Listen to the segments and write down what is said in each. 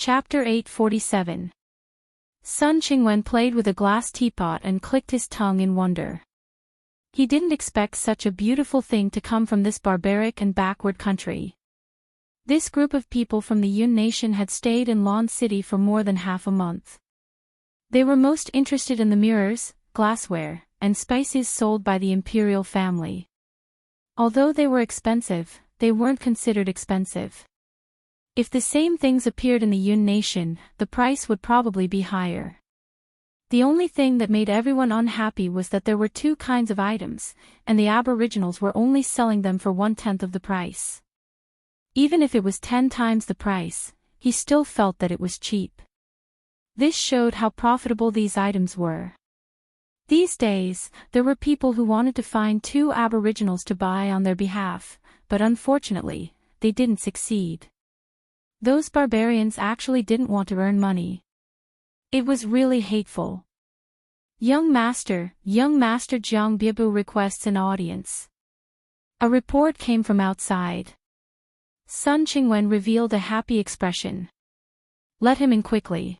Chapter 847. Sun Qingwen played with a glass teapot and clicked his tongue in wonder. He didn't expect such a beautiful thing to come from this barbaric and backward country. This group of people from the Yun nation had stayed in Lan City for more than half a month. They were most interested in the mirrors, glassware, and spices sold by the imperial family. Although they were expensive, they weren't considered expensive. If the same things appeared in the Yun nation, the price would probably be higher. The only thing that made everyone unhappy was that there were two kinds of items, and the aboriginals were only selling them for 1/10 of the price. Even if it was 10 times the price, he still felt that it was cheap. This showed how profitable these items were. These days, there were people who wanted to find two aboriginals to buy on their behalf, but unfortunately, they didn't succeed. Those barbarians actually didn't want to earn money. It was really hateful. Young Master Jiang Biabu requests an audience. A report came from outside. Sun Qingwen revealed a happy expression. Let him in quickly.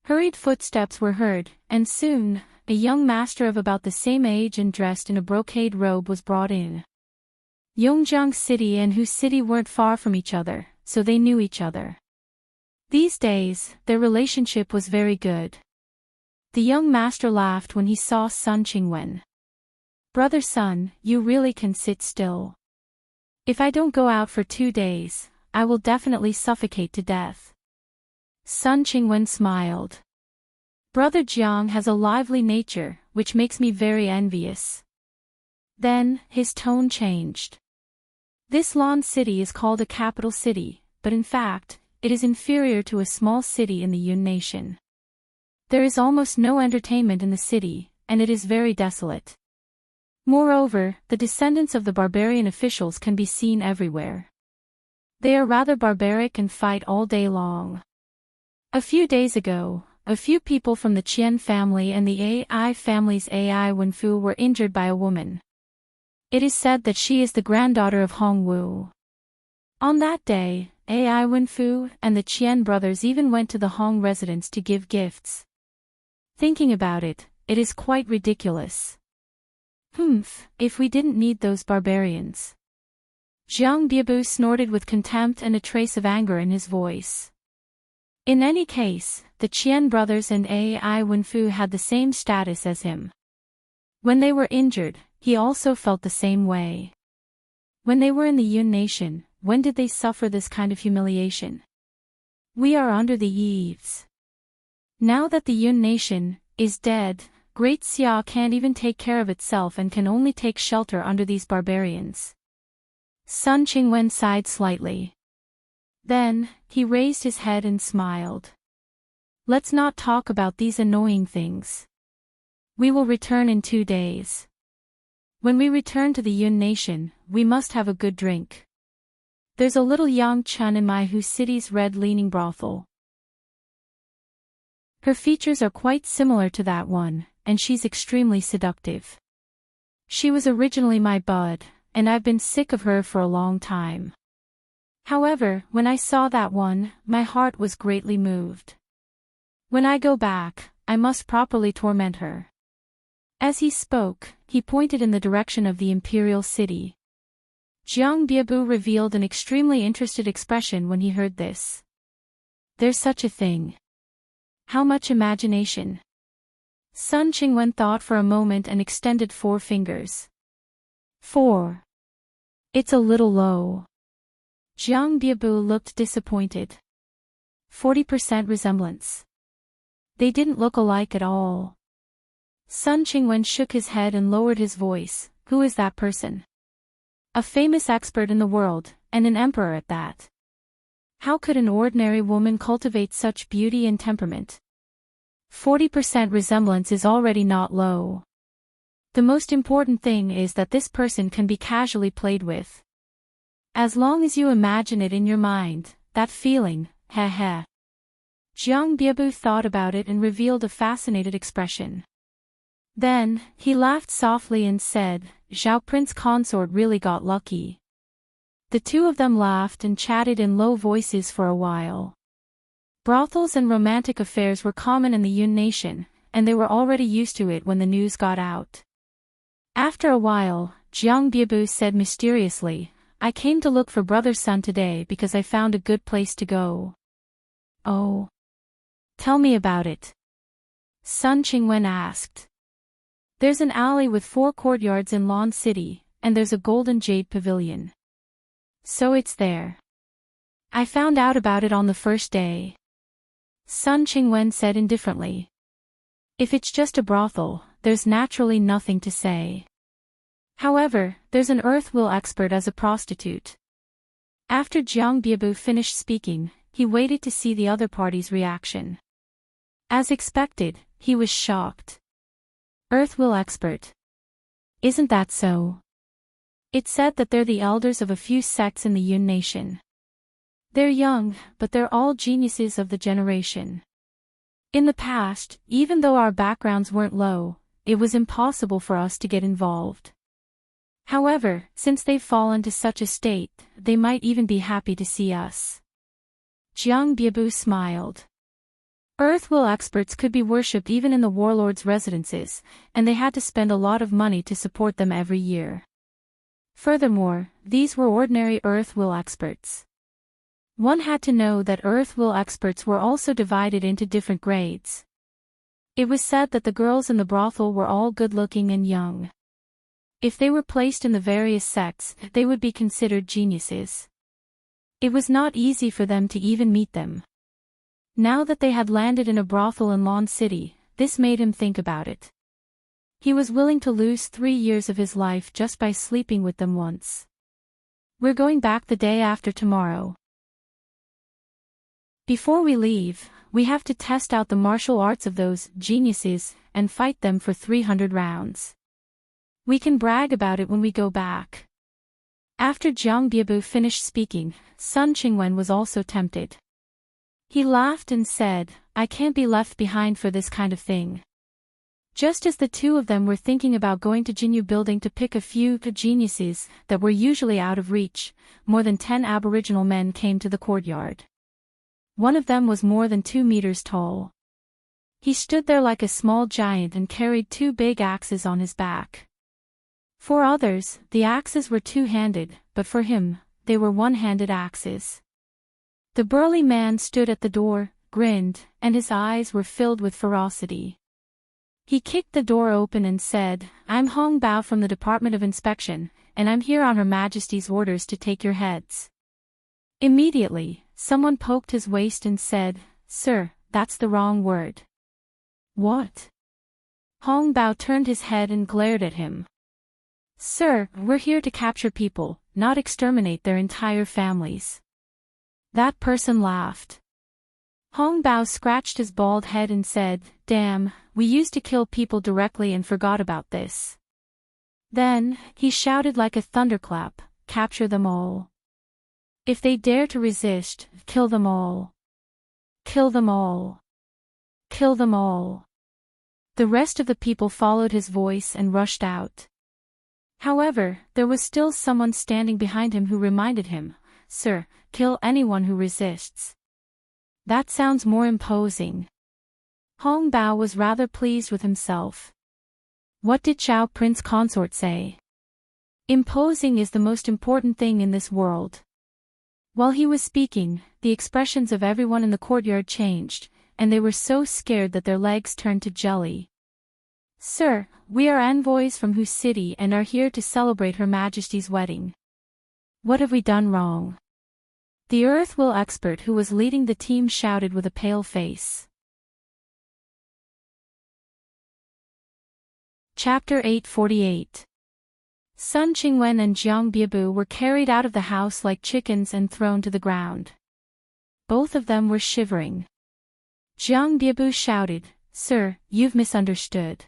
Hurried footsteps were heard, and soon, a young master of about the same age and dressed in a brocade robe was brought in. Yongjiang City and Hu City weren't far from each other, so they knew each other. These days, their relationship was very good. The young master laughed when he saw Sun Qingwen. Brother Sun, you really can sit still. If I don't go out for 2 days, I will definitely suffocate to death. Sun Qingwen smiled. Brother Jiang has a lively nature, which makes me very envious. Then, his tone changed. This Lan City is called a capital city, but in fact, it is inferior to a small city in the Yun nation. There is almost no entertainment in the city, and it is very desolate. Moreover, the descendants of the barbarian officials can be seen everywhere. They are rather barbaric and fight all day long. A few days ago, a few people from the Qian family and the Ai family's Ai Wenfu were injured by a woman. It is said that she is the granddaughter of Hong Wu. On that day, Ai Wenfu and the Qian brothers even went to the Hong residence to give gifts. Thinking about it, it is quite ridiculous. If we didn't need those barbarians. Jiang Biabu snorted with contempt and a trace of anger in his voice. In any case, the Qian brothers and Ai Wenfu had the same status as him. When they were injured, he also felt the same way. When they were in the Yun nation, when did they suffer this kind of humiliation? We are under the eaves. Now that the Yun nation is dead, Great Xia can't even take care of itself and can only take shelter under these barbarians. Sun Qingwen sighed slightly. Then, he raised his head and smiled. Let's not talk about these annoying things. We will return in 2 days. When we return to the Yun nation, we must have a good drink. There's a little Yang Chun in my Hu City's red-leaning brothel. Her features are quite similar to that one, and she's extremely seductive. She was originally my bud, and I've been sick of her for a long time. However, when I saw that one, my heart was greatly moved. When I go back, I must properly torment her. As he spoke, he pointed in the direction of the imperial city. Jiang Biabu revealed an extremely interested expression when he heard this. There's such a thing. How much imagination. Sun Qingwen thought for a moment and extended 4 fingers. 4. It's a little low. Jiang Biabu looked disappointed. 40% resemblance. They didn't look alike at all. Sun Qingwen shook his head and lowered his voice. Who is that person? A famous expert in the world, and an emperor at that. How could an ordinary woman cultivate such beauty and temperament? 40% resemblance is already not low. The most important thing is that this person can be casually played with. As long as you imagine it in your mind, that feeling, heh. Jiang Biabu thought about it and revealed a fascinated expression. Then, he laughed softly and said, Zhao Prince Consort really got lucky. The two of them laughed and chatted in low voices for a while. Brothels and romantic affairs were common in the Yun nation, and they were already used to it when the news got out. After a while, Jiang Biebu said mysteriously, "I came to look for Brother Sun today because I found a good place to go." "Oh. Tell me about it," Sun Qingwen asked. "There's an alley with 4 courtyards in Lan City, and there's a golden jade pavilion." "So it's there. I found out about it on the first day," Sun Qingwen said indifferently. "If it's just a brothel, there's naturally nothing to say. However, there's an earth will expert as a prostitute." After Jiang Biebu finished speaking, he waited to see the other party's reaction. As expected, he was shocked. "Earth will expert? Isn't that so? It's said that they're the elders of a few sects in the Yun nation. They're young, but they're all geniuses of the generation. In the past, even though our backgrounds weren't low, it was impossible for us to get involved. However, since they've fallen to such a state, they might even be happy to see us." Jiang Biebu smiled. Earth will experts could be worshipped even in the warlords' residences, and they had to spend a lot of money to support them every year. Furthermore, these were ordinary earth will experts. One had to know that earth will experts were also divided into different grades. It was said that the girls in the brothel were all good-looking and young. If they were placed in the various sects, they would be considered geniuses. It was not easy for them to even meet them. Now that they had landed in a brothel in Lan City, this made him think about it. He was willing to lose 3 years of his life just by sleeping with them once. "We're going back the day after tomorrow. Before we leave, we have to test out the martial arts of those geniuses and fight them for 300 rounds. We can brag about it when we go back." After Jiang Biebu finished speaking, Sun Qingwen was also tempted. He laughed and said, "I can't be left behind for this kind of thing." Just as the two of them were thinking about going to Jinyu Building to pick a few geniuses that were usually out of reach, more than 10 aboriginal men came to the courtyard. One of them was more than 2 meters tall. He stood there like a small giant and carried 2 big axes on his back. For others, the axes were 2-handed, but for him, they were 1-handed axes. The burly man stood at the door, grinned, and his eyes were filled with ferocity. He kicked the door open and said, "I'm Hong Bao from the Department of Inspection, and I'm here on Her Majesty's orders to take your heads." Immediately, someone poked his waist and said, "Sir, that's the wrong word." "What?" Hong Bao turned his head and glared at him. "Sir, we're here to capture people, not exterminate their entire families." That person laughed. Hong Bao scratched his bald head and said, "Damn, we used to kill people directly and forgot about this." Then, he shouted like a thunderclap, "Capture them all. If they dare to resist, kill them all. Kill them all. Kill them all." The rest of the people followed his voice and rushed out. However, there was still someone standing behind him who reminded him, "Sir, kill anyone who resists." That sounds more imposing. Hong Bao was rather pleased with himself. What did Chow Prince Consort say? Imposing is the most important thing in this world. While he was speaking, the expressions of everyone in the courtyard changed, and they were so scared that their legs turned to jelly. "Sir, we are envoys from Hu City and are here to celebrate Her Majesty's wedding. What have we done wrong?" The Earth Will expert who was leading the team shouted with a pale face. Chapter 848. Sun Qingwen and Jiang Biebu were carried out of the house like chickens and thrown to the ground. Both of them were shivering. Jiang Biebu shouted, "Sir, you've misunderstood.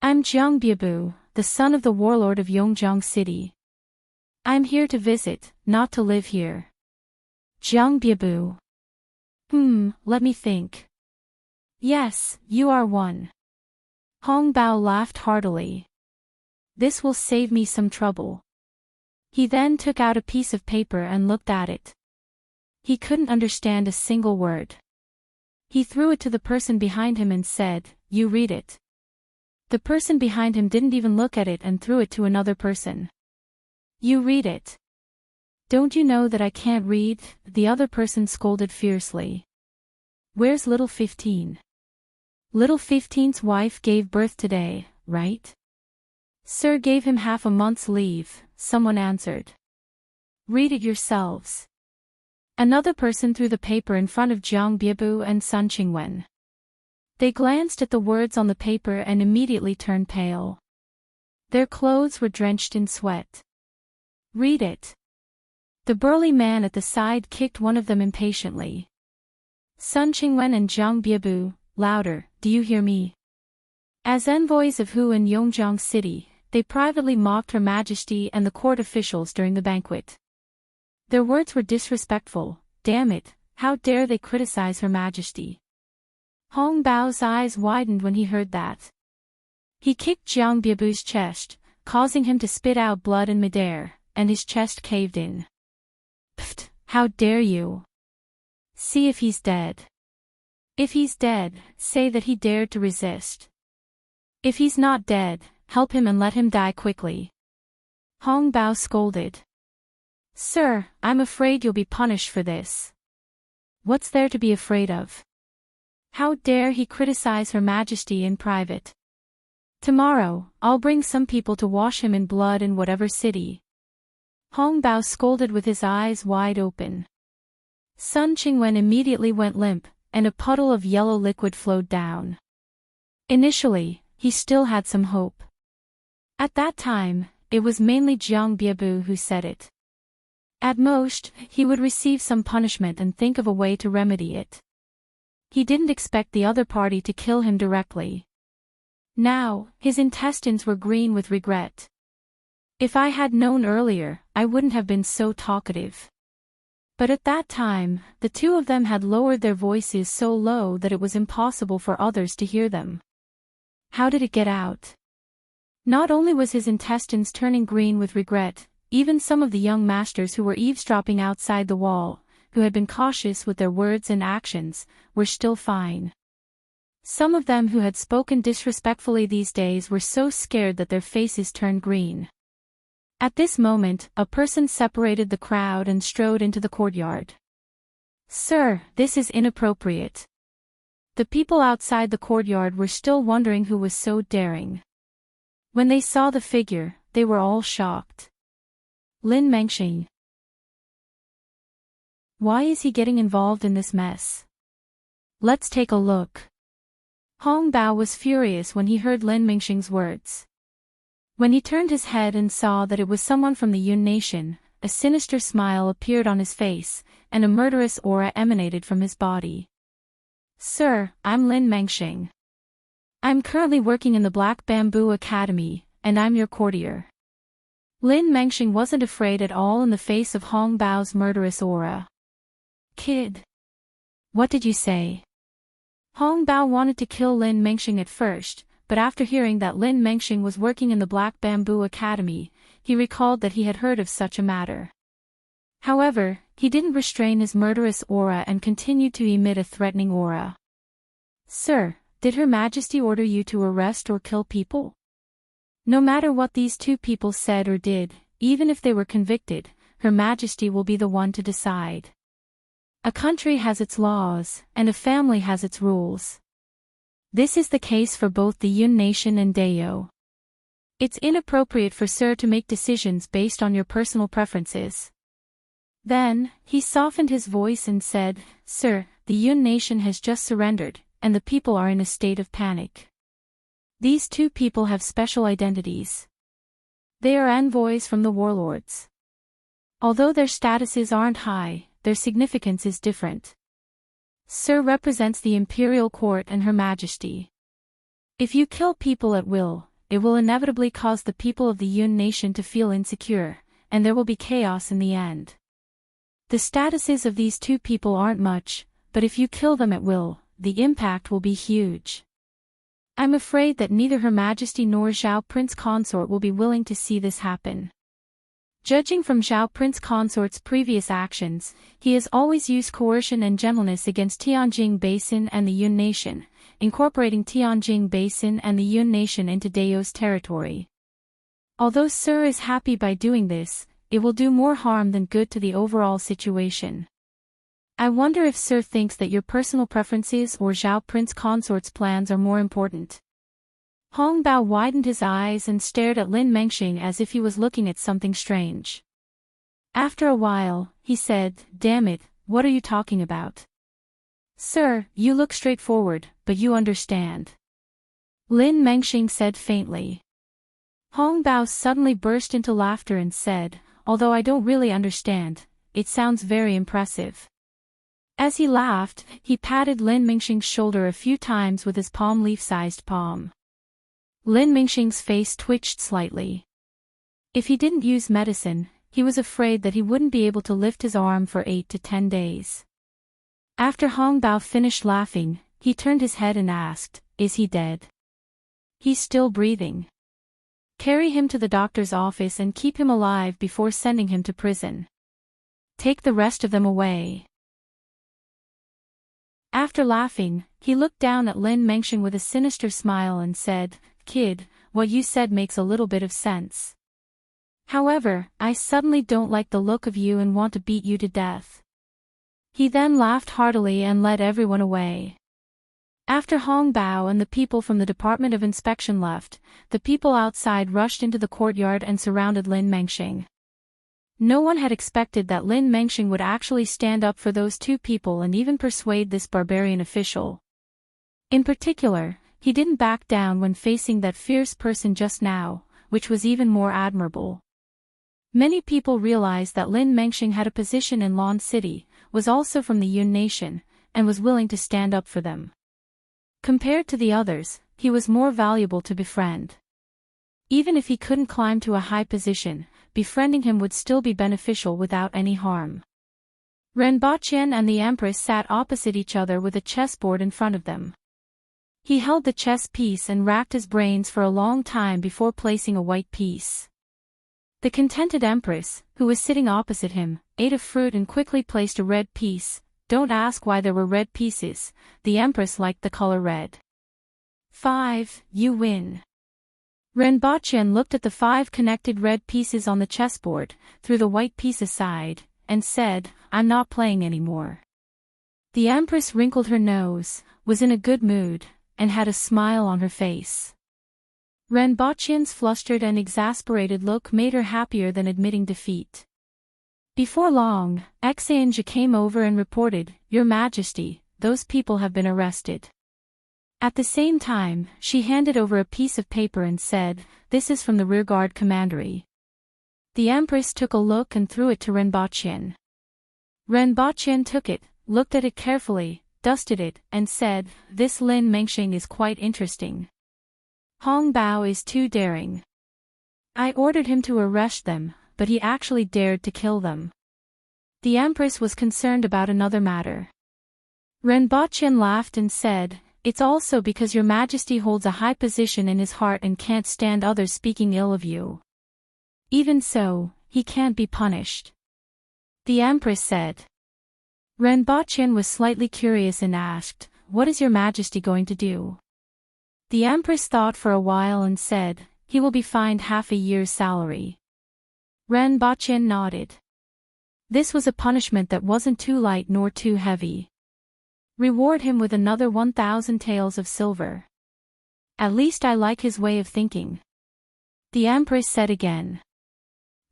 I'm Jiang Biebu, the son of the warlord of Yongjiang City. I'm here to visit, not to live here." Jiang Biebu. Let me think. Yes, you are one. Hong Bao laughed heartily. This will save me some trouble. He then took out a piece of paper and looked at it. He couldn't understand a single word. He threw it to the person behind him and said, "You read it." The person behind him didn't even look at it and threw it to another person. "You read it. Don't you know that I can't read?" the other person scolded fiercely. "Where's little 15? Little 15's wife gave birth today, right?" "Sir gave him half a month's leave," someone answered. "Read it yourselves." Another person threw the paper in front of Jiang Biebu and Sun Qingwen. They glanced at the words on the paper and immediately turned pale. Their clothes were drenched in sweat. "Read it." The burly man at the side kicked one of them impatiently. "Sun Qingwen and Jiang Biebu, louder, do you hear me?" As envoys of Hu and Yongjiang City, they privately mocked Her Majesty and the court officials during the banquet. Their words were disrespectful. Damn it, how dare they criticize Her Majesty? Hong Bao's eyes widened when he heard that. He kicked Jiang Biebu's chest, causing him to spit out blood in midair, and his chest caved in. "Pfft, how dare you? See if he's dead. If he's dead, say that he dared to resist. If he's not dead, help him and let him die quickly." Hong Bao scolded. "Sir, I'm afraid you'll be punished for this." "What's there to be afraid of? How dare he criticize Her Majesty in private? Tomorrow, I'll bring some people to wash him in blood in whatever city." Hong Bao scolded with his eyes wide open. Sun Qingwen immediately went limp, and a puddle of yellow liquid flowed down. Initially, he still had some hope. At that time, it was mainly Jiang Biebu who said it. At most, he would receive some punishment and think of a way to remedy it. He didn't expect the other party to kill him directly. Now, his intestines were green with regret. "If I had known earlier, I wouldn't have been so talkative." But at that time, the two of them had lowered their voices so low that it was impossible for others to hear them. How did it get out? Not only was his intestines turning green with regret, even some of the young masters who were eavesdropping outside the wall, who had been cautious with their words and actions, were still fine. Some of them who had spoken disrespectfully these days were so scared that their faces turned green. At this moment, a person separated the crowd and strode into the courtyard. "Sir, this is inappropriate." The people outside the courtyard were still wondering who was so daring. When they saw the figure, they were all shocked. Lin Mengxing. Why is he getting involved in this mess? Let's take a look. Hong Bao was furious when he heard Lin Mengxing's words. When he turned his head and saw that it was someone from the Yun nation, a sinister smile appeared on his face, and a murderous aura emanated from his body. "Sir, I'm Lin Mengxing. I'm currently working in the Black Bamboo Academy, and I'm your courtier." Lin Mengxing wasn't afraid at all in the face of Hong Bao's murderous aura. "Kid. What did you say?" Hong Bao wanted to kill Lin Mengxing at first, but after hearing that Lin Mengxing was working in the Black Bamboo Academy, he recalled that he had heard of such a matter. However, he didn't restrain his murderous aura and continued to emit a threatening aura. "Sir, did Her Majesty order you to arrest or kill people?" No matter what these two people said or did, even if they were convicted, Her Majesty will be the one to decide. A country has its laws, and a family has its rules. This is the case for both the Yun nation and Dayo. It's inappropriate for Sir to make decisions based on your personal preferences. Then, he softened his voice and said, "Sir, the Yun nation has just surrendered, and the people are in a state of panic. These two people have special identities. They are envoys from the warlords. Although their statuses aren't high, their significance is different. Sir represents the imperial court and Her Majesty. If you kill people at will, it will inevitably cause the people of the Yun nation to feel insecure, and there will be chaos in the end. The statuses of these two people aren't much, but if you kill them at will, the impact will be huge. I'm afraid that neither Her Majesty nor Zhao Prince Consort will be willing to see this happen." Judging from Zhao Prince Consort's previous actions, he has always used coercion and gentleness against Tianjing Basin and the Yun Nation, incorporating Tianjing Basin and the Yun Nation into Dao's territory. Although Sir is happy by doing this, it will do more harm than good to the overall situation. I wonder if Sir thinks that your personal preferences or Zhao Prince Consort's plans are more important. Hong Bao widened his eyes and stared at Lin Mengxing as if he was looking at something strange. After a while, he said, "Damn it, what are you talking about?" "Sir, you look straightforward, but you understand," Lin Mengxing said faintly. Hong Bao suddenly burst into laughter and said, "Although I don't really understand, it sounds very impressive." As he laughed, he patted Lin Mengxing's shoulder a few times with his palm leaf-sized palm. Lin Mengxing's face twitched slightly. If he didn't use medicine, he was afraid that he wouldn't be able to lift his arm for 8 to 10 days. After Hong Bao finished laughing, he turned his head and asked, "Is he dead?" "He's still breathing. Carry him to the doctor's office and keep him alive before sending him to prison. Take the rest of them away." After laughing, he looked down at Lin Mengxing with a sinister smile and said, "Kid, what you said makes a little bit of sense. However, I suddenly don't like the look of you and want to beat you to death." He then laughed heartily and led everyone away. After Hong Bao and the people from the Department of Inspection left, the people outside rushed into the courtyard and surrounded Lin Mengxing. No one had expected that Lin Mengxing would actually stand up for those two people and even persuade this barbarian official. In particular, he didn't back down when facing that fierce person just now, which was even more admirable. Many people realized that Lin Mengxing had a position in Lan City, was also from the Yun Nation, and was willing to stand up for them. Compared to the others, he was more valuable to befriend. Even if he couldn't climb to a high position, befriending him would still be beneficial without any harm. Ren Baqian and the Empress sat opposite each other with a chessboard in front of them. He held the chess piece and racked his brains for a long time before placing a white piece. The contented Empress, who was sitting opposite him, ate a fruit and quickly placed a red piece. Don't ask why there were red pieces, the Empress liked the color red. 5, you win. Ren Baqian looked at the 5 connected red pieces on the chessboard, threw the white piece aside, and said, "I'm not playing anymore." The Empress wrinkled her nose, was in a good mood, and had a smile on her face. Ren Baqian's flustered and exasperated look made her happier than admitting defeat. Before long, Exange came over and reported, "Your Majesty, those people have been arrested." At the same time, she handed over a piece of paper and said, "This is from the rearguard commandery." The Empress took a look and threw it to Ren Baqian. Ren Baqian took it, looked at it carefully, dusted it, and said, "This Lin Mengxing is quite interesting. Hong Bao is too daring. I ordered him to arrest them, but he actually dared to kill them." The Empress was concerned about another matter. Ren Baqian laughed and said, "It's also because your Majesty holds a high position in his heart and can't stand others speaking ill of you. Even so, he can't be punished." The Empress said. Ren Baqian was slightly curious and asked, "What is your Majesty going to do?" The Empress thought for a while and said, "He will be fined half a year's salary." Ren Baqian nodded. This was a punishment that wasn't too light nor too heavy. Reward him with another 1,000 taels of silver. At least I like his way of thinking. The Empress said again.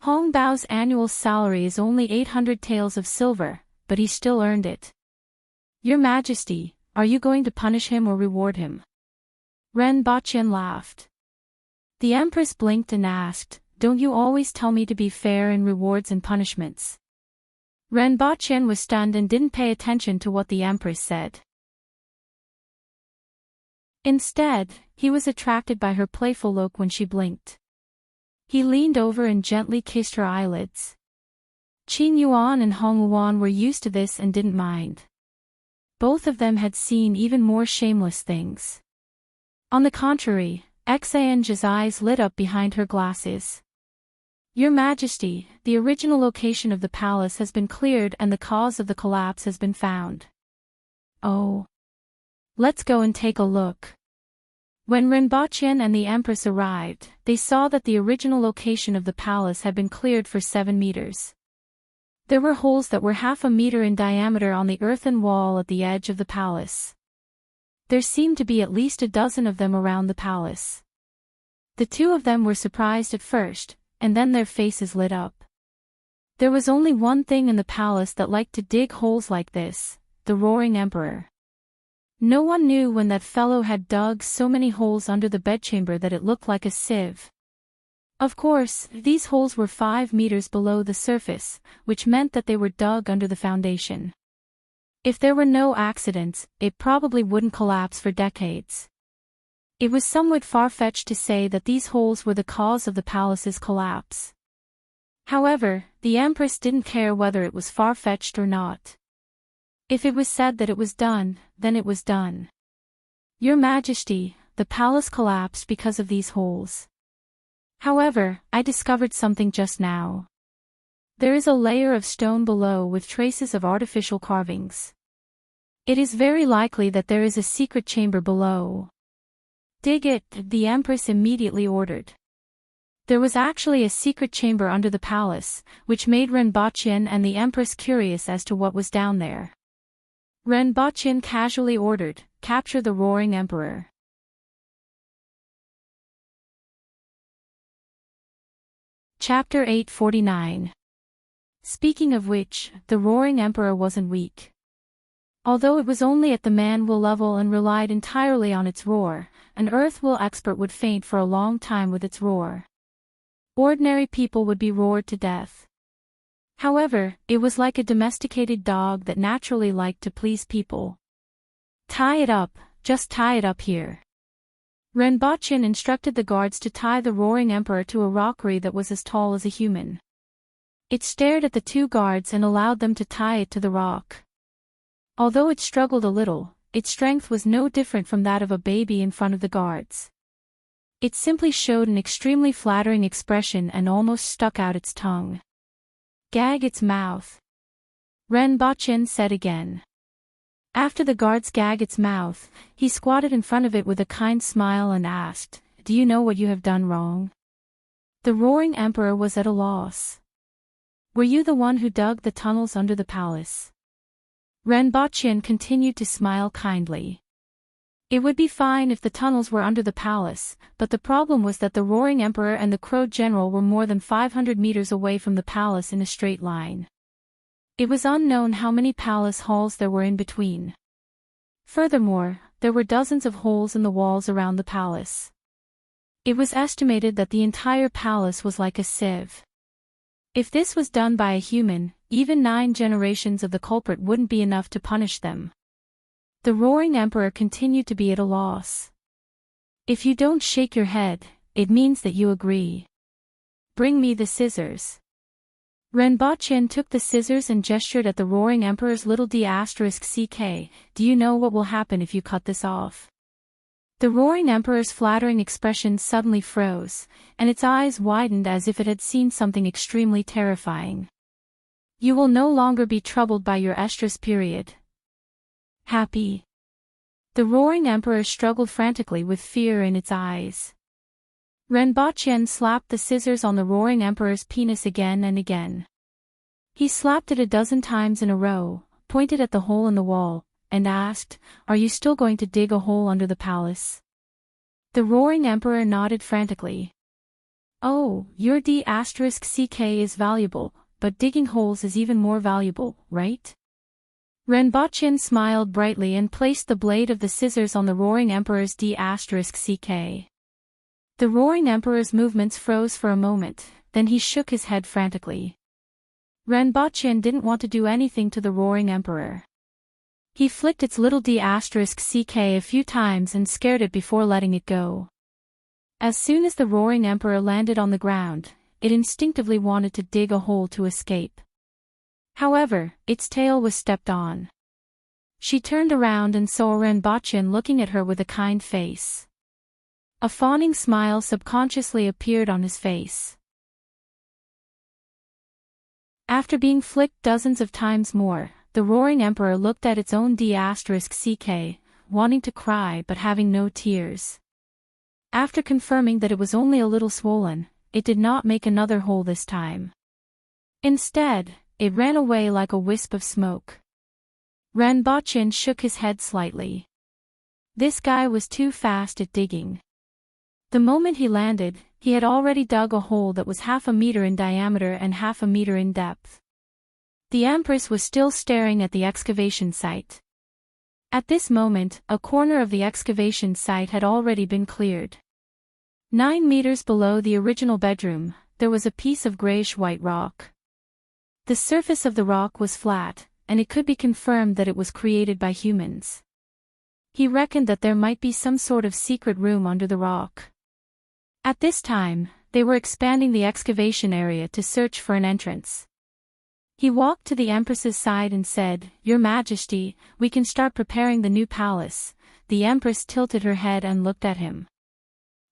Hong Bao's annual salary is only 800 taels of silver, but he still earned it. Your Majesty, are you going to punish him or reward him? Ren Baqian laughed. The Empress blinked and asked, "Don't you always tell me to be fair in rewards and punishments?" Ren Baqian was stunned and didn't pay attention to what the Empress said. Instead, he was attracted by her playful look when she blinked. He leaned over and gently kissed her eyelids. Qin Yuan and Hong Yuan were used to this and didn't mind. Both of them had seen even more shameless things. On the contrary, Xange's eyes lit up behind her glasses. Your Majesty, the original location of the palace has been cleared and the cause of the collapse has been found. Oh. Let's go and take a look. When Renbachien and the Empress arrived, they saw that the original location of the palace had been cleared for 7 meters. There were holes that were half a meter in diameter on the earthen wall at the edge of the palace. There seemed to be at least a dozen of them around the palace. The two of them were surprised at first, and then their faces lit up. There was only one thing in the palace that liked to dig holes like this, the Roaring Emperor. No one knew when that fellow had dug so many holes under the bedchamber that it looked like a sieve. Of course, these holes were 5 meters below the surface, which meant that they were dug under the foundation. If there were no accidents, it probably wouldn't collapse for decades. It was somewhat far-fetched to say that these holes were the cause of the palace's collapse. However, the Empress didn't care whether it was far-fetched or not. If it was said that it was done, then it was done. Your Majesty, the palace collapsed because of these holes. However, I discovered something just now. There is a layer of stone below with traces of artificial carvings. It is very likely that there is a secret chamber below. Dig it, the Empress immediately ordered. There was actually a secret chamber under the palace, which made Renbachien and the Empress curious as to what was down there. Renbachien casually ordered, "Capture the Roaring Emperor." Chapter 849. Speaking of which, the Roaring Emperor wasn't weak. Although it was only at the man-will level and relied entirely on its roar, an earth-will expert would faint for a long time with its roar. Ordinary people would be roared to death. However, it was like a domesticated dog that naturally liked to please people. "Tie it up, just tie it up here." Renbachien instructed the guards to tie the Roaring Emperor to a rockery that was as tall as a human. It stared at the two guards and allowed them to tie it to the rock. Although it struggled a little, its strength was no different from that of a baby in front of the guards. It simply showed an extremely flattering expression and almost stuck out its tongue. "Gag its mouth," Renbachien said again. After the guards gagged its mouth, he squatted in front of it with a kind smile and asked, "Do you know what you have done wrong?" The Roaring Emperor was at a loss. "Were you the one who dug the tunnels under the palace?" Renbachien continued to smile kindly. It would be fine if the tunnels were under the palace, but the problem was that the Roaring Emperor and the Crow General were more than 500 meters away from the palace in a straight line. It was unknown how many palace halls there were in between. Furthermore, there were dozens of holes in the walls around the palace. It was estimated that the entire palace was like a sieve. If this was done by a human, even 9 generations of the culprit wouldn't be enough to punish them. The Roaring Emperor continued to be at a loss. "If you don't shake your head, it means that you agree. Bring me the scissors." Renbachien took the scissors and gestured at the Roaring Emperor's little d*ck. "Do you know what will happen if you cut this off?" The Roaring Emperor's flattering expression suddenly froze, and its eyes widened as if it had seen something extremely terrifying. "You will no longer be troubled by your estrus period. Happy?" The Roaring Emperor struggled frantically with fear in its eyes. Renbachien slapped the scissors on the Roaring Emperor's penis again and again. He slapped it a dozen times in a row, pointed at the hole in the wall, and asked, "Are you still going to dig a hole under the palace?" The Roaring Emperor nodded frantically. "Oh, your d*ck is valuable, but digging holes is even more valuable, right?" Renbachien smiled brightly and placed the blade of the scissors on the Roaring Emperor's d*ck. The Roaring Emperor's movements froze for a moment, then he shook his head frantically. Renbachien didn't want to do anything to the Roaring Emperor. He flicked its little d*ck a few times and scared it before letting it go. As soon as the Roaring Emperor landed on the ground, it instinctively wanted to dig a hole to escape. However, its tail was stepped on. She turned around and saw Renbachien looking at her with a kind face. A fawning smile subconsciously appeared on his face. After being flicked dozens of times more, the roaring emperor looked at its own d*ck, wanting to cry but having no tears. After confirming that it was only a little swollen, it did not make another hole this time. Instead, it ran away like a wisp of smoke. Renbochin shook his head slightly. This guy was too fast at digging. The moment he landed, he had already dug a hole that was 1/2 meter in diameter and 1/2 meter in depth. The Empress was still staring at the excavation site. At this moment, a corner of the excavation site had already been cleared. 9 meters below the original bedroom, there was a piece of grayish-white rock. The surface of the rock was flat, and it could be confirmed that it was created by humans. He reckoned that there might be some sort of secret room under the rock. At this time, they were expanding the excavation area to search for an entrance. He walked to the Empress's side and said, "Your Majesty, we can start preparing the new palace." The Empress tilted her head and looked at him.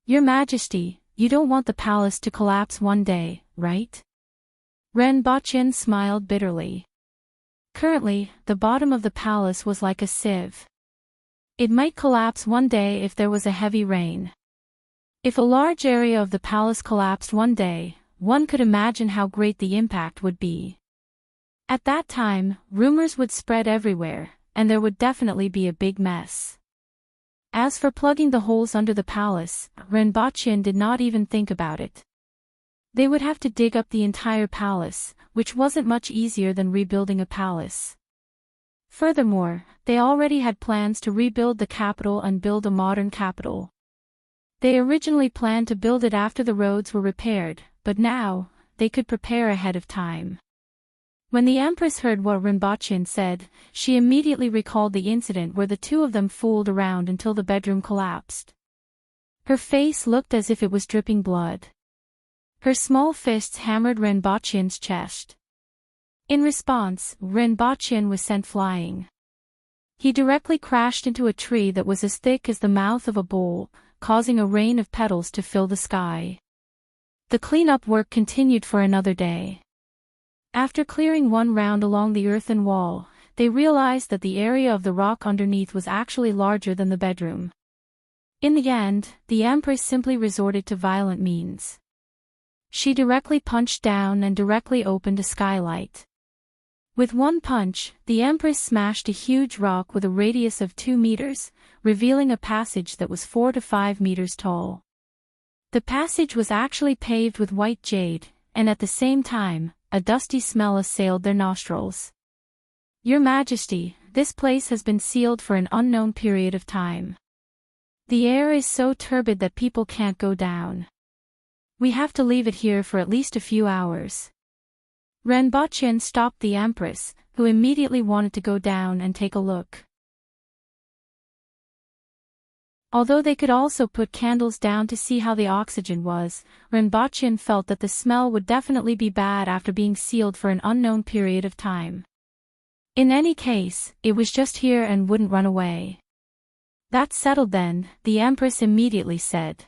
"Your Majesty, you don't want the palace to collapse one day, right?" Renbochin smiled bitterly. Currently, the bottom of the palace was like a sieve. It might collapse one day if there was a heavy rain. If a large area of the palace collapsed one day, one could imagine how great the impact would be. At that time, rumors would spread everywhere, and there would definitely be a big mess. As for plugging the holes under the palace, Renbochin did not even think about it. They would have to dig up the entire palace, which wasn't much easier than rebuilding a palace. Furthermore, they already had plans to rebuild the capital and build a modern capital. They originally planned to build it after the roads were repaired, but now, they could prepare ahead of time. When the Empress heard what Renbochin said, she immediately recalled the incident where the two of them fooled around until the bedroom collapsed. Her face looked as if it was dripping blood. Her small fists hammered Renbochin's chest. In response, Renbochin was sent flying. He directly crashed into a tree that was as thick as the mouth of a bowl, causing a rain of petals to fill the sky. The cleanup work continued for another day. After clearing one round along the earthen wall, they realized that the area of the rock underneath was actually larger than the bedroom. In the end, the Empress simply resorted to violent means. She directly punched down and directly opened a skylight. With one punch, the Empress smashed a huge rock with a radius of 2 meters, revealing a passage that was 4 to 5 meters tall. The passage was actually paved with white jade, and at the same time, a dusty smell assailed their nostrils. "Your Majesty, this place has been sealed for an unknown period of time. The air is so turbid that people can't go down. We have to leave it here for at least a few hours." Renbochin stopped the Empress, who immediately wanted to go down and take a look. Although they could also put candles down to see how the oxygen was, Renbochin felt that the smell would definitely be bad after being sealed for an unknown period of time. In any case, it was just here and wouldn't run away. "That's settled then," the Empress immediately said.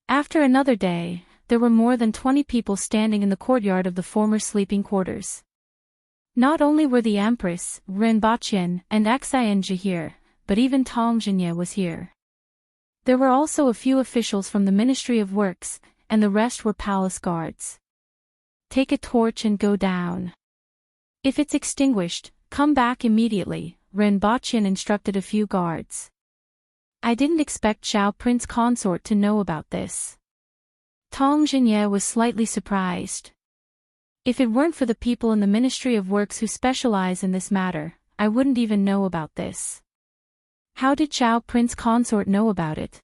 After another day, there were more than 20 people standing in the courtyard of the former sleeping quarters. Not only were the Empress, Renbochin, and Xianzhi here, but even Tongzhinya was here. There were also a few officials from the Ministry of Works, and the rest were palace guards. "Take a torch and go down. If it's extinguished, come back immediately," Renbochin instructed a few guards. "I didn't expect Xiao Prince Consort to know about this." Tongzhinya was slightly surprised. "If it weren't for the people in the Ministry of Works who specialize in this matter, I wouldn't even know about this." "How did Xiao Prince Consort know about it?"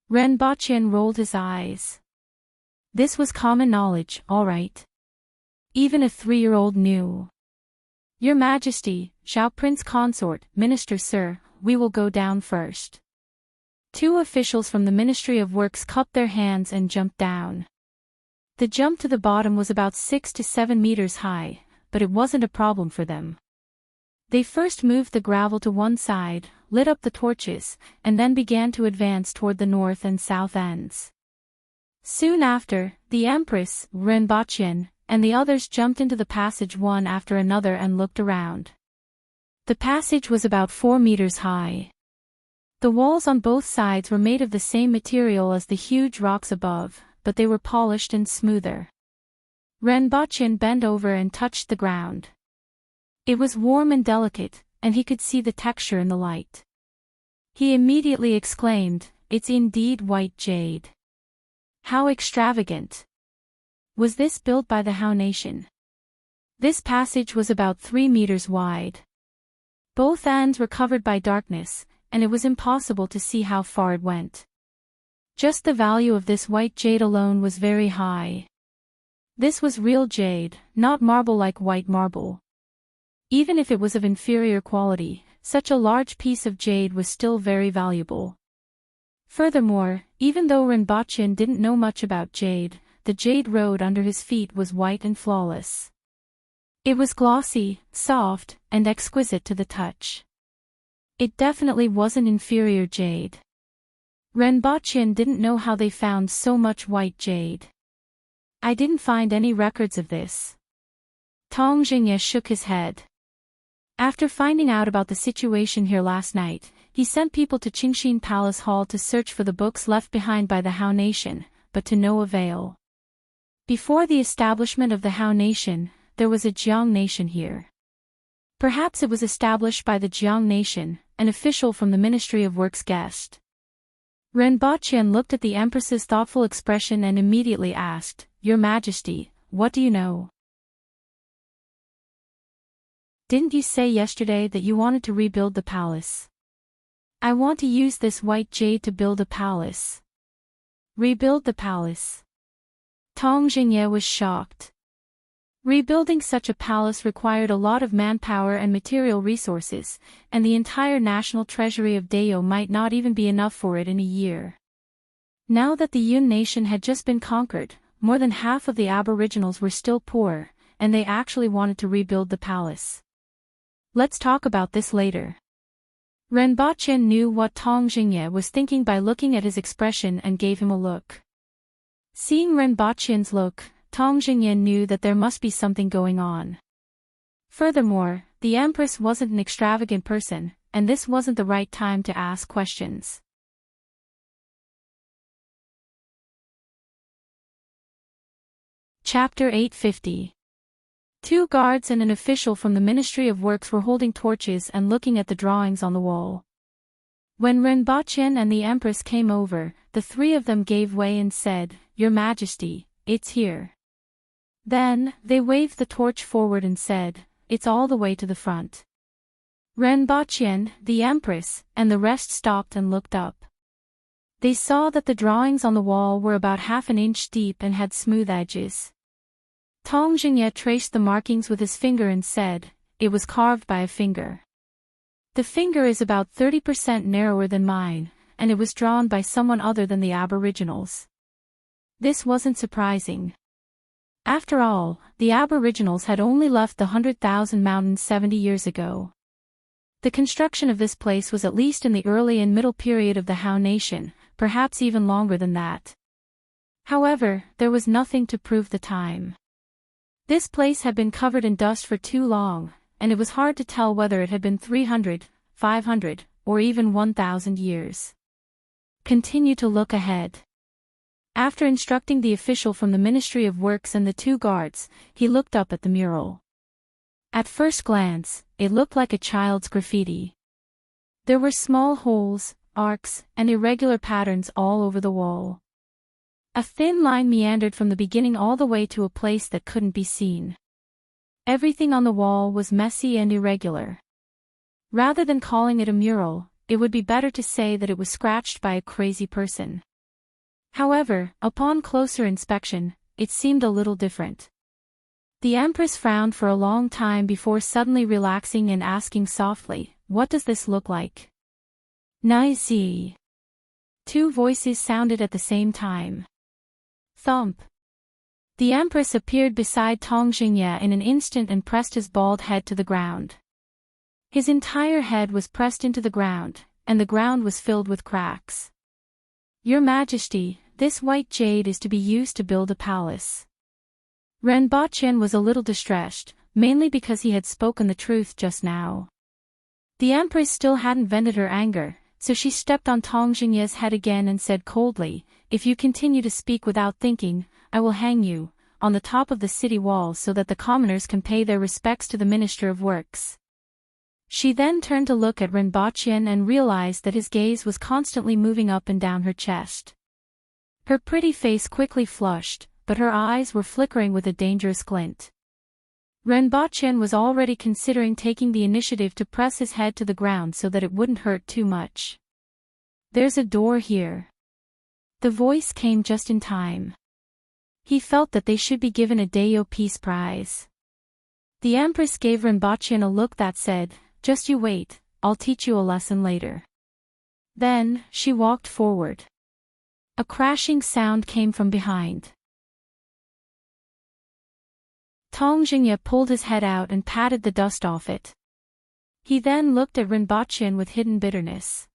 Renbochin rolled his eyes. This was common knowledge, all right. Even a 3-year-old knew. "Your Majesty, Xiao Prince Consort, Minister Sir, we will go down first." 2 officials from the Ministry of Works cupped their hands and jumped down. The jump to the bottom was about 6 to 7 meters high, but it wasn't a problem for them. They first moved the gravel to one side, lit up the torches, and then began to advance toward the north and south ends. Soon after, the Empress, Renbochin, and the others jumped into the passage one after another and looked around. The passage was about 4 meters high. The walls on both sides were made of the same material as the huge rocks above, but they were polished and smoother. Renbochin bent over and touched the ground. It was warm and delicate, and he could see the texture in the light. He immediately exclaimed, "It's indeed white jade. How extravagant! Was this built by the How Nation?" This passage was about 3 meters wide. Both ends were covered by darkness, and it was impossible to see how far it went. Just the value of this white jade alone was very high. This was real jade, not marble like white marble. Even if it was of inferior quality, such a large piece of jade was still very valuable. Furthermore, even though Renbochin didn't know much about jade, the jade road under his feet was white and flawless. It was glossy, soft, and exquisite to the touch. It definitely wasn't inferior jade. Renbochin didn't know how they found so much white jade. "I didn't find any records of this." Tong Jingye shook his head. After finding out about the situation here last night, he sent people to Qingxin Palace Hall to search for the books left behind by the How Nation, but to no avail. Before the establishment of the How Nation, there was a Jiang Nation here. Perhaps it was established by the Jiang Nation, an official from the Ministry of Works guessed. Renbochin looked at the Empress's thoughtful expression and immediately asked, "Your Majesty, what do you know? Didn't you say yesterday that you wanted to rebuild the palace?" "I want to use this white jade to build a palace." "Rebuild the palace?" Tong Jingye was shocked. Rebuilding such a palace required a lot of manpower and material resources, and the entire national treasury of Dayo might not even be enough for it in a year. Now that the Yun nation had just been conquered, more than half of the aboriginals were still poor, and they actually wanted to rebuild the palace. "Let's talk about this later." Renbochin knew what Tong Jingye was thinking by looking at his expression and gave him a look. Seeing Renbochin's look, Tong Jingye knew that there must be something going on. Furthermore, the Empress wasn't an extravagant person, and this wasn't the right time to ask questions. Chapter 850. 2 guards and an official from the Ministry of Works were holding torches and looking at the drawings on the wall. When Renbochin and the Empress came over, the 3 of them gave way and said, "Your Majesty, it's here." Then, they waved the torch forward and said, "It's all the way to the front." Renbochin, the Empress, and the rest stopped and looked up. They saw that the drawings on the wall were about half an inch deep and had smooth edges. Tong Jingye traced the markings with his finger and said, "It was carved by a finger. The finger is about 30% narrower than mine, and it was drawn by someone other than the Aboriginals." This wasn't surprising. After all, the Aboriginals had only left the 100,000 mountains 70 years ago. The construction of this place was at least in the early and middle period of the How Nation, perhaps even longer than that. However, there was nothing to prove the time. This place had been covered in dust for too long, and it was hard to tell whether it had been 300, 500, or even 1,000 years. Continue to look ahead. After instructing the official from the Ministry of Works and the 2 guards, he looked up at the mural. At first glance, it looked like a child's graffiti. There were small holes, arcs, and irregular patterns all over the wall. A thin line meandered from the beginning all the way to a place that couldn't be seen. Everything on the wall was messy and irregular. Rather than calling it a mural, it would be better to say that it was scratched by a crazy person. However, upon closer inspection, it seemed a little different. The Empress frowned for a long time before suddenly relaxing and asking softly, "What does this look like?" "Nice." 2 voices sounded at the same time. Thump. The Empress appeared beside Tong Jingye in an instant and pressed his bald head to the ground. His entire head was pressed into the ground, and the ground was filled with cracks. "Your Majesty, this white jade is to be used to build a palace." Renbochin was a little distressed, mainly because he had spoken the truth just now. The Empress still hadn't vented her anger, so she stepped on Tong Xingye's head again and said coldly, "If you continue to speak without thinking, I will hang you on the top of the city wall so that the commoners can pay their respects to the Minister of Works." She then turned to look at Renbochin and realized that his gaze was constantly moving up and down her chest. Her pretty face quickly flushed, but her eyes were flickering with a dangerous glint. Renbochin was already considering taking the initiative to press his head to the ground so that it wouldn't hurt too much. "There's a door here." The voice came just in time. He felt that they should be given a Dayo Peace Prize. The Empress gave Renbochin a look that said, "Just you wait, I'll teach you a lesson later." Then, she walked forward. A crashing sound came from behind. Tong Xingye pulled his head out and patted the dust off it. He then looked at Renbochin with hidden bitterness.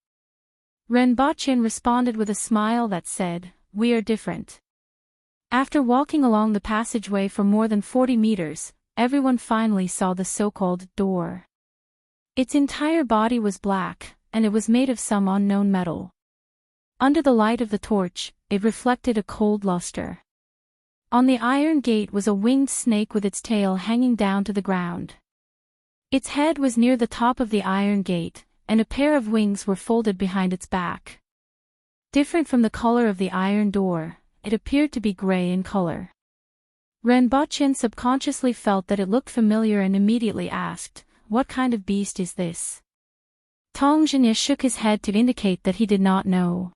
Renbochin responded with a smile that said, "We are different." After walking along the passageway for more than 40 meters, everyone finally saw the so-called door. Its entire body was black, and it was made of some unknown metal. Under the light of the torch, it reflected a cold luster. On the iron gate was a winged snake with its tail hanging down to the ground. Its head was near the top of the iron gate, and a pair of wings were folded behind its back. Different from the color of the iron door, it appeared to be gray in color. Renbochin subconsciously felt that it looked familiar and immediately asked, "What kind of beast is this?" Tong Xingye shook his head to indicate that he did not know.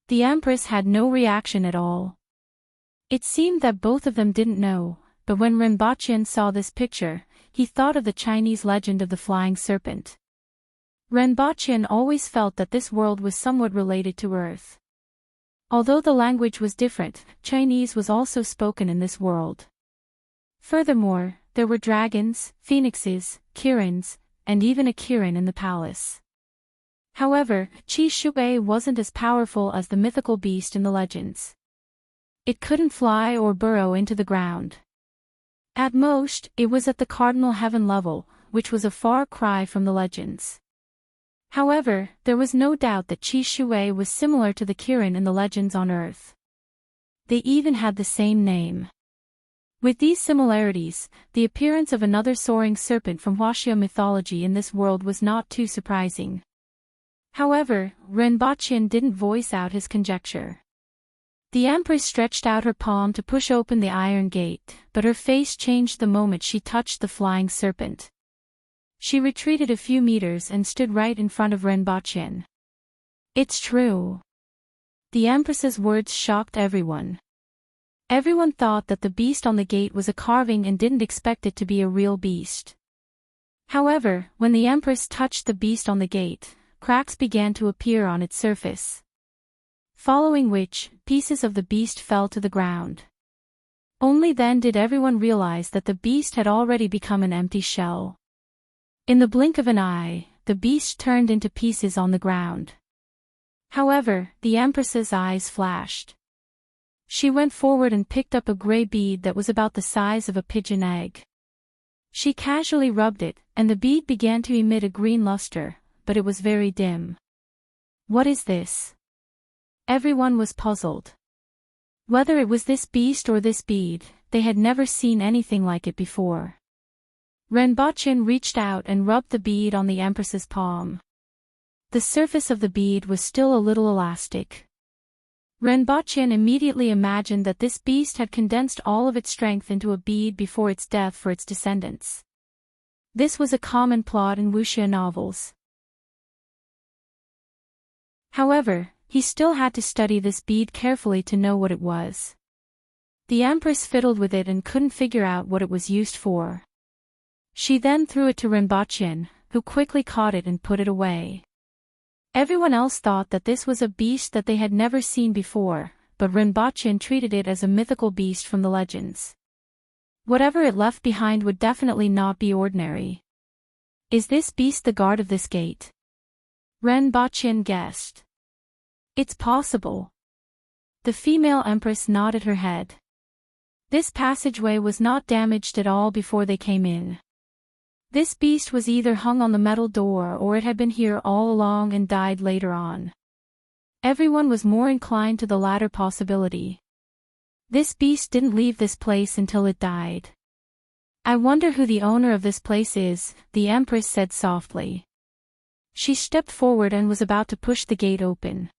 The Empress had no reaction at all. It seemed that both of them didn't know, but when Renbochin saw this picture, he thought of the Chinese legend of the flying serpent. Renbochin always felt that this world was somewhat related to Earth. Although the language was different, Chinese was also spoken in this world. Furthermore, there were dragons, phoenixes, kirins, and even a kirin in the palace. However, Qi Shui wasn't as powerful as the mythical beast in the legends. It couldn't fly or burrow into the ground. At most, it was at the cardinal heaven level, which was a far cry from the legends. However, there was no doubt that Qi Shui was similar to the Kirin in the legends on Earth. They even had the same name. With these similarities, the appearance of another soaring serpent from Huaxia mythology in this world was not too surprising. However, Renbochin didn't voice out his conjecture. The Empress stretched out her palm to push open the iron gate, but her face changed the moment she touched the flying serpent. She retreated a few meters and stood right in front of Renbochin. "It's true." The Empress's words shocked everyone. Everyone thought that the beast on the gate was a carving and didn't expect it to be a real beast. However, when the Empress touched the beast on the gate, cracks began to appear on its surface. Following which, pieces of the beast fell to the ground. Only then did everyone realize that the beast had already become an empty shell. In the blink of an eye, the beast turned into pieces on the ground. However, the Empress's eyes flashed. She went forward and picked up a gray bead that was about the size of a pigeon egg. She casually rubbed it, and the bead began to emit a green luster, but it was very dim. "What is this?" Everyone was puzzled. Whether it was this beast or this bead, they had never seen anything like it before. Renbochin reached out and rubbed the bead on the Empress's palm. The surface of the bead was still a little elastic. Renbochin immediately imagined that this beast had condensed all of its strength into a bead before its death for its descendants. This was a common plot in wuxia novels. However, he still had to study this bead carefully to know what it was. The Empress fiddled with it and couldn't figure out what it was used for. She then threw it to Renbochin, who quickly caught it and put it away. Everyone else thought that this was a beast that they had never seen before, but Renbochin treated it as a mythical beast from the legends. Whatever it left behind would definitely not be ordinary. "Is this beast the guard of this gate?" Renbochin guessed. "It's possible." The female Empress nodded her head. This passageway was not damaged at all before they came in. This beast was either hung on the metal door or it had been here all along and died later on. Everyone was more inclined to the latter possibility. This beast didn't leave this place until it died. I wonder who the owner of this place is, the Empress said softly. She stepped forward and was about to push the gate open.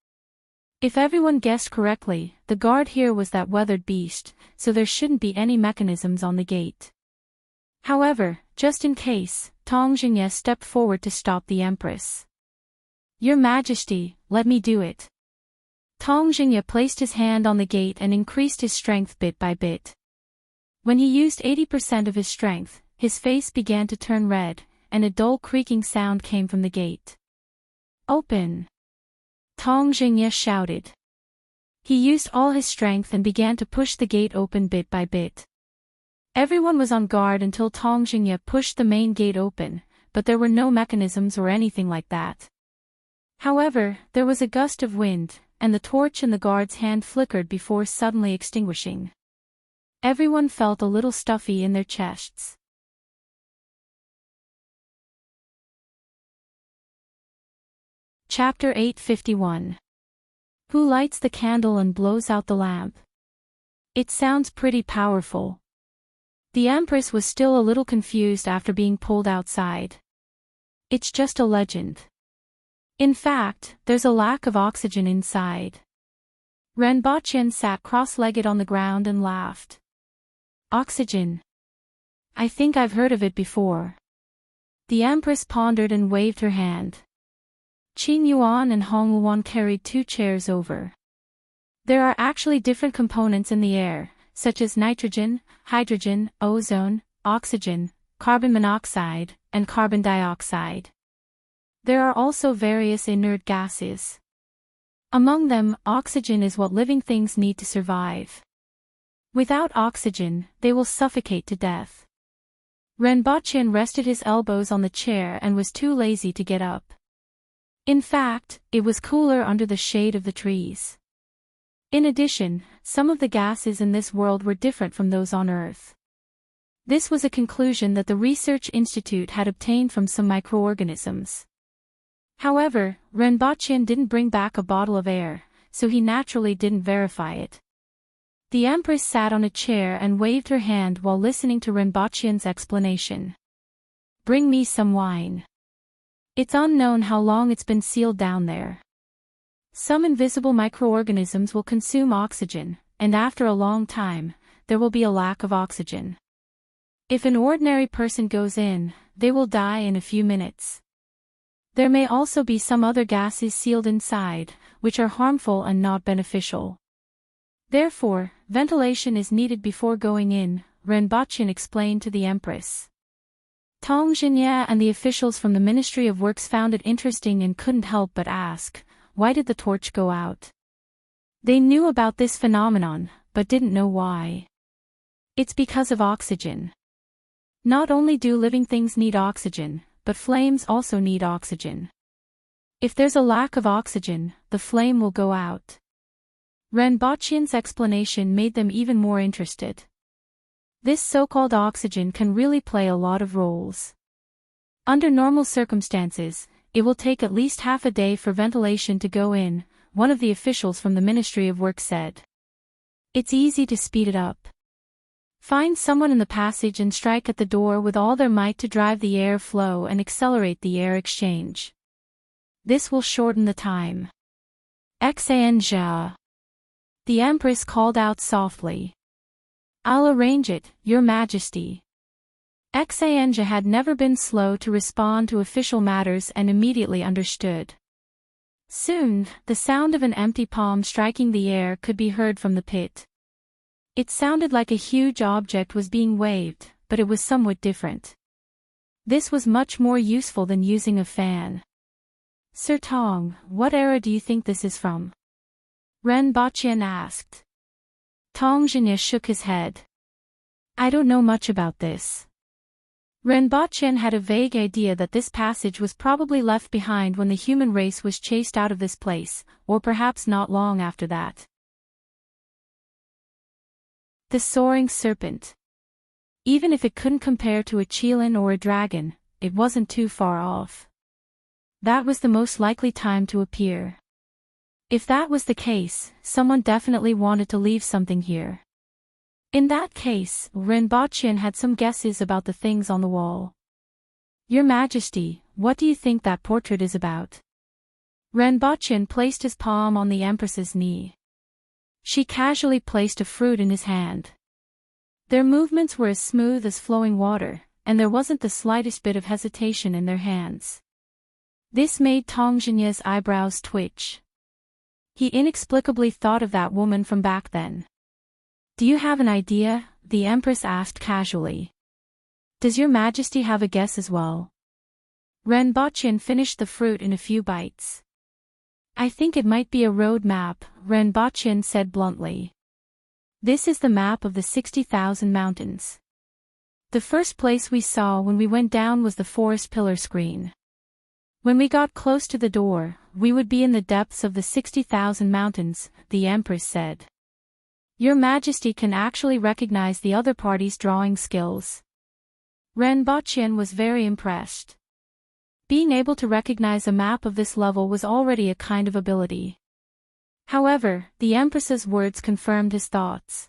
If everyone guessed correctly, the guard here was that weathered beast, so there shouldn't be any mechanisms on the gate. However, just in case, Tong Jingye stepped forward to stop the Empress. Your Majesty, let me do it. Tong Jingye placed his hand on the gate and increased his strength bit by bit. When he used 80% of his strength, his face began to turn red, and a dull creaking sound came from the gate. Open! Tong Jingye shouted. He used all his strength and began to push the gate open bit by bit. Everyone was on guard until Tong Jingye pushed the main gate open, but there were no mechanisms or anything like that. However, there was a gust of wind, and the torch in the guard's hand flickered before suddenly extinguishing. Everyone felt a little stuffy in their chests. Chapter 851. Who lights the candle and blows out the lamp? It sounds pretty powerful. The Empress was still a little confused after being pulled outside. It's just a legend. In fact, there's a lack of oxygen inside. Renbaqian sat cross-legged on the ground and laughed. Oxygen. I think I've heard of it before. The Empress pondered and waved her hand. Qin Yuan and Hong Luan carried 2 chairs over. There are actually different components in the air, such as nitrogen, hydrogen, ozone, oxygen, carbon monoxide, and carbon dioxide. There are also various inert gases. Among them, oxygen is what living things need to survive. Without oxygen, they will suffocate to death. Renbaqian rested his elbows on the chair and was too lazy to get up. In fact, it was cooler under the shade of the trees. In addition, some of the gases in this world were different from those on Earth. This was a conclusion that the research institute had obtained from some microorganisms. However, Renbaqian didn't bring back a bottle of air, so he naturally didn't verify it. The Empress sat on a chair and waved her hand while listening to Renbaqian's explanation. Bring me some wine. It's unknown how long it's been sealed down there. Some invisible microorganisms will consume oxygen, and after a long time, there will be a lack of oxygen. If an ordinary person goes in, they will die in a few minutes. There may also be some other gases sealed inside, which are harmful and not beneficial. Therefore, ventilation is needed before going in, Renbaqian explained to the Empress. Tong Jingye and the officials from the Ministry of Works found it interesting and couldn't help but ask, why did the torch go out? They knew about this phenomenon, but didn't know why. It's because of oxygen. Not only do living things need oxygen, but flames also need oxygen. If there's a lack of oxygen, the flame will go out. Renbaqian's explanation made them even more interested. This so-called oxygen can really play a lot of roles. Under normal circumstances, it will take at least half a day for ventilation to go in, one of the officials from the Ministry of Work said. It's easy to speed it up. Find someone in the passage and strike at the door with all their might to drive the air flow and accelerate the air exchange. This will shorten the time. Xanjia. The Empress called out softly. I'll arrange it, Your Majesty. Xanjia had never been slow to respond to official matters and immediately understood. Soon, the sound of an empty palm striking the air could be heard from the pit. It sounded like a huge object was being waved, but it was somewhat different. This was much more useful than using a fan. Sir Tong, what era do you think this is from? Renbaqian asked. Tong Jingye shook his head. I don't know much about this. Renbaqian had a vague idea that this passage was probably left behind when the human race was chased out of this place, or perhaps not long after that. the soaring serpent. Even if it couldn't compare to a qilin or a dragon, it wasn't too far off. That was the most likely time to appear. If that was the case, someone definitely wanted to leave something here. In that case, Rinpoche had some guesses about the things on the wall. Your Majesty, what do you think that portrait is about? Rinpoche placed his palm on the Empress's knee. She casually placed a fruit in his hand. Their movements were as smooth as flowing water, and there wasn't the slightest bit of hesitation in their hands. This made Tong Jinye's eyebrows twitch. He inexplicably thought of that woman from back then. Do you have an idea? The Empress asked casually. Does your Majesty have a guess as well? Rinpoche finished the fruit in a few bites. I think it might be a road map, Rinpoche said bluntly. This is the map of the 60,000 mountains. The first place we saw when we went down was the forest pillar screen. When we got close to the door, we would be in the depths of the 60,000 mountains, the Empress said. Your Majesty can actually recognize the other party's drawing skills. Rinpoche was very impressed. Being able to recognize a map of this level was already a kind of ability. However, the Empress's words confirmed his thoughts.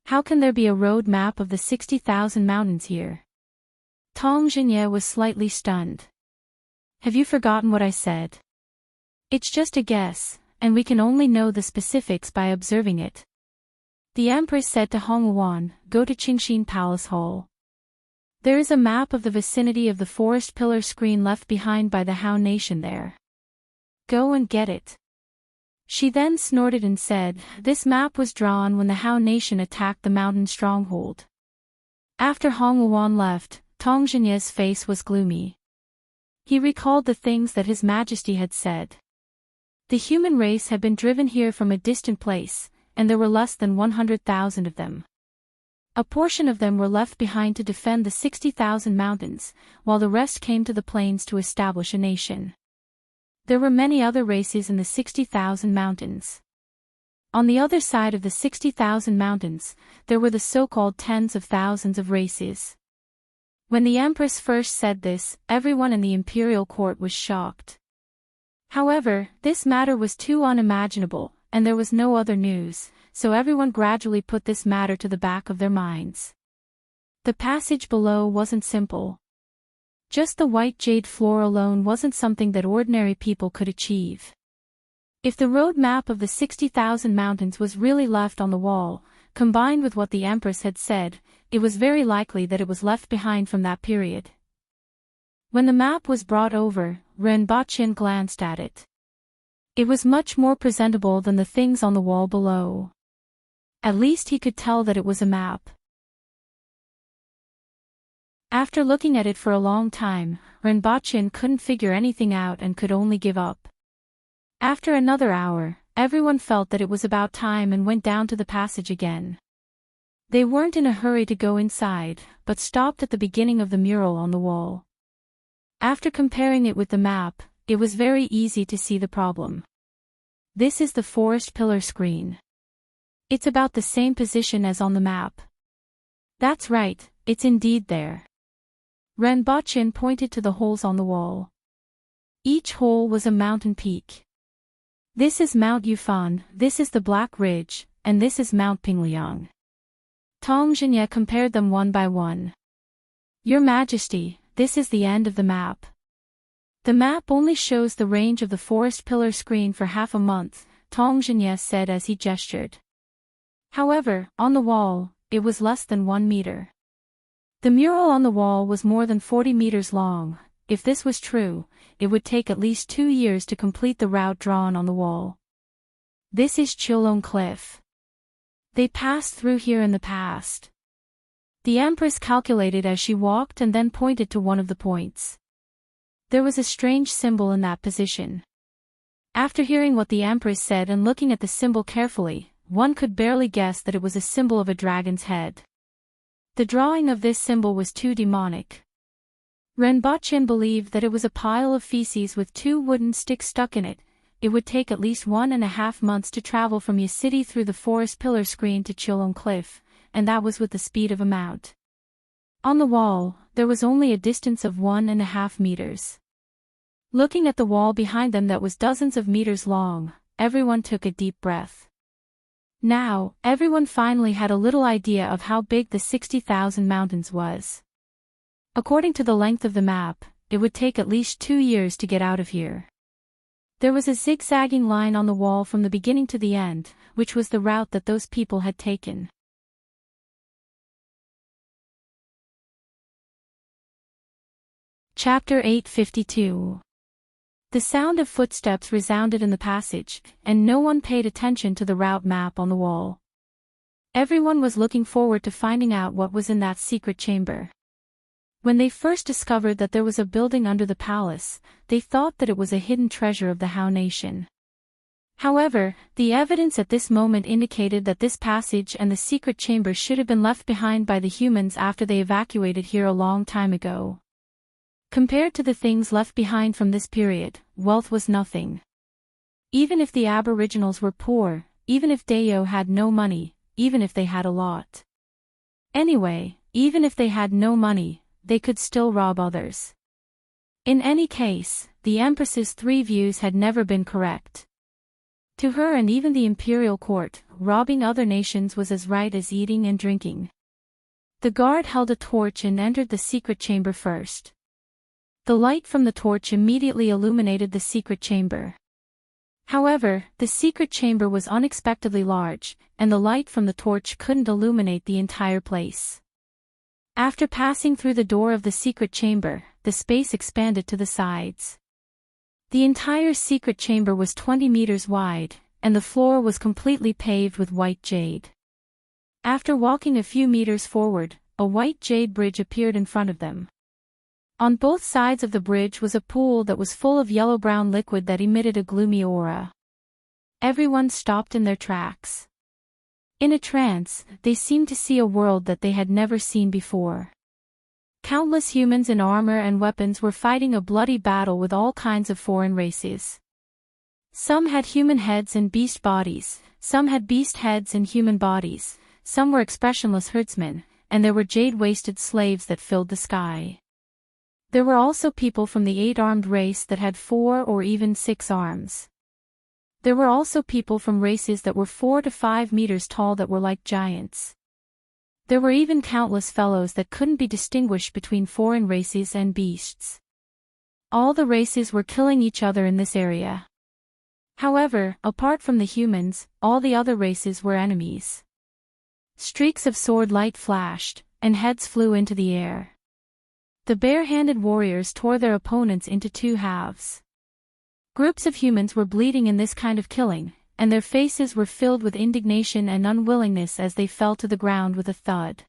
How can there be a road map of the 60,000 mountains here? Tong Jinye was slightly stunned. Have you forgotten what I said? It's just a guess, and we can only know the specifics by observing it. The Empress said to Hong Wuan, go to Qingxin Palace Hall. There is a map of the vicinity of the forest pillar screen left behind by the Han Nation there. Go and get it. She then snorted and said, this map was drawn when the Han Nation attacked the mountain stronghold. After Hong Wuan left, Tong Jinye's face was gloomy. He recalled the things that His Majesty had said. The human race had been driven here from a distant place, and there were less than 100,000 of them. A portion of them were left behind to defend the 60,000 mountains, while the rest came to the plains to establish a nation. There were many other races in the 60,000 mountains. On the other side of the 60,000 mountains, there were the so-called tens of thousands of races. When the Empress first said this, everyone in the imperial court was shocked. However, this matter was too unimaginable, and there was no other news, so everyone gradually put this matter to the back of their minds. The passage below wasn't simple. Just the white jade floor alone wasn't something that ordinary people could achieve. If the road map of the 60,000 mountains was really left on the wall, combined with what the Empress had said, it was very likely that it was left behind from that period. When the map was brought over, Rinpoche glanced at it. It was much more presentable than the things on the wall below. At least he could tell that it was a map. After looking at it for a long time, Rinpoche couldn't figure anything out and could only give up. After another hour, everyone felt that it was about time and went down to the passage again. They weren't in a hurry to go inside, but stopped at the beginning of the mural on the wall. After comparing it with the map, it was very easy to see the problem. This is the forest pillar screen. It's about the same position as on the map. That's right, it's indeed there. Rinpoche pointed to the holes on the wall. Each hole was a mountain peak. This is Mount Yufan, this is the Black Ridge, and this is Mount Pingliang. Tong Jinye compared them one by one. Your Majesty, this is the end of the map. The map only shows the range of the forest pillar screen for half a month, Tong Jinye said as he gestured. However, on the wall, it was less than 1 meter. The mural on the wall was more than 40 meters long. If this was true, it would take at least 2 years to complete the route drawn on the wall. This is Chilong Cliff. They passed through here in the past. The Empress calculated as she walked and then pointed to one of the points. There was a strange symbol in that position. After hearing what the Empress said and looking at the symbol carefully, one could barely guess that it was a symbol of a dragon's head. The drawing of this symbol was too demonic. Rinpoche believed that it was a pile of feces with 2 wooden sticks stuck in it. It would take at least 1.5 months to travel from Yi City through the forest pillar screen to Chilong Cliff, and that was with the speed of a mount. On the wall, there was only a distance of 1.5 meters. Looking at the wall behind them that was dozens of meters long, everyone took a deep breath. Now, everyone finally had a little idea of how big the 60,000 mountains was. According to the length of the map, it would take at least 2 years to get out of here. There was a zigzagging line on the wall from the beginning to the end, which was the route that those people had taken. Chapter 852. The sound of footsteps resounded in the passage, and no one paid attention to the route map on the wall. Everyone was looking forward to finding out what was in that secret chamber. When they first discovered that there was a building under the palace, they thought that it was a hidden treasure of the How Nation. However, the evidence at this moment indicated that this passage and the secret chamber should have been left behind by the humans after they evacuated here a long time ago. Compared to the things left behind from this period, wealth was nothing. Even if the Aboriginals were poor, even if Deo had no money, even if they had a lot. Anyway, even if they had no money, they could still rob others. In any case, the Empress's 3 views had never been correct. To her and even the imperial court, robbing other nations was as right as eating and drinking. The guard held a torch and entered the secret chamber first. The light from the torch immediately illuminated the secret chamber. However, the secret chamber was unexpectedly large, and the light from the torch couldn't illuminate the entire place. After passing through the door of the secret chamber, the space expanded to the sides. The entire secret chamber was 20 meters wide, and the floor was completely paved with white jade. After walking a few meters forward, a white jade bridge appeared in front of them. On both sides of the bridge was a pool that was full of yellow-brown liquid that emitted a gloomy aura. Everyone stopped in their tracks. In a trance, they seemed to see a world that they had never seen before. Countless humans in armor and weapons were fighting a bloody battle with all kinds of foreign races. Some had human heads and beast bodies, some had beast heads and human bodies, some were expressionless herdsmen, and there were jade-waisted slaves that filled the sky. There were also people from the 8-armed race that had 4 or even 6 arms. There were also people from races that were 4 to 5 meters tall that were like giants. There were even countless fellows that couldn't be distinguished between foreign races and beasts. All the races were killing each other in this area. However, apart from the humans, all the other races were enemies. Streaks of sword light flashed, and heads flew into the air. The bare-handed warriors tore their opponents into 2 halves. Groups of humans were bleeding in this kind of killing, and their faces were filled with indignation and unwillingness as they fell to the ground with a thud.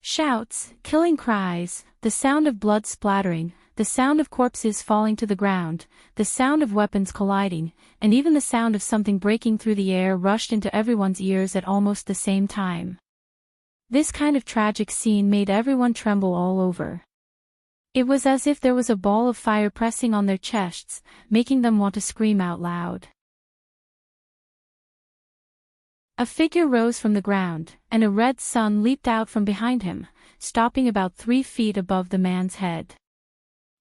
Shouts, killing cries, the sound of blood splattering, the sound of corpses falling to the ground, the sound of weapons colliding, and even the sound of something breaking through the air rushed into everyone's ears at almost the same time. This kind of tragic scene made everyone tremble all over. It was as if there was a ball of fire pressing on their chests, making them want to scream out loud. A figure rose from the ground, and a red sun leaped out from behind him, stopping about 3 feet above the man's head.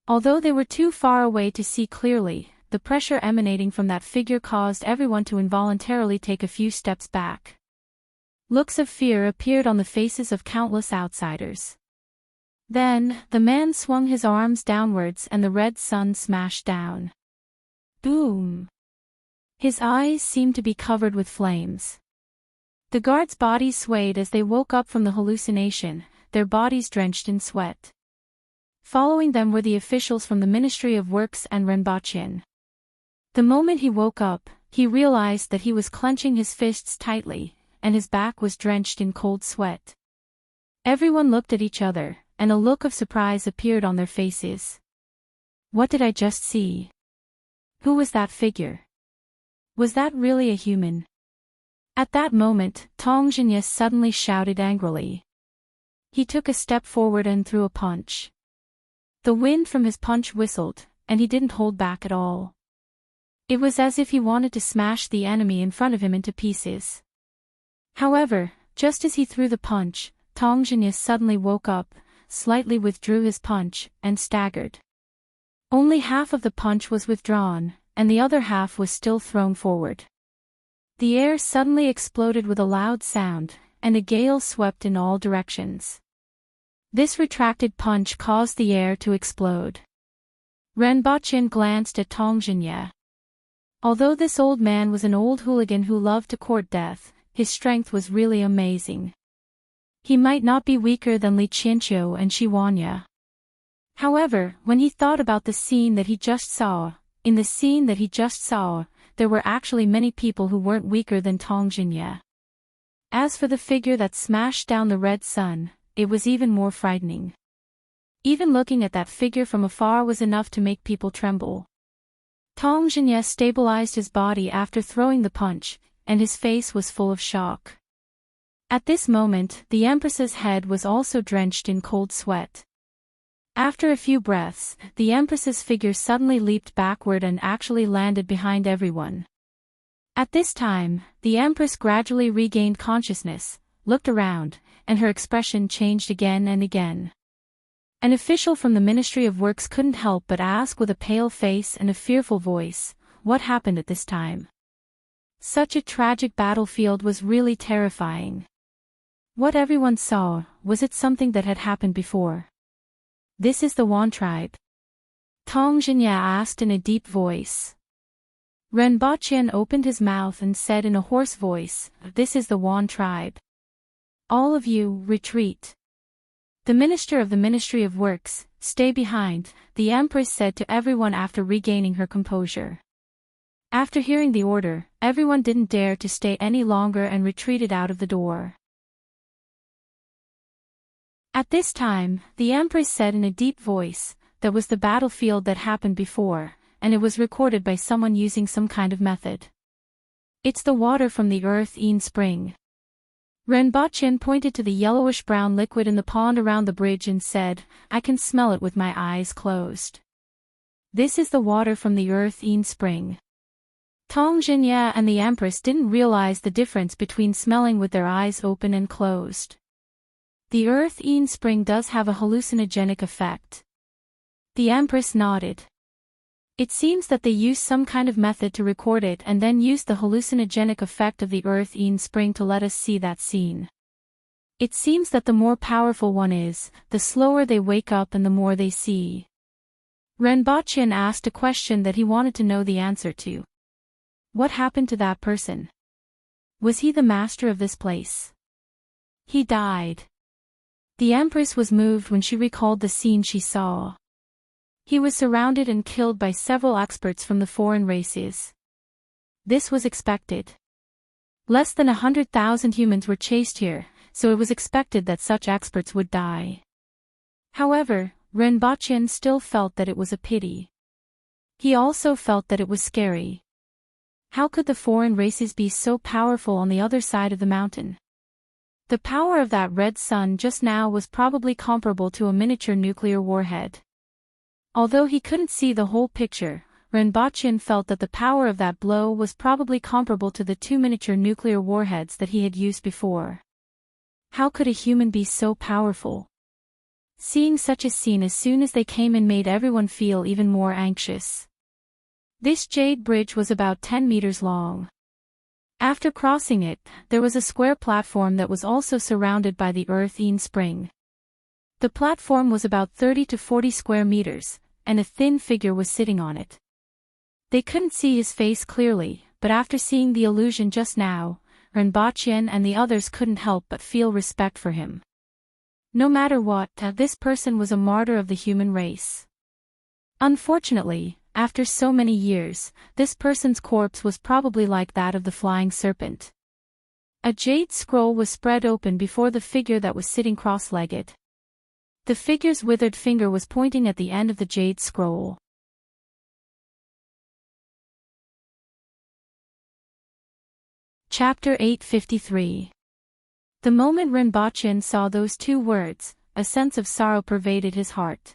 Although they were too far away to see clearly, the pressure emanating from that figure caused everyone to involuntarily take a few steps back. Looks of fear appeared on the faces of countless outsiders. Then, the man swung his arms downwards and the red sun smashed down. Boom! His eyes seemed to be covered with flames. The guards' bodies swayed as they woke up from the hallucination, their bodies drenched in sweat. Following them were the officials from the Ministry of Works and Renbachin. The moment he woke up, he realized that he was clenching his fists tightly, and his back was drenched in cold sweat. Everyone looked at each other, and a look of surprise appeared on their faces. What did I just see? Who was that figure? Was that really a human? At that moment, Tong Jinye suddenly shouted angrily. He took a step forward and threw a punch. The wind from his punch whistled, and he didn't hold back at all. It was as if he wanted to smash the enemy in front of him into pieces. However, Just as he threw the punch, Tong Jinye suddenly woke up, slightly withdrew his punch, and staggered. Only half of the punch was withdrawn, and the other half was still thrown forward. The air suddenly exploded with a loud sound, and a gale swept in all directions. This retracted punch caused the air to explode. Renbochin glanced at Tong Jinye. Although this old man was an old hooligan who loved to court death, his strength was really amazing. He might not be weaker than Li Qianqiu and Shi Wanya. However, when he thought about the scene that he just saw, there were actually many people who weren't weaker than Tong Jinye. As for the figure that smashed down the red sun, it was even more frightening. Even looking at that figure from afar was enough to make people tremble. Tong Jinye stabilized his body after throwing the punch, and his face was full of shock. At this moment, the Empress's head was also drenched in cold sweat. After a few breaths, the Empress's figure suddenly leaped backward and actually landed behind everyone. At this time, the Empress gradually regained consciousness, looked around, and her expression changed again and again. An official from the Ministry of Works couldn't help but ask with a pale face and a fearful voice, what happened at this time? Such a tragic battlefield was really terrifying. What everyone saw, was it something that had happened before? This is the Wan tribe? Tong Jinye asked in a deep voice. Renbochin opened his mouth and said in a hoarse voice, this is the Wan tribe. All of you, retreat. The minister of the Ministry of Works, stay behind, the Empress said to everyone after regaining her composure. After hearing the order, everyone didn't dare to stay any longer and retreated out of the door. At this time, the Empress said in a deep voice, that was the battlefield that happened before, and it was recorded by someone using some kind of method. It's the water from the Earth-Een spring. Renbochin pointed to the yellowish-brown liquid in the pond around the bridge and said, I can smell it with my eyes closed. This is the water from the Earth-Een spring. Tong Jinye and the Empress didn't realize the difference between smelling with their eyes open and closed. The Earth-Een spring does have a hallucinogenic effect. The Empress nodded. It seems that they used some kind of method to record it and then used the hallucinogenic effect of the Earth-Een spring to let us see that scene. It seems that the more powerful one is, the slower they wake up and the more they see. Renbochin asked a question that he wanted to know the answer to. What happened to that person? Was he the master of this place? He died. The Empress was moved when she recalled the scene she saw. He was surrounded and killed by several experts from the foreign races. This was expected. Less than 100,000 humans were chased here, so it was expected that such experts would die. However, Renbochin still felt that it was a pity. He also felt that it was scary. How could the foreign races be so powerful on the other side of the mountain? The power of that red sun just now was probably comparable to a miniature nuclear warhead. Although he couldn't see the whole picture, Renbochin felt that the power of that blow was probably comparable to the 2 miniature nuclear warheads that he had used before. How could a human be so powerful? Seeing such a scene as soon as they came in made everyone feel even more anxious. This jade bridge was about 10 meters long. After crossing it, there was a square platform that was also surrounded by the Earth-Een spring. The platform was about 30 to 40 square meters, and a thin figure was sitting on it. They couldn't see his face clearly, but after seeing the illusion just now, Renbochin and the others couldn't help but feel respect for him. No matter what, this person was a martyr of the human race. Unfortunately, after so many years, this person's corpse was probably like that of the flying serpent. A jade scroll was spread open before the figure that was sitting cross-legged. The figure's withered finger was pointing at the end of the jade scroll. Chapter 853. The moment Renbochin saw those 2 words, a sense of sorrow pervaded his heart.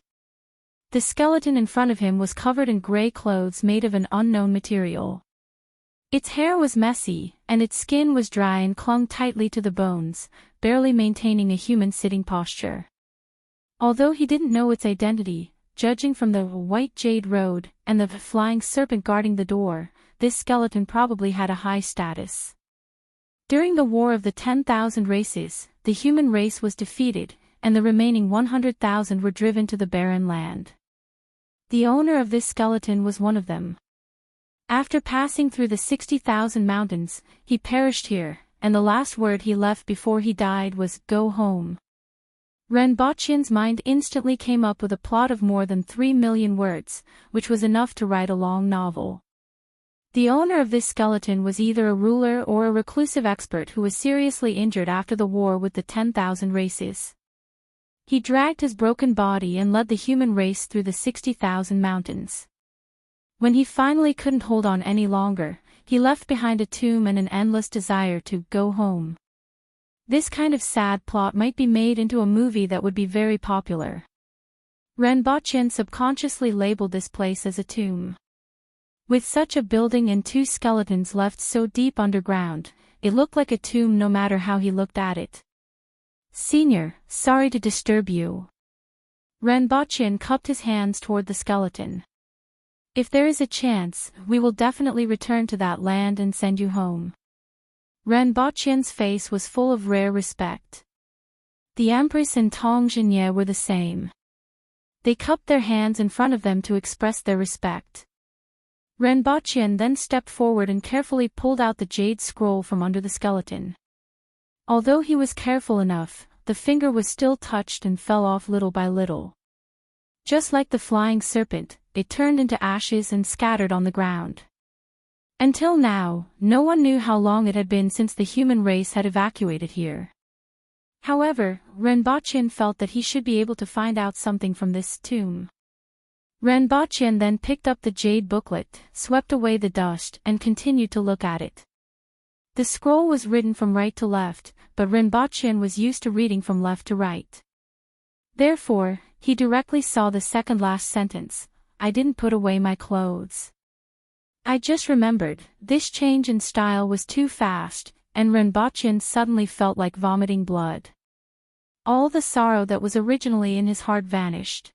The skeleton in front of him was covered in gray clothes made of an unknown material. Its hair was messy, and its skin was dry and clung tightly to the bones, barely maintaining a human sitting posture. Although he didn't know its identity, judging from the white jade road and the flying serpent guarding the door, this skeleton probably had a high status. During the War of the 10,000 Races, the human race was defeated, and the remaining 100,000 were driven to the barren land. The owner of this skeleton was one of them. After passing through the 60,000 mountains, he perished here, and the last word he left before he died was, "Go home." Renbochen's mind instantly came up with a plot of more than 3 million words, which was enough to write a long novel. The owner of this skeleton was either a ruler or a reclusive expert who was seriously injured after the war with the 10,000 races. He dragged his broken body and led the human race through the 60,000 mountains. When he finally couldn't hold on any longer, he left behind a tomb and an endless desire to go home. This kind of sad plot might be made into a movie that would be very popular. Renbochen subconsciously labeled this place as a tomb. With such a building and 2 skeletons left so deep underground, it looked like a tomb no matter how he looked at it. "Senior, sorry to disturb you." Renbochen cupped his hands toward the skeleton. "If there is a chance, we will definitely return to that land and send you home." Renbochen's face was full of rare respect. The Empress and Tong Jinye were the same. They cupped their hands in front of them to express their respect. Renbochen then stepped forward and carefully pulled out the jade scroll from under the skeleton. Although he was careful enough, the finger was still touched and fell off little by little. Just like the flying serpent, it turned into ashes and scattered on the ground. Until now, no one knew how long it had been since the human race had evacuated here. However, Renbochen felt that he should be able to find out something from this tomb. Renbochen then picked up the jade booklet, swept away the dust, and continued to look at it. The scroll was written from right to left, but Renbochen was used to reading from left to right. Therefore, he directly saw the second last sentence, "I didn't put away my clothes." I just remembered, this change in style was too fast, and Renbochen suddenly felt like vomiting blood. All the sorrow that was originally in his heart vanished.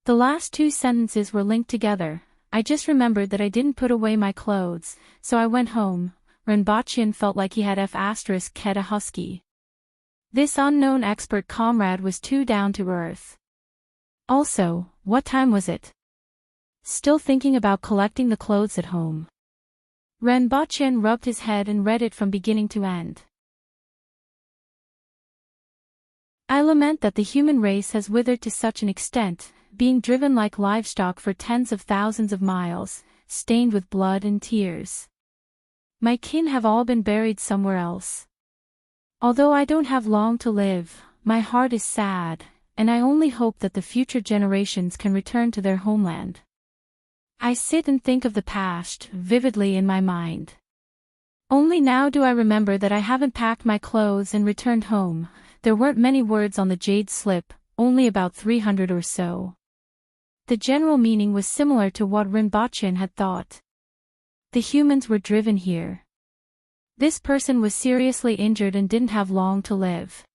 The last 2 sentences were linked together. "I just remembered that I didn't put away my clothes, so I went home." Renbochen felt like he had F***ed a husky. This unknown expert comrade was too down to earth. Also, what time was it? Still thinking about collecting the clothes at home. Renbochen rubbed his head and read it from beginning to end. "I lament that the human race has withered to such an extent, being driven like livestock for tens of thousands of miles, stained with blood and tears. My kin have all been buried somewhere else. Although I don't have long to live, my heart is sad, and I only hope that the future generations can return to their homeland. I sit and think of the past, vividly in my mind. Only now do I remember that I haven't packed my clothes and returned home." There weren't many words on the jade slip, only about 300 or so. The general meaning was similar to what Renbochen had thought. The humans were driven here. This person was seriously injured and didn't have long to live.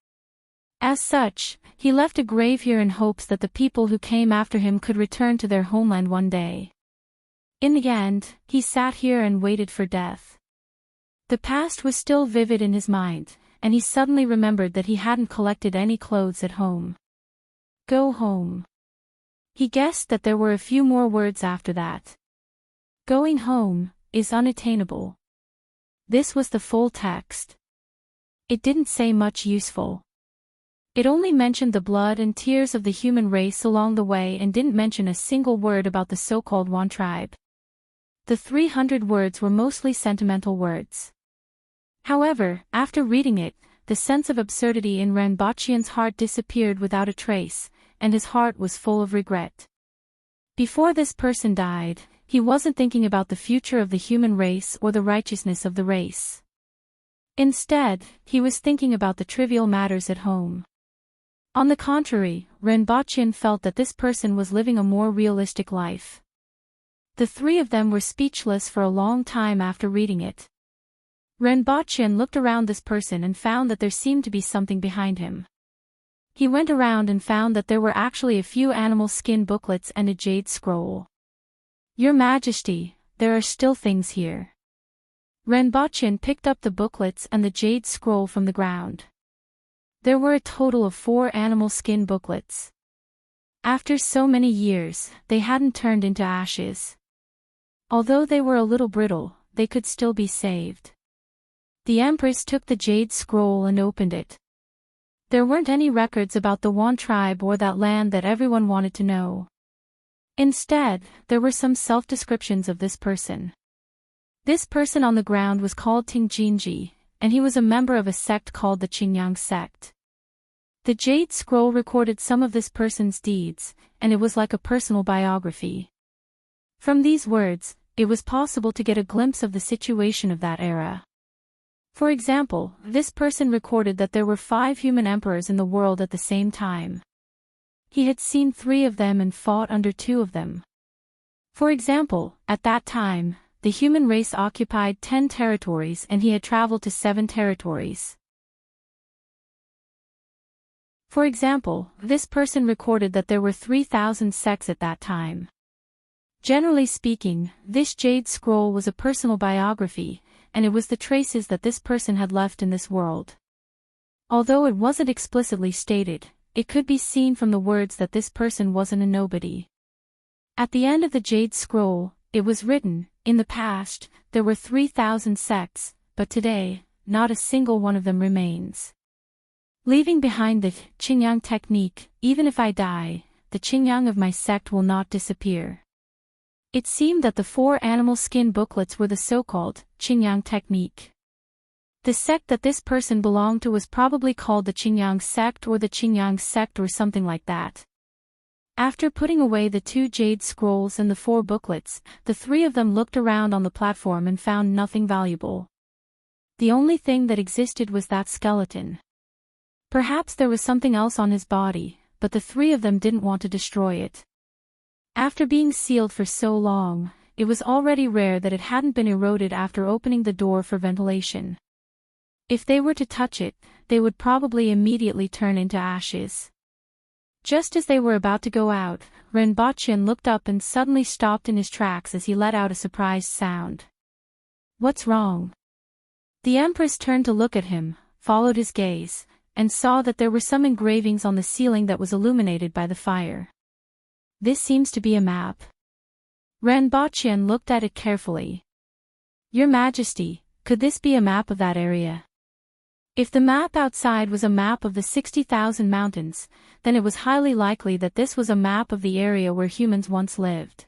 As such, he left a grave here in hopes that the people who came after him could return to their homeland one day. In the end, he sat here and waited for death. The past was still vivid in his mind, and he suddenly remembered that he hadn't collected any clothes at home. Go home. He guessed that there were a few more words after that. Going home is unattainable. This was the full text. It didn't say much useful. It only mentioned the blood and tears of the human race along the way and didn't mention a single word about the so-called Wan tribe. The 300 words were mostly sentimental words. However, after reading it, the sense of absurdity in Renbochen's heart disappeared without a trace, and his heart was full of regret. Before this person died, he wasn't thinking about the future of the human race or the righteousness of the race. Instead, he was thinking about the trivial matters at home. On the contrary, Renbochen felt that this person was living a more realistic life. The three of them were speechless for a long time after reading it. Renbochin looked around this person and found that there seemed to be something behind him. He went around and found that there were actually a few animal skin booklets and a jade scroll. Your Majesty, there are still things here. Renbochin picked up the booklets and the jade scroll from the ground. There were a total of 4 animal skin booklets. After so many years, they hadn't turned into ashes. Although they were a little brittle, they could still be saved. The Empress took the jade scroll and opened it. There weren't any records about the Wan tribe or that land that everyone wanted to know. Instead, there were some self-descriptions of this person. This person on the ground was called Tingjinji, and he was a member of a sect called the Qingyang sect. The jade scroll recorded some of this person's deeds, and it was like a personal biography. From these words, it was possible to get a glimpse of the situation of that era. For example, this person recorded that there were 5 human emperors in the world at the same time. He had seen 3 of them and fought under 2 of them. For example, at that time, the human race occupied 10 territories and he had traveled to 7 territories. For example, this person recorded that there were 3,000 sects at that time. Generally speaking, this jade scroll was a personal biography, and it was the traces that this person had left in this world. Although it wasn't explicitly stated, it could be seen from the words that this person wasn't a nobody. At the end of the jade scroll, it was written, in the past, there were 3,000 sects, but today, not a single one of them remains. Leaving behind the Qingyang technique, even if I die, the Qingyang of my sect will not disappear. It seemed that the 4 animal skin booklets were the so-called Qingyang technique. The sect that this person belonged to was probably called the Qingyang sect or the Qingyang sect or something like that. After putting away the 2 jade scrolls and the 4 booklets, the 3 of them looked around on the platform and found nothing valuable. The only thing that existed was that skeleton. Perhaps there was something else on his body, but the 3 of them didn't want to destroy it. After being sealed for so long, it was already rare that it hadn't been eroded after opening the door for ventilation. If they were to touch it, they would probably immediately turn into ashes. Just as they were about to go out, Renbochin looked up and suddenly stopped in his tracks as he let out a surprised sound. What's wrong? The Empress turned to look at him, followed his gaze, and saw that there were some engravings on the ceiling that was illuminated by the fire. This seems to be a map. Renbochin looked at it carefully. Your Majesty, could this be a map of that area? If the map outside was a map of the 60,000 mountains, then it was highly likely that this was a map of the area where humans once lived.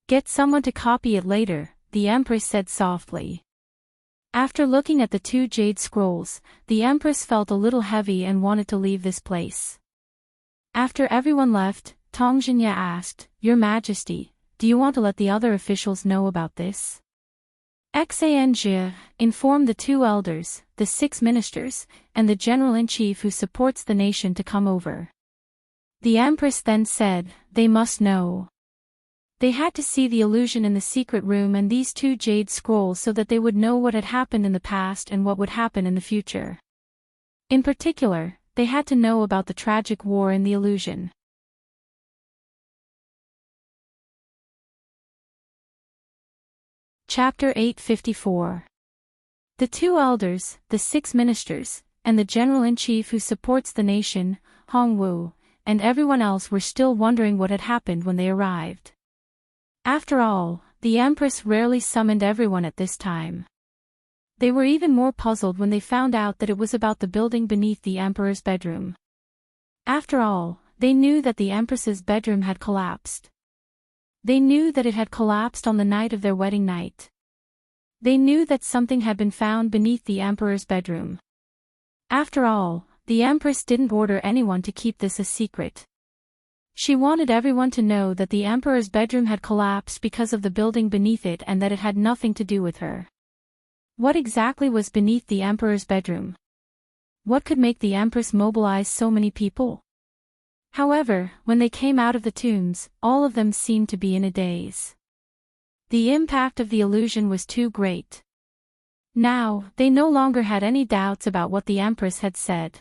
Get someone to copy it later, the Empress said softly. After looking at the 2 jade scrolls, the Empress felt a little heavy and wanted to leave this place. After everyone left, Tong Jinya asked, Your Majesty, do you want to let the other officials know about this? Xanjia informed the 2 elders, the 6 ministers, and the general-in-chief who supports the nation to come over. The Empress then said, they must know. They had to see the illusion in the secret room and these 2 jade scrolls so that they would know what had happened in the past and what would happen in the future. In particular, they had to know about the tragic war in the illusion. Chapter 854. The 2 elders, the 6 ministers, and the general-in-chief who supports the nation, Hongwu, and everyone else were still wondering what had happened when they arrived. After all, the Empress rarely summoned everyone at this time. They were even more puzzled when they found out that it was about the building beneath the Emperor's bedroom. After all, they knew that the Empress's bedroom had collapsed. They knew that it had collapsed on the night of their wedding night. They knew that something had been found beneath the Emperor's bedroom. After all, the Empress didn't order anyone to keep this a secret. She wanted everyone to know that the Emperor's bedroom had collapsed because of the building beneath it and that it had nothing to do with her. What exactly was beneath the Emperor's bedroom? What could make the Empress mobilize so many people? However, when they came out of the tombs, all of them seemed to be in a daze. The impact of the illusion was too great. Now, they no longer had any doubts about what the Empress had said.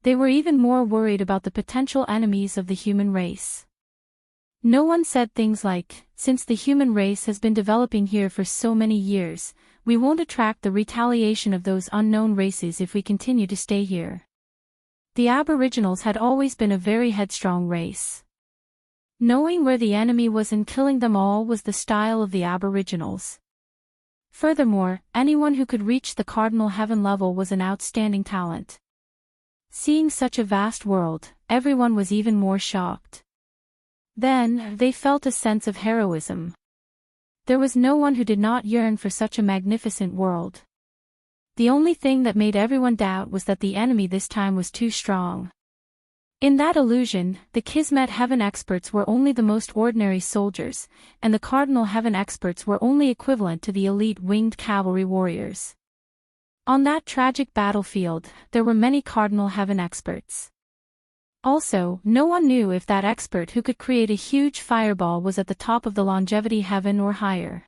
They were even more worried about the potential enemies of the human race. No one said things like, since the human race has been developing here for so many years, we won't attract the retaliation of those unknown races if we continue to stay here. The Aboriginals had always been a very headstrong race. Knowing where the enemy was and killing them all was the style of the Aboriginals. Furthermore, anyone who could reach the cardinal heaven level was an outstanding talent. Seeing such a vast world, everyone was even more shocked. Then, they felt a sense of heroism. There was no one who did not yearn for such a magnificent world. The only thing that made everyone doubt was that the enemy this time was too strong. In that illusion, the Kismet Heaven experts were only the most ordinary soldiers, and the Cardinal Heaven experts were only equivalent to the elite winged cavalry warriors. On that tragic battlefield, there were many Cardinal Heaven experts. Also, no one knew if that expert who could create a huge fireball was at the top of the longevity heaven or higher.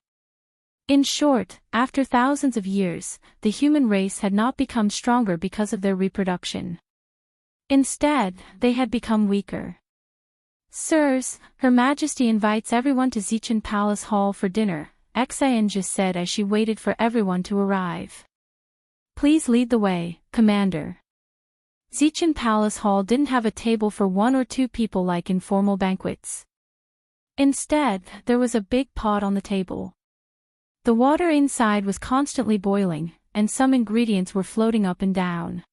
In short, after thousands of years, the human race had not become stronger because of their reproduction. Instead, they had become weaker. Sirs, Her Majesty invites everyone to Zichan Palace Hall for dinner, Xianjia said as she waited for everyone to arrive. Please lead the way, Commander. Zichan Palace Hall didn't have a table for one or two people like in formal banquets. Instead, there was a big pot on the table. The water inside was constantly boiling, and some ingredients were floating up and down.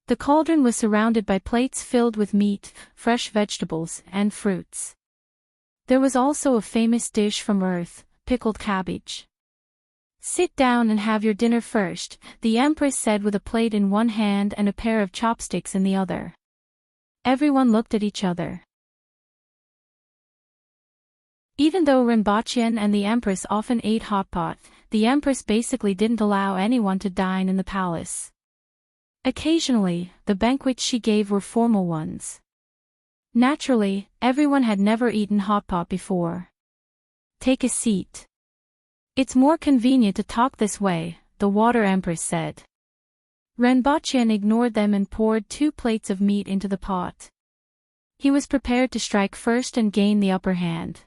The cauldron was surrounded by plates filled with meat, fresh vegetables, and fruits. There was also a famous dish from Earth, pickled cabbage. Sit down and have your dinner first, the Empress said with a plate in one hand and a pair of chopsticks in the other. Everyone looked at each other. Even though Rinpochian and the Empress often ate hot pot, the Empress basically didn't allow anyone to dine in the palace. Occasionally, the banquets she gave were formal ones. Naturally, everyone had never eaten hot pot before. Take a seat. It's more convenient to talk this way, the Water Empress said. Rinpochian ignored them and poured 2 plates of meat into the pot. He was prepared to strike first and gain the upper hand.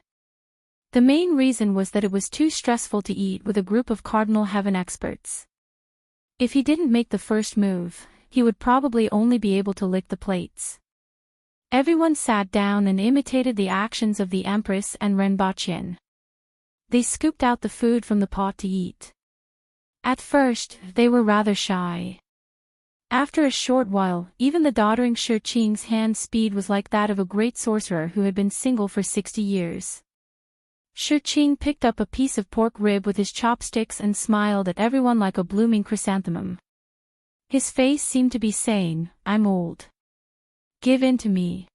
The main reason was that it was too stressful to eat with a group of Cardinal Heaven experts. If he didn't make the first move, he would probably only be able to lick the plates. Everyone sat down and imitated the actions of the Empress and Rinpochian. They scooped out the food from the pot to eat. At first, they were rather shy. After a short while, even the doddering Shi Qing's hand speed was like that of a great sorcerer who had been single for 60 years. Shi Qing picked up a piece of pork rib with his chopsticks and smiled at everyone like a blooming chrysanthemum. His face seemed to be saying, I'm old. Give in to me.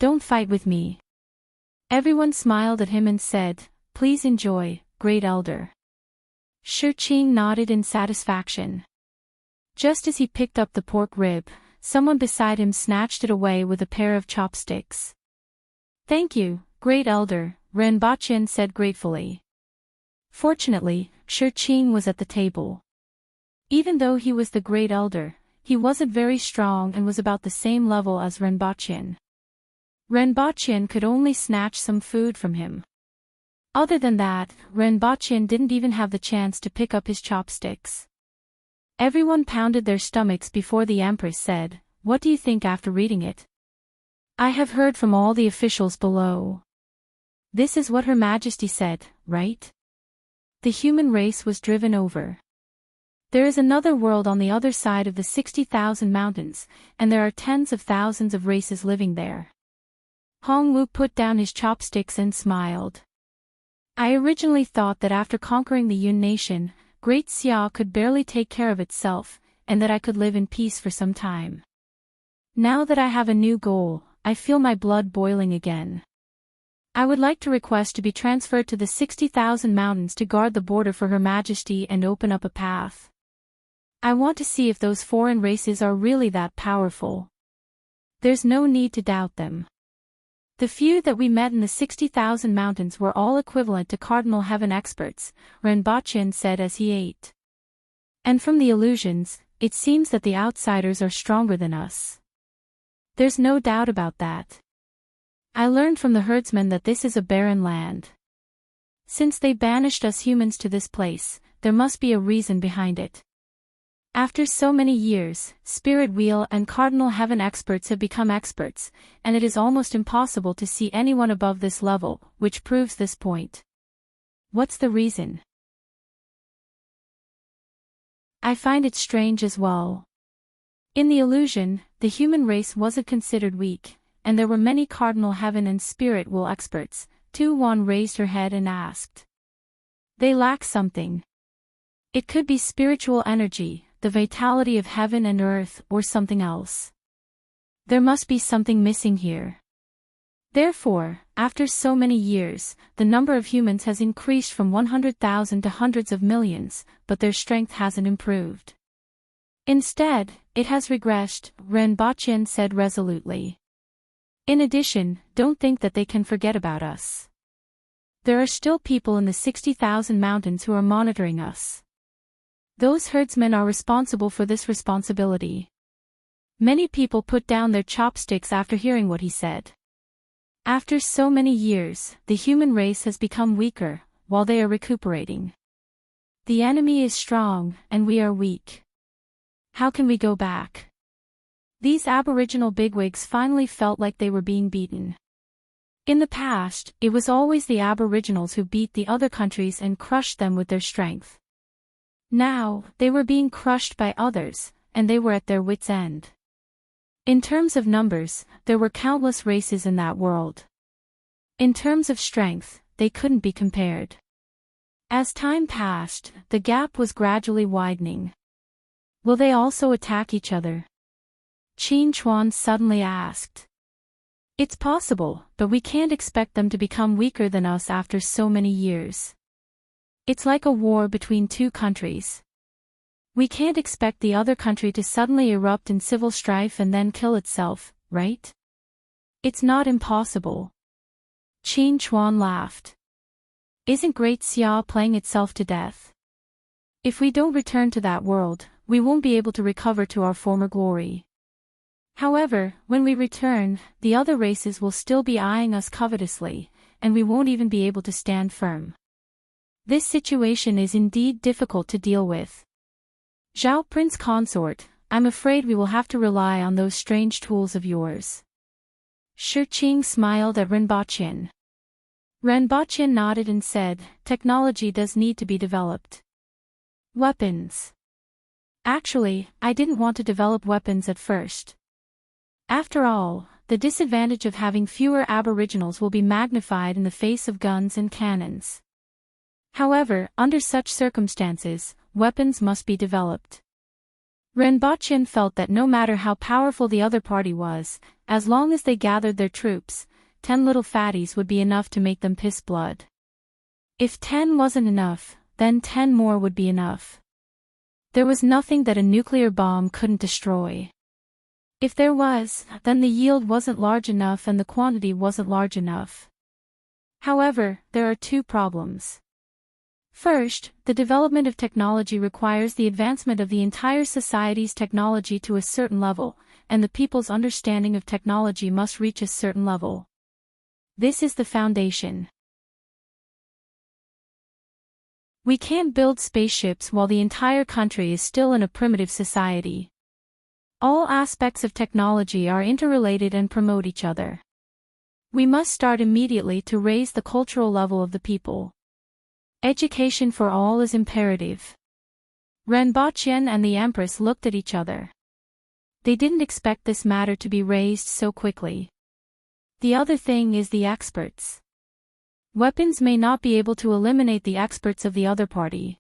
Don't fight with me. Everyone smiled at him and said, Please enjoy, Great Elder. Shi Qing nodded in satisfaction. Just as he picked up the pork rib, someone beside him snatched it away with a pair of chopsticks. Thank you, Great Elder, Rinpochian said gratefully. Fortunately, Shi Qing was at the table. Even though he was the Great Elder, he wasn't very strong and was about the same level as Rinpochian. Rinpochian could only snatch some food from him. Other than that, Rinpochian didn't even have the chance to pick up his chopsticks. Everyone pounded their stomachs before the Empress said, What do you think after reading it? I have heard from all the officials below. This is what Her Majesty said, right? The human race was driven over. There is another world on the other side of the 60,000 mountains, and there are tens of thousands of races living there. Hong Wu put down his chopsticks and smiled. I originally thought that after conquering the Yun nation, Great Xia could barely take care of itself, and that I could live in peace for some time. Now that I have a new goal, I feel my blood boiling again. I would like to request to be transferred to the 60,000 mountains to guard the border for Her Majesty and open up a path. I want to see if those foreign races are really that powerful. There's no need to doubt them. The few that we met in the 60,000 mountains were all equivalent to Cardinal Heaven experts, Renbochin said as he ate. And from the illusions, it seems that the outsiders are stronger than us. There's no doubt about that. I learned from the herdsmen that this is a barren land. Since they banished us humans to this place, there must be a reason behind it. After so many years, Spirit Wheel and Cardinal Heaven experts have become experts, and it is almost impossible to see anyone above this level, which proves this point. What's the reason? I find it strange as well. In the illusion, the human race wasn't considered weak, and there were many Cardinal Heaven and Spirit Wheel experts. Tu-Wan raised her head and asked. They lack something. It could be spiritual energy, the vitality of heaven and earth, or something else. There must be something missing here. Therefore, after so many years, the number of humans has increased from 100,000 to hundreds of millions, but their strength hasn't improved. Instead, it has regressed, Renbochin said resolutely. In addition, don't think that they can forget about us. There are still people in the 60,000 mountains who are monitoring us. Those herdsmen are responsible for this responsibility. Many people put down their chopsticks after hearing what he said. After so many years, the human race has become weaker, while they are recuperating. The enemy is strong, and we are weak. How can we go back? These Aboriginal bigwigs finally felt like they were being beaten. In the past, it was always the Aboriginals who beat the other countries and crushed them with their strength. Now, they were being crushed by others, and they were at their wits' end. In terms of numbers, there were countless races in that world. In terms of strength, they couldn't be compared. As time passed, the gap was gradually widening. Will they also attack each other? Qin Chuan suddenly asked. It's possible, but we can't expect them to become weaker than us after so many years. It's like a war between two countries. We can't expect the other country to suddenly erupt in civil strife and then kill itself, right? It's not impossible. Qin Chuan laughed. Isn't Great Xia playing itself to death? If we don't return to that world, we won't be able to recover to our former glory. However, when we return, the other races will still be eyeing us covetously, and we won't even be able to stand firm. This situation is indeed difficult to deal with. Zhao Prince Consort, I'm afraid we will have to rely on those strange tools of yours. Shi Qing smiled at Renbochin. Renbochin nodded and said, technology does need to be developed. Weapons. Actually, I didn't want to develop weapons at first. After all, the disadvantage of having fewer Aboriginals will be magnified in the face of guns and cannons. However, under such circumstances, weapons must be developed. Renbochin felt that no matter how powerful the other party was, as long as they gathered their troops, 10 little fatties would be enough to make them piss blood. If 10 wasn't enough, then 10 more would be enough. There was nothing that a nuclear bomb couldn't destroy. If there was, then the yield wasn't large enough and the quantity wasn't large enough. However, there are two problems. First, the development of technology requires the advancement of the entire society's technology to a certain level, and the people's understanding of technology must reach a certain level. This is the foundation. We can't build spaceships while the entire country is still in a primitive society. All aspects of technology are interrelated and promote each other. We must start immediately to raise the cultural level of the people. Education for all is imperative. Renbochin and the Empress looked at each other. They didn't expect this matter to be raised so quickly. The other thing is the experts. Weapons may not be able to eliminate the experts of the other party.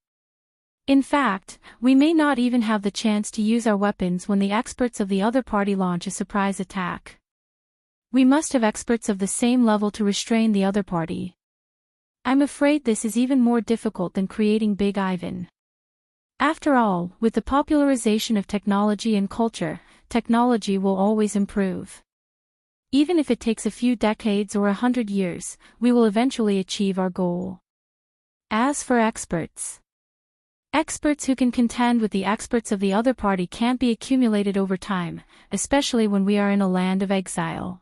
In fact, we may not even have the chance to use our weapons when the experts of the other party launch a surprise attack. We must have experts of the same level to restrain the other party. I'm afraid this is even more difficult than creating Big Ivan. After all, with the popularization of technology and culture, technology will always improve. Even if it takes a few decades or 100 years, we will eventually achieve our goal. As for experts who can contend with the experts of the other party can't be accumulated over time, especially when we are in a land of exile.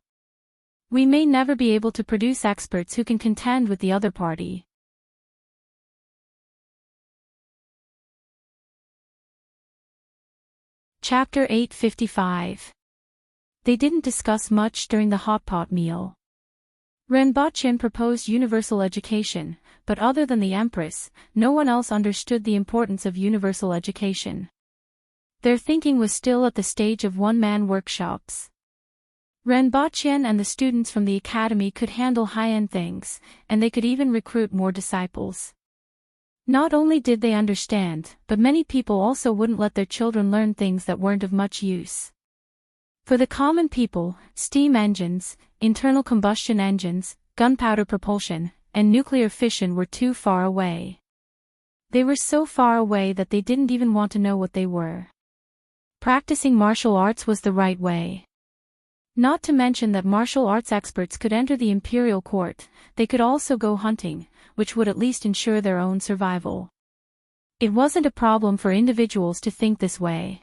We may never be able to produce experts who can contend with the other party. Chapter 855. They didn't discuss much during the hot pot meal. Renbochin proposed universal education, but other than the Empress, no one else understood the importance of universal education. Their thinking was still at the stage of one-man workshops. Renbochin and the students from the academy could handle high-end things, and they could even recruit more disciples. Not only did they understand, but many people also wouldn't let their children learn things that weren't of much use. For the common people, steam engines, internal combustion engines, gunpowder propulsion, and nuclear fission were too far away. They were so far away that they didn't even want to know what they were. Practicing martial arts was the right way. Not to mention that martial arts experts could enter the imperial court, they could also go hunting, which would at least ensure their own survival. It wasn't a problem for individuals to think this way.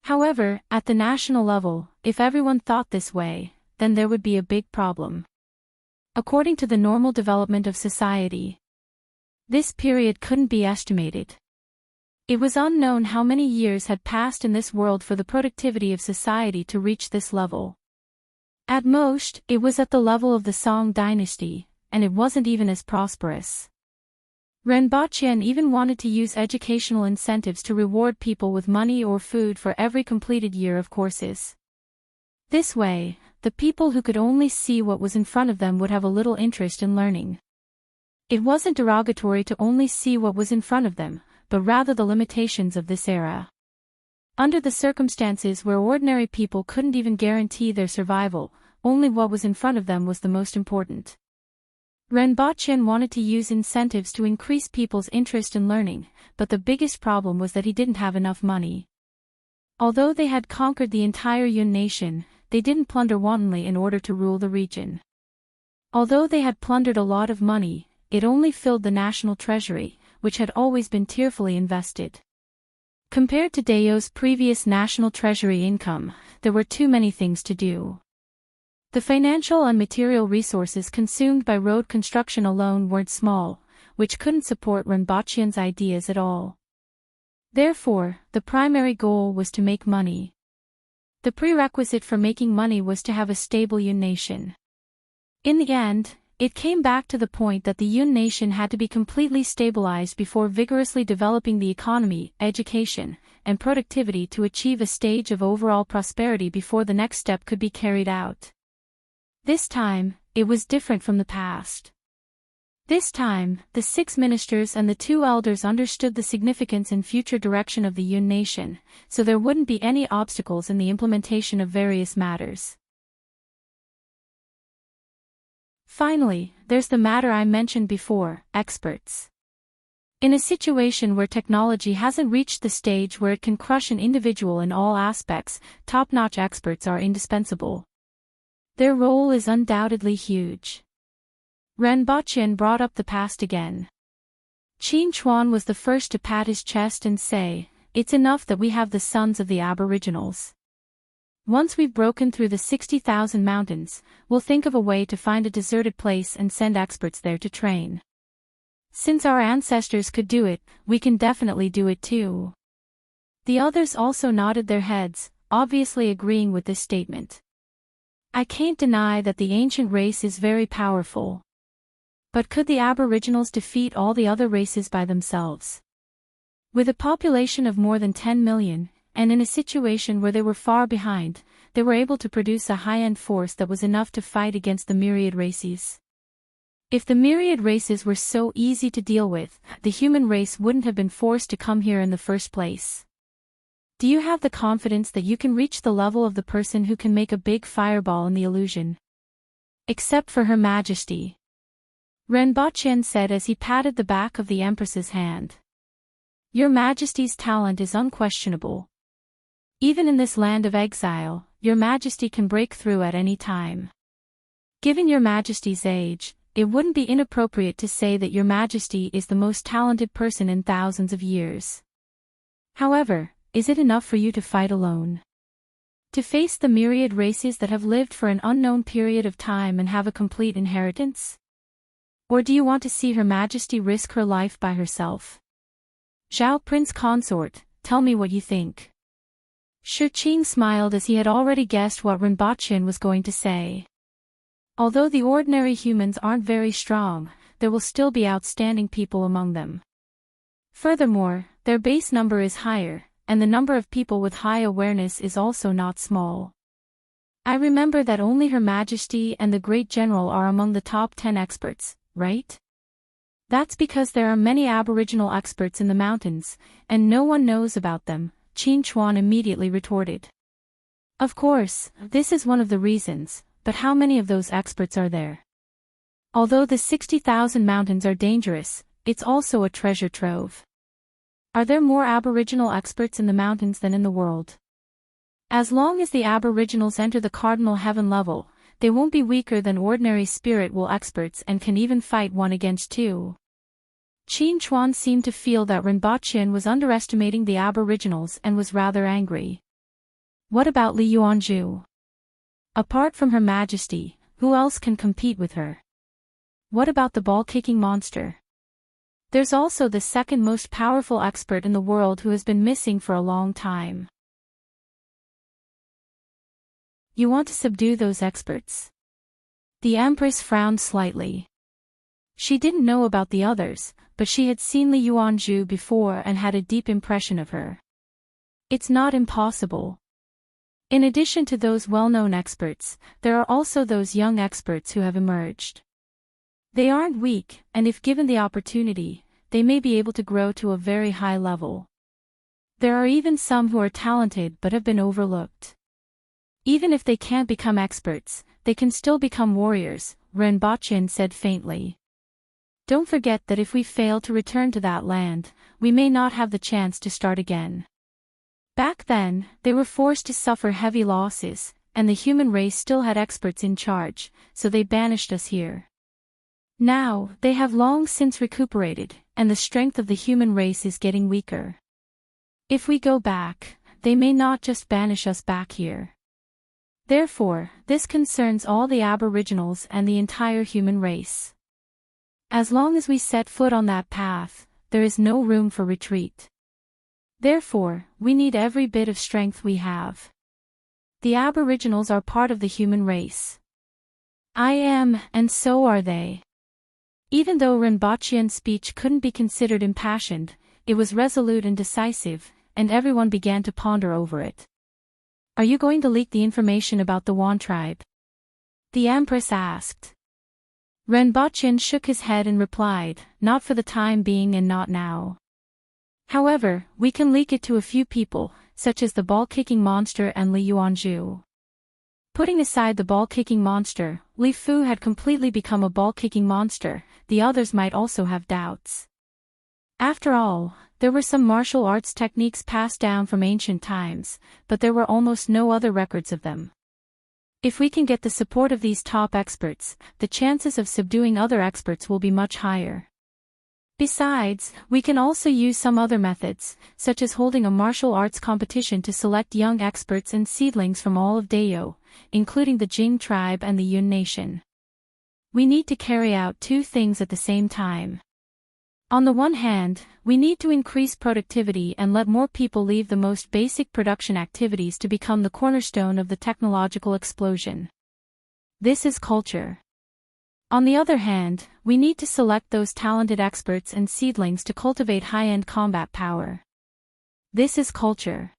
However, at the national level, if everyone thought this way, then there would be a big problem. According to the normal development of society, this period couldn't be estimated. It was unknown how many years had passed in this world for the productivity of society to reach this level. At most, it was at the level of the Song dynasty, and it wasn't even as prosperous. Renbochin even wanted to use educational incentives to reward people with money or food for every completed year of courses. This way, the people who could only see what was in front of them would have a little interest in learning. It wasn't derogatory to only see what was in front of them, but rather the limitations of this era. Under the circumstances where ordinary people couldn't even guarantee their survival, only what was in front of them was the most important. Renbochin wanted to use incentives to increase people's interest in learning, but the biggest problem was that he didn't have enough money. Although they had conquered the entire Yun nation, they didn't plunder wantonly in order to rule the region. Although they had plundered a lot of money, it only filled the national treasury, which had always been tearfully invested. Compared to Dao's previous national treasury income, there were too many things to do. The financial and material resources consumed by road construction alone weren't small, which couldn't support Renbochin's ideas at all. Therefore, the primary goal was to make money. The prerequisite for making money was to have a stable Yun nation. In the end, it came back to the point that the Yun nation had to be completely stabilized before vigorously developing the economy, education, and productivity to achieve a stage of overall prosperity before the next step could be carried out. This time, it was different from the past. This time, the 6 ministers and the 2 elders understood the significance and future direction of the Yun nation, so there wouldn't be any obstacles in the implementation of various matters. Finally, there's the matter I mentioned before, experts. In a situation where technology hasn't reached the stage where it can crush an individual in all aspects, top-notch experts are indispensable. Their role is undoubtedly huge. Renbochin brought up the past again. Qin Chuan was the first to pat his chest and say, "It's enough that we have the sons of the aboriginals. Once we've broken through the 60,000 mountains, we'll think of a way to find a deserted place and send experts there to train. Since our ancestors could do it, we can definitely do it too." The others also nodded their heads, obviously agreeing with this statement. I can't deny that the ancient race is very powerful. But could the aboriginals defeat all the other races by themselves? With a population of more than 10 million, and in a situation where they were far behind, they were able to produce a high-end force that was enough to fight against the myriad races. If the myriad races were so easy to deal with, the human race wouldn't have been forced to come here in the first place. Do you have the confidence that you can reach the level of the person who can make a big fireball in the illusion? Except for Her Majesty, Renbochin said as he patted the back of the Empress's hand. Your Majesty's talent is unquestionable. Even in this land of exile, Your Majesty can break through at any time. Given Your Majesty's age, it wouldn't be inappropriate to say that Your Majesty is the most talented person in thousands of years. However, is it enough for you to fight alone? To face the myriad races that have lived for an unknown period of time and have a complete inheritance? Or do you want to see Her Majesty risk her life by herself? Zhao Prince Consort, tell me what you think. Shi Qing smiled as he had already guessed what Rinpochen was going to say. Although the ordinary humans aren't very strong, there will still be outstanding people among them. Furthermore, their base number is higher, and the number of people with high awareness is also not small. I remember that only Her Majesty and the Great General are among the top 10 experts, right? That's because there are many Aboriginal experts in the mountains, and no one knows about them, Qin Chuan immediately retorted. Of course, this is one of the reasons, but how many of those experts are there? Although the 60,000 mountains are dangerous, it's also a treasure trove. Are there more Aboriginal experts in the mountains than in the world? As long as the Aboriginals enter the cardinal heaven level, they won't be weaker than ordinary spirit will experts and can even fight 1 against 2. Qin Chuan seemed to feel that Rinpochen was underestimating the Aboriginals and was rather angry. What about Li Yuanzhu? Apart from Her Majesty, who else can compete with her? What about the ball-kicking monster? There's also the second most powerful expert in the world who has been missing for a long time. You want to subdue those experts? The Empress frowned slightly. She didn't know about the others, but she had seen Li Yuanzhu before and had a deep impression of her. It's not impossible. In addition to those well-known experts, there are also those young experts who have emerged. They aren't weak, and if given the opportunity, they may be able to grow to a very high level. There are even some who are talented but have been overlooked. Even if they can't become experts, they can still become warriors, Rinpochen said faintly. Don't forget that if we fail to return to that land, we may not have the chance to start again. Back then, they were forced to suffer heavy losses, and the human race still had experts in charge, so they banished us here. Now, they have long since recuperated, and the strength of the human race is getting weaker. If we go back, they may not just banish us back here. Therefore, this concerns all the Aboriginals and the entire human race. As long as we set foot on that path, there is no room for retreat. Therefore, we need every bit of strength we have. The Aboriginals are part of the human race. I am, and so are they. Even though Rinpoche's speech couldn't be considered impassioned, it was resolute and decisive, and everyone began to ponder over it. Are you going to leak the information about the Wan tribe? The Empress asked. Rinpoche shook his head and replied, not for the time being and not now. However, we can leak it to a few people, such as the ball-kicking monster and Li Yuanzhu. Putting aside the ball-kicking monster, Li Fu had completely become a ball-kicking monster, the others might also have doubts. After all, there were some martial arts techniques passed down from ancient times, but there were almost no other records of them. If we can get the support of these top experts, the chances of subduing other experts will be much higher. Besides, we can also use some other methods, such as holding a martial arts competition to select young experts and seedlings from all of Dayo, including the Jing tribe and the Yun nation. We need to carry out 2 things at the same time. On the one hand, we need to increase productivity and let more people leave the most basic production activities to become the cornerstone of the technological explosion. This is culture. On the other hand, we need to select those talented experts and seedlings to cultivate high-end combat power. This is culture.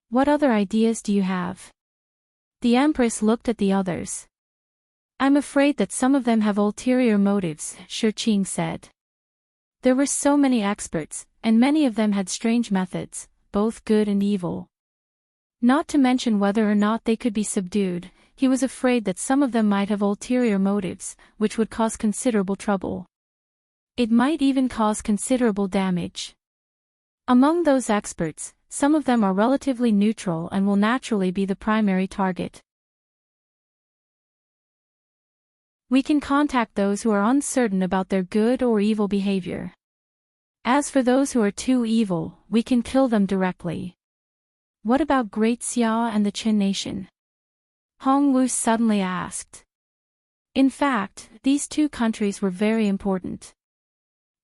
What other ideas do you have? The Empress looked at the others. I'm afraid that some of them have ulterior motives, Shi Qing said. There were so many experts, and many of them had strange methods, both good and evil. Not to mention whether or not they could be subdued, he was afraid that some of them might have ulterior motives, which would cause considerable trouble. It might even cause considerable damage. Among those experts, some of them are relatively neutral and will naturally be the primary target. We can contact those who are uncertain about their good or evil behavior. As for those who are too evil, we can kill them directly. What about Great Xia and the Qin nation? Hong Wu suddenly asked. In fact, these two countries were very important.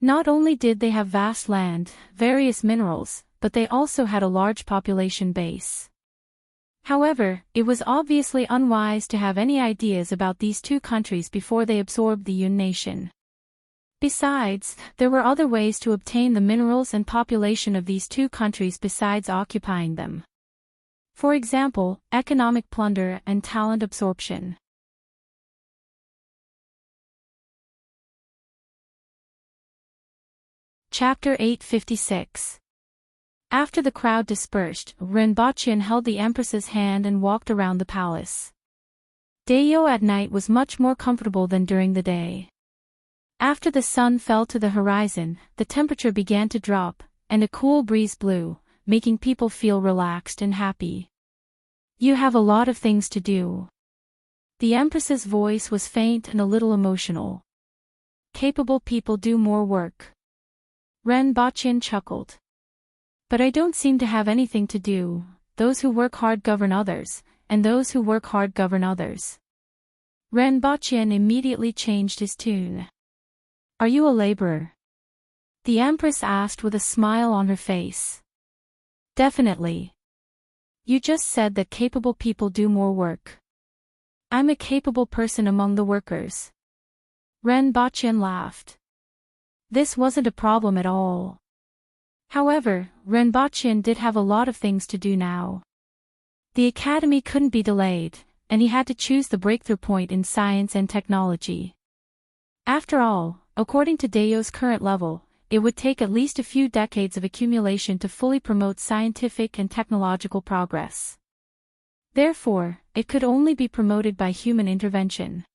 Not only did they have vast land, various minerals, but they also had a large population base. However, it was obviously unwise to have any ideas about these two countries before they absorbed the Yun nation. Besides, there were other ways to obtain the minerals and population of these two countries besides occupying them. For example, economic plunder and talent absorption. Chapter 856. After the crowd dispersed, Renbaqian held the Empress's hand and walked around the palace. Dayo at night was much more comfortable than during the day. After the sun fell to the horizon, the temperature began to drop, and a cool breeze blew, making people feel relaxed and happy. You have a lot of things to do. The Empress's voice was faint and a little emotional. Capable people do more work. Renbaqian chuckled. But I don't seem to have anything to do. Those who work hard govern others, and those who work hard govern others. Renbaqian immediately changed his tune. Are you a laborer? The Empress asked with a smile on her face. Definitely. You just said that capable people do more work. I'm a capable person among the workers. Renbaqian laughed. This wasn't a problem at all. However, Renbaqian did have a lot of things to do now. The academy couldn't be delayed, and he had to choose the breakthrough point in science and technology. After all, according to Dayo's current level, it would take at least a few decades of accumulation to fully promote scientific and technological progress. Therefore, it could only be promoted by human intervention.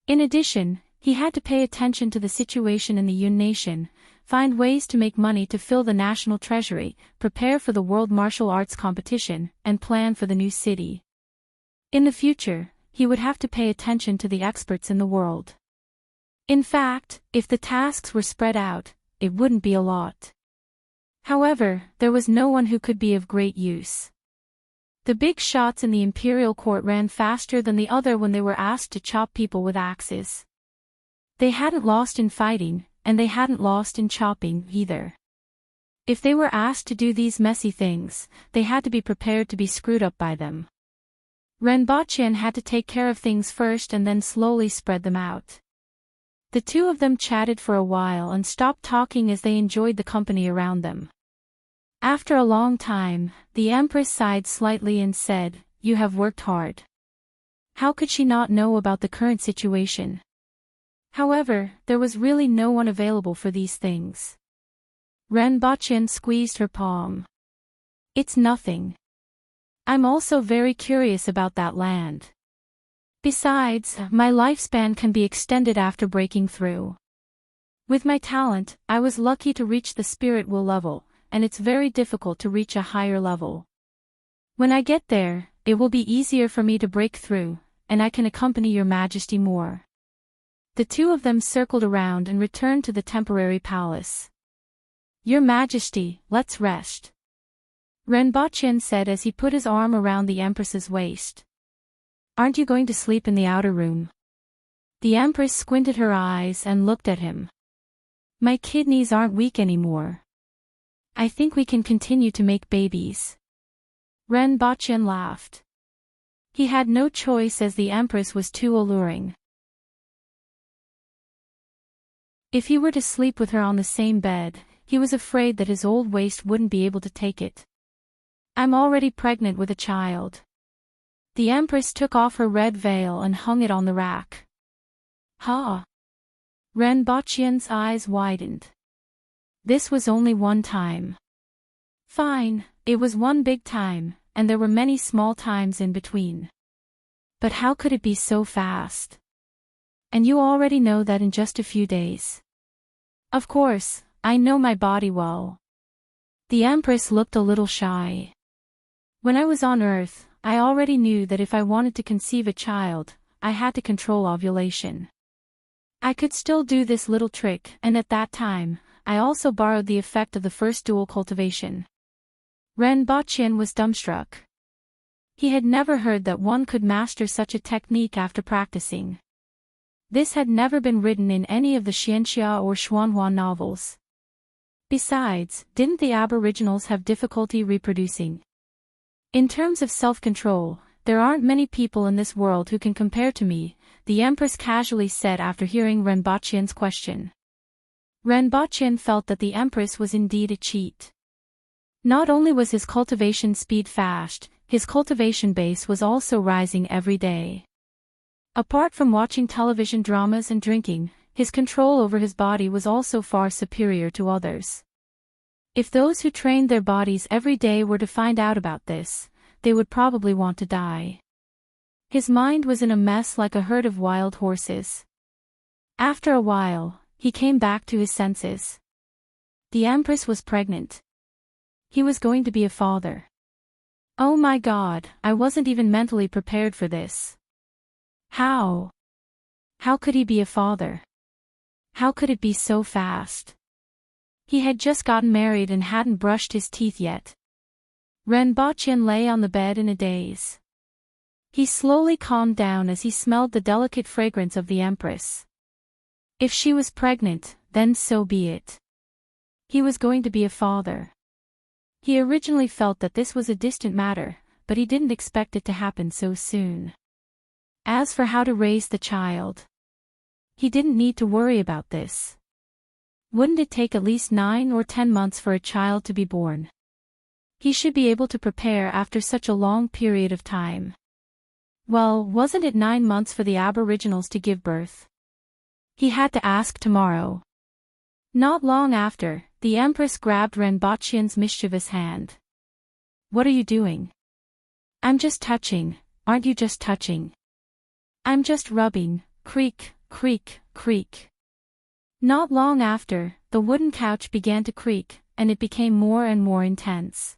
In addition, he had to pay attention to the situation in the Yun nation, find ways to make money to fill the national treasury, prepare for the World Martial Arts competition, and plan for the new city. In the future, he would have to pay attention to the experts in the world. In fact, if the tasks were spread out, it wouldn't be a lot. However, there was no one who could be of great use. The big shots in the imperial court ran faster than the other when they were asked to chop people with axes. They hadn't lost in fighting, and they hadn't lost in chopping either. If they were asked to do these messy things, they had to be prepared to be screwed up by them. Renbaqian had to take care of things first and then slowly spread them out. The two of them chatted for a while and stopped talking as they enjoyed the company around them. After a long time, the Empress sighed slightly and said, "You have worked hard." How could she not know about the current situation? However, there was really no one available for these things. Renbaqian squeezed her palm. It's nothing. I'm also very curious about that land. Besides, my lifespan can be extended after breaking through. With my talent, I was lucky to reach the spirit will level, and it's very difficult to reach a higher level. When I get there, it will be easier for me to break through, and I can accompany your majesty more. The two of them circled around and returned to the temporary palace. Your majesty, let's rest. Renbaqian said as he put his arm around the Empress's waist. Aren't you going to sleep in the outer room? The Empress squinted her eyes and looked at him. My kidneys aren't weak anymore. I think we can continue to make babies. Renbaqian laughed. He had no choice as the Empress was too alluring. If he were to sleep with her on the same bed, he was afraid that his old waist wouldn't be able to take it. I'm already pregnant with a child. The Empress took off her red veil and hung it on the rack. Ha! Renbaqian's eyes widened. This was only one time. Fine, it was one big time, and there were many small times in between. But how could it be so fast? And you already know that in just a few days. Of course, I know my body well. The Empress looked a little shy. When I was on Earth, I already knew that if I wanted to conceive a child, I had to control ovulation. I could still do this little trick, and at that time, I also borrowed the effect of the first dual cultivation. Ren Boqian was dumbstruck. He had never heard that one could master such a technique after practicing. This had never been written in any of the Xianxia or Xuanhua novels. Besides, didn't the Aboriginals have difficulty reproducing? In terms of self-control, there aren't many people in this world who can compare to me, the Empress casually said after hearing Ren Boqian's question. Ren Boqian felt that the Empress was indeed a cheat. Not only was his cultivation speed fast, his cultivation base was also rising every day. Apart from watching television dramas and drinking, his control over his body was also far superior to others. If those who trained their bodies every day were to find out about this, they would probably want to die. His mind was in a mess like a herd of wild horses. After a while, he came back to his senses. The Empress was pregnant. He was going to be a father. Oh my God, I wasn't even mentally prepared for this. How? How could he be a father? How could it be so fast? He had just gotten married and hadn't brushed his teeth yet. Ren Boqian lay on the bed in a daze. He slowly calmed down as he smelled the delicate fragrance of the Empress. If she was pregnant, then so be it. He was going to be a father. He originally felt that this was a distant matter, but he didn't expect it to happen so soon. As for how to raise the child, he didn't need to worry about this. Wouldn't it take at least 9 or 10 months for a child to be born? He should be able to prepare after such a long period of time. Well, wasn't it 9 months for the Aboriginals to give birth? He had to ask tomorrow. Not long after, the Empress grabbed Ren Boqian's mischievous hand. What are you doing? I'm just touching, aren't you just touching? I'm just rubbing, creak, creak, creak. Not long after, the wooden couch began to creak, and it became more and more intense.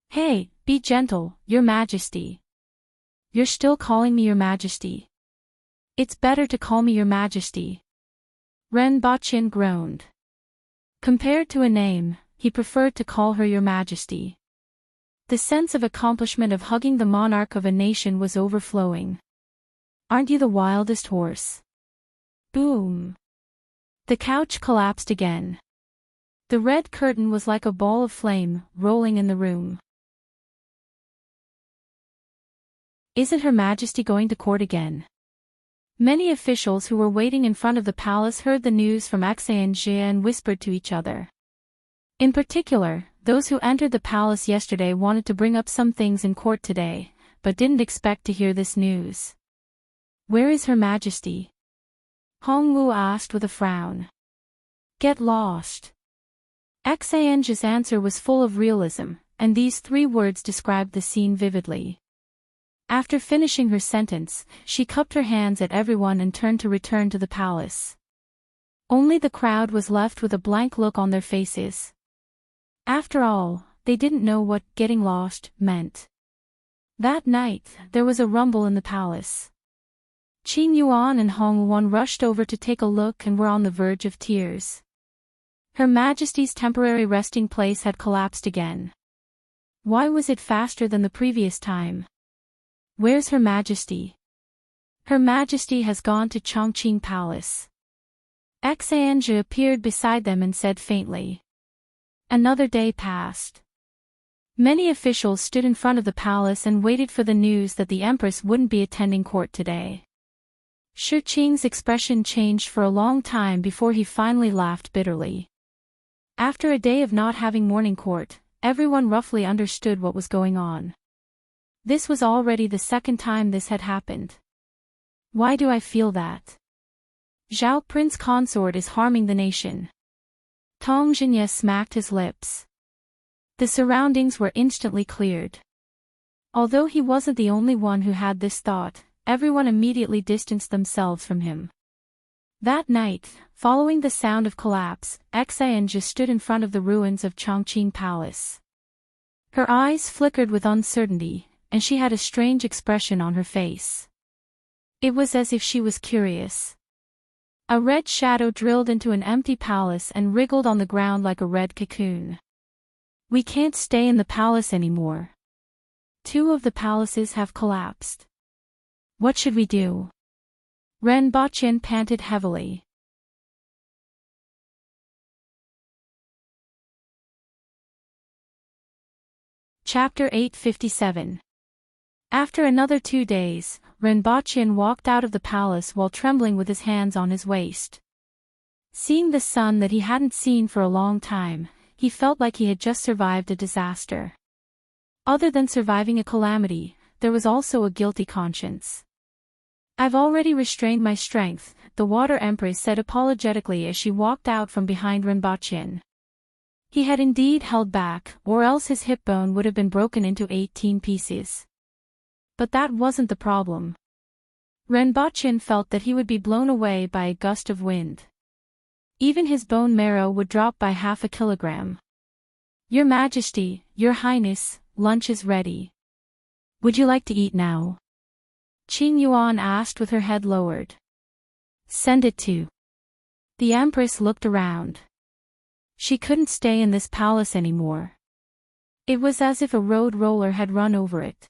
Hey, be gentle, Your Majesty. You're still calling me Your Majesty. It's better to call me Your Majesty. Ren Boqian groaned. Compared to a name, he preferred to call her Your Majesty. The sense of accomplishment of hugging the monarch of a nation was overflowing. Aren't you the wildest horse? Boom. The couch collapsed again. The red curtain was like a ball of flame, rolling in the room. Isn't Her Majesty going to court again? Many officials who were waiting in front of the palace heard the news from Xianxia and whispered to each other. In particular, those who entered the palace yesterday wanted to bring up some things in court today, but didn't expect to hear this news. Where is Her Majesty? Hongwu asked with a frown. Get lost. Xianxia's answer was full of realism, and these 3 words described the scene vividly. After finishing her sentence, she cupped her hands at everyone and turned to return to the palace. Only the crowd was left with a blank look on their faces. After all, they didn't know what getting lost meant. That night, there was a rumble in the palace. Qing Yuan and Hong Wuan rushed over to take a look and were on the verge of tears. Her Majesty's temporary resting place had collapsed again. Why was it faster than the previous time? Where's Her Majesty? Her Majesty has gone to Chongqing Palace. Xianxia appeared beside them and said faintly. Another day passed. Many officials stood in front of the palace and waited for the news that the Empress wouldn't be attending court today. Shi Qing's expression changed for a long time before he finally laughed bitterly. After a day of not having morning court, everyone roughly understood what was going on. This was already the 2nd time this had happened. Why do I feel that? Zhao Prince Consort is harming the nation. Tong Zhinya smacked his lips. The surroundings were instantly cleared. Although he wasn't the only one who had this thought, everyone immediately distanced themselves from him. That night, following the sound of collapse, Xian just stood in front of the ruins of Chongqing Palace. Her eyes flickered with uncertainty, and she had a strange expression on her face. It was as if she was curious. A red shadow drilled into an empty palace and wriggled on the ground like a red cocoon. We can't stay in the palace anymore. 2 of the palaces have collapsed. What should we do? Ren Baqian panted heavily. Chapter 857. After another 2 days, Ren Baqian walked out of the palace while trembling with his hands on his waist. Seeing the sun that he hadn't seen for a long time, he felt like he had just survived a disaster. Other than surviving a calamity, there was also a guilty conscience. I've already restrained my strength, the Water Empress said apologetically as she walked out from behind Ren Baqian. He had indeed held back, or else his hip bone would have been broken into 18 pieces. But that wasn't the problem. Ren Baqian felt that he would be blown away by a gust of wind. Even his bone marrow would drop by half a kilogram. Your Majesty, Your Highness, lunch is ready. Would you like to eat now? Qing Yuan asked with her head lowered. Send it to. The Empress looked around. She couldn't stay in this palace anymore. It was as if a road roller had run over it.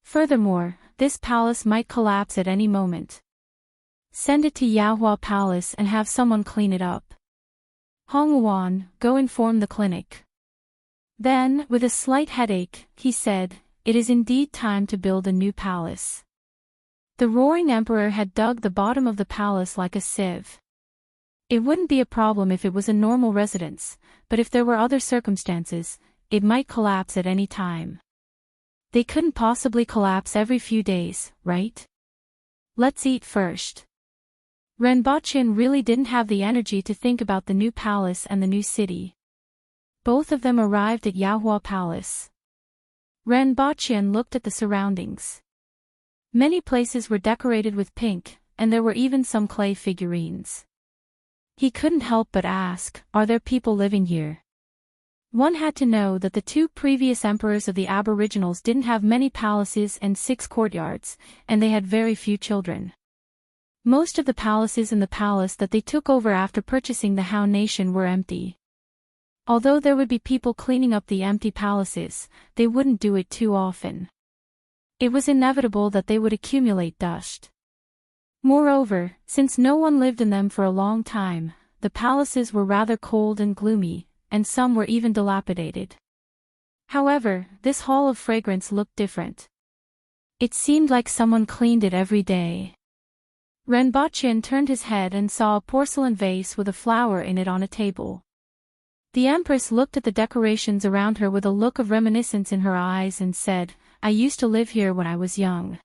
Furthermore, this palace might collapse at any moment. Send it to Yaohua Palace and have someone clean it up. Hong Wuan, go inform the clinic. Then, with a slight headache, he said, it is indeed time to build a new palace. The roaring emperor had dug the bottom of the palace like a sieve. It wouldn't be a problem if it was a normal residence, but if there were other circumstances, it might collapse at any time. They couldn't possibly collapse every few days, right? Let's eat first. Ren Baqian really didn't have the energy to think about the new palace and the new city. Both of them arrived at Yaohua Palace. Ren Baqian looked at the surroundings. Many places were decorated with pink, and there were even some clay figurines. He couldn't help but ask, are there people living here? One had to know that the 2 previous emperors of the Aboriginals didn't have many palaces and 6 courtyards, and they had very few children. Most of the palaces in the palace that they took over after purchasing the Han nation were empty. Although there would be people cleaning up the empty palaces, they wouldn't do it too often. It was inevitable that they would accumulate dust. Moreover, since no one lived in them for a long time, the palaces were rather cold and gloomy, and some were even dilapidated. However, this hall of fragrance looked different. It seemed like someone cleaned it every day. Ren Baqian turned his head and saw a porcelain vase with a flower in it on a table. The Empress looked at the decorations around her with a look of reminiscence in her eyes and said, I used to live here when I was young.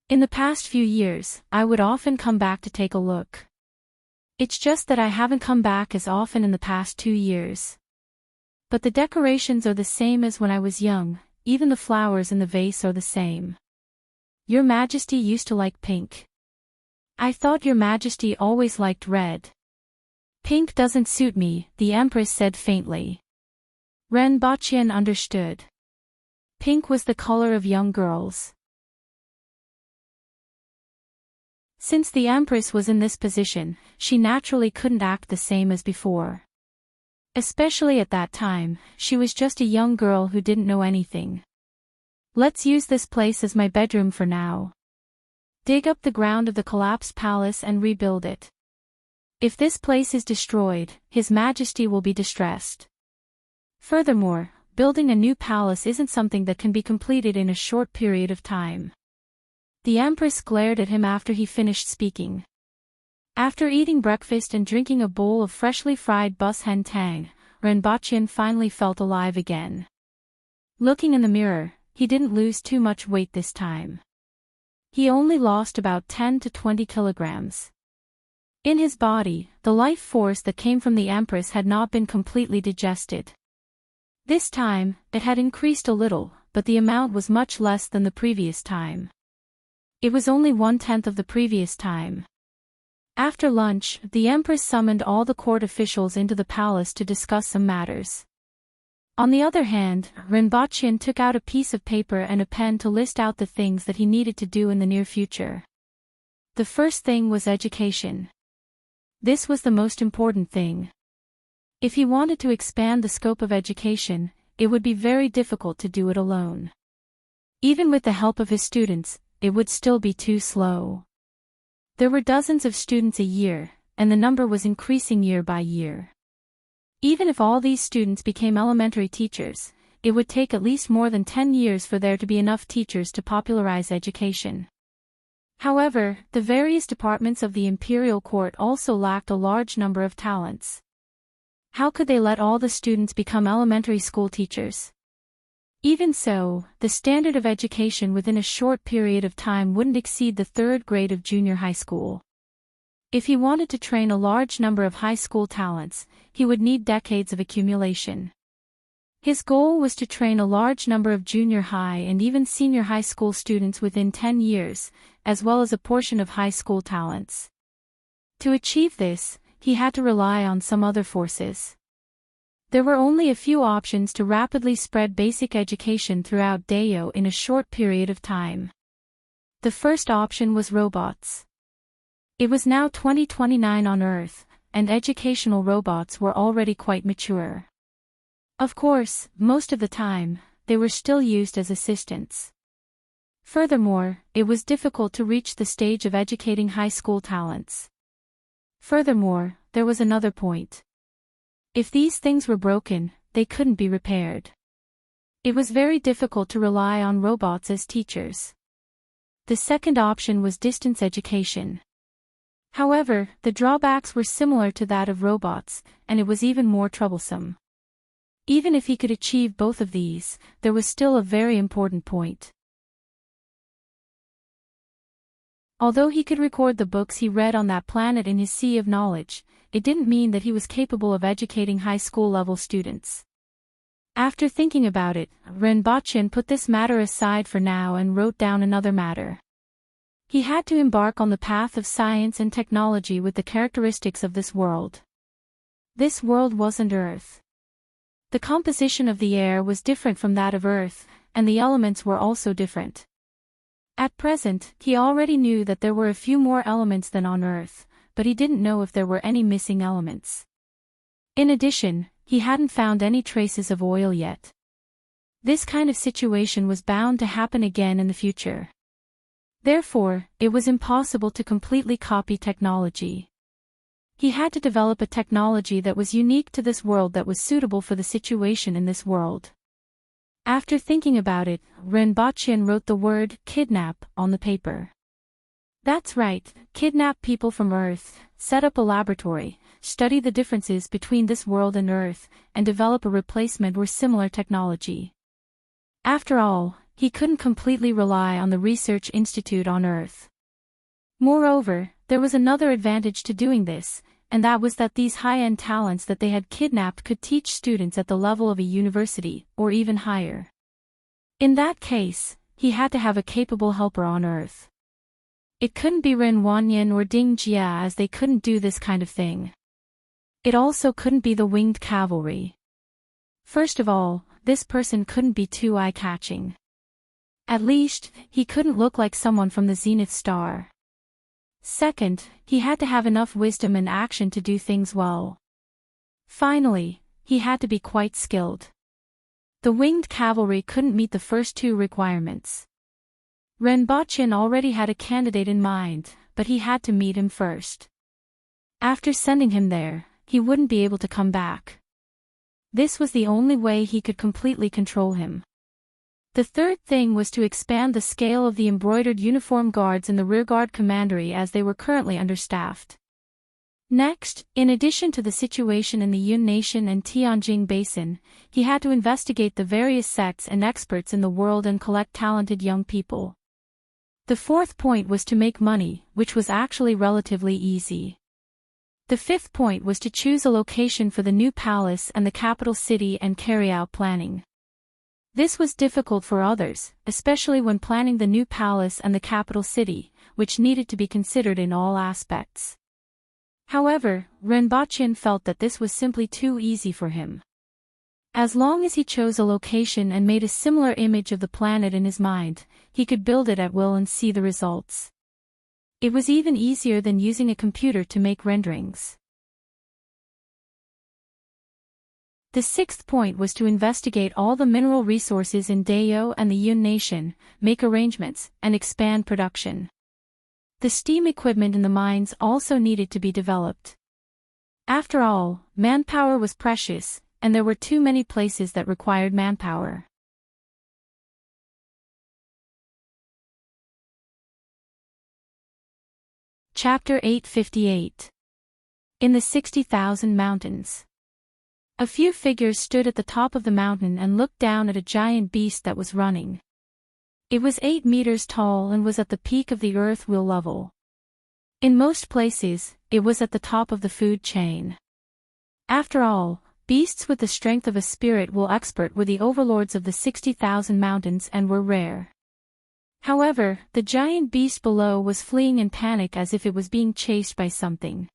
In the past few years, I would often come back to take a look. It's just that I haven't come back as often in the past 2 years. But the decorations are the same as when I was young, even the flowers in the vase are the same. Your Majesty used to like pink. I thought Your Majesty always liked red. Pink doesn't suit me, the Empress said faintly. Ren Baqian understood. Pink was the color of young girls. Since the Empress was in this position, she naturally couldn't act the same as before. Especially at that time, she was just a young girl who didn't know anything. Let's use this place as my bedroom for now. Dig up the ground of the collapsed palace and rebuild it. If this place is destroyed, His Majesty will be distressed. Furthermore, building a new palace isn't something that can be completed in a short period of time. The Empress glared at him after he finished speaking. After eating breakfast and drinking a bowl of freshly fried bus hen tang, Ren Baqian finally felt alive again. Looking in the mirror, he didn't lose too much weight this time. He only lost about 10 to 20 kilograms. In his body, the life force that came from the Empress had not been completely digested. This time, it had increased a little, but the amount was much less than the previous time. It was only 1/10 of the previous time. After lunch, the Empress summoned all the court officials into the palace to discuss some matters. On the other hand, Rinpoche took out a piece of paper and a pen to list out the things that he needed to do in the near future. The first thing was education. This was the most important thing. If he wanted to expand the scope of education, it would be very difficult to do it alone. Even with the help of his students, it would still be too slow. There were dozens of students a year, and the number was increasing year by year. Even if all these students became elementary teachers, it would take at least more than 10 years for there to be enough teachers to popularize education. However, the various departments of the imperial court also lacked a large number of talents. How could they let all the students become elementary school teachers? Even so, the standard of education within a short period of time wouldn't exceed the third grade of junior high school. If he wanted to train a large number of high school talents, he would need decades of accumulation. His goal was to train a large number of junior high and even senior high school students within 10 years, as well as a portion of high school talents. To achieve this, he had to rely on some other forces. There were only a few options to rapidly spread basic education throughout Dayo in a short period of time. The first option was robots. It was now 2029 on Earth, and educational robots were already quite mature. Of course, most of the time, they were still used as assistants. Furthermore, it was difficult to reach the stage of educating high school talents. Furthermore, there was another point. If these things were broken, they couldn't be repaired. It was very difficult to rely on robots as teachers. The second option was distance education. However, the drawbacks were similar to that of robots, and it was even more troublesome. Even if he could achieve both of these, there was still a very important point. Although he could record the books he read on that planet in his sea of knowledge, it didn't mean that he was capable of educating high school level students. After thinking about it, Rinpoche put this matter aside for now and wrote down another matter. He had to embark on the path of science and technology with the characteristics of this world. This world wasn't Earth. The composition of the air was different from that of Earth, and the elements were also different. At present, he already knew that there were a few more elements than on Earth, but he didn't know if there were any missing elements. In addition, he hadn't found any traces of oil yet. This kind of situation was bound to happen again in the future. Therefore, it was impossible to completely copy technology. He had to develop a technology that was unique to this world that was suitable for the situation in this world. After thinking about it, Rinpoche wrote the word kidnap on the paper. That's right, kidnap people from Earth, set up a laboratory, study the differences between this world and Earth, and develop a replacement or similar technology. After all, he couldn't completely rely on the research institute on Earth. Moreover, there was another advantage to doing this, and that was that these high-end talents that they had kidnapped could teach students at the level of a university, or even higher. In that case, he had to have a capable helper on Earth. It couldn't be Ren Wanyan or Ding Jia, as they couldn't do this kind of thing. It also couldn't be the winged cavalry. First of all, this person couldn't be too eye-catching. At least, he couldn't look like someone from the Zenith Star. Second, he had to have enough wisdom and action to do things well. Finally, he had to be quite skilled. The winged cavalry couldn't meet the first two requirements. Rinpoche already had a candidate in mind, but he had to meet him first. After sending him there, he wouldn't be able to come back. This was the only way he could completely control him. The third thing was to expand the scale of the embroidered uniform guards in the rearguard commandery, as they were currently understaffed. Next, in addition to the situation in the Yun Nation and Tianjing Basin, he had to investigate the various sects and experts in the world and collect talented young people. The fourth point was to make money, which was actually relatively easy. The fifth point was to choose a location for the new palace and the capital city and carry out planning. This was difficult for others, especially when planning the new palace and the capital city, which needed to be considered in all aspects. However, Renbochin felt that this was simply too easy for him. As long as he chose a location and made a similar image of the planet in his mind, he could build it at will and see the results. It was even easier than using a computer to make renderings. The sixth point was to investigate all the mineral resources in Dayo and the Yun Nation, make arrangements, and expand production. The steam equipment in the mines also needed to be developed. After all, manpower was precious, and there were too many places that required manpower. Chapter 858. In the 60,000 Mountains. A few figures stood at the top of the mountain and looked down at a giant beast that was running. It was 8 meters tall and was at the peak of the earth wheel level. In most places, it was at the top of the food chain. After all, beasts with the strength of a spirit will expert were the overlords of the 60,000 mountains and were rare. However, the giant beast below was fleeing in panic as if it was being chased by something.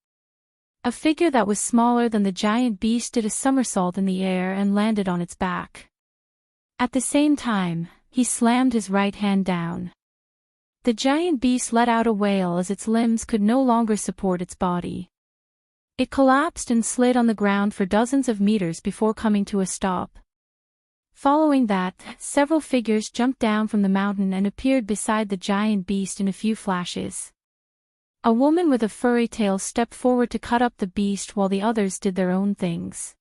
A figure that was smaller than the giant beast did a somersault in the air and landed on its back. At the same time, he slammed his right hand down. The giant beast let out a wail as its limbs could no longer support its body. It collapsed and slid on the ground for dozens of meters before coming to a stop. Following that, several figures jumped down from the mountain and appeared beside the giant beast in a few flashes. A woman with a furry tail stepped forward to cut up the beast while the others did their own things.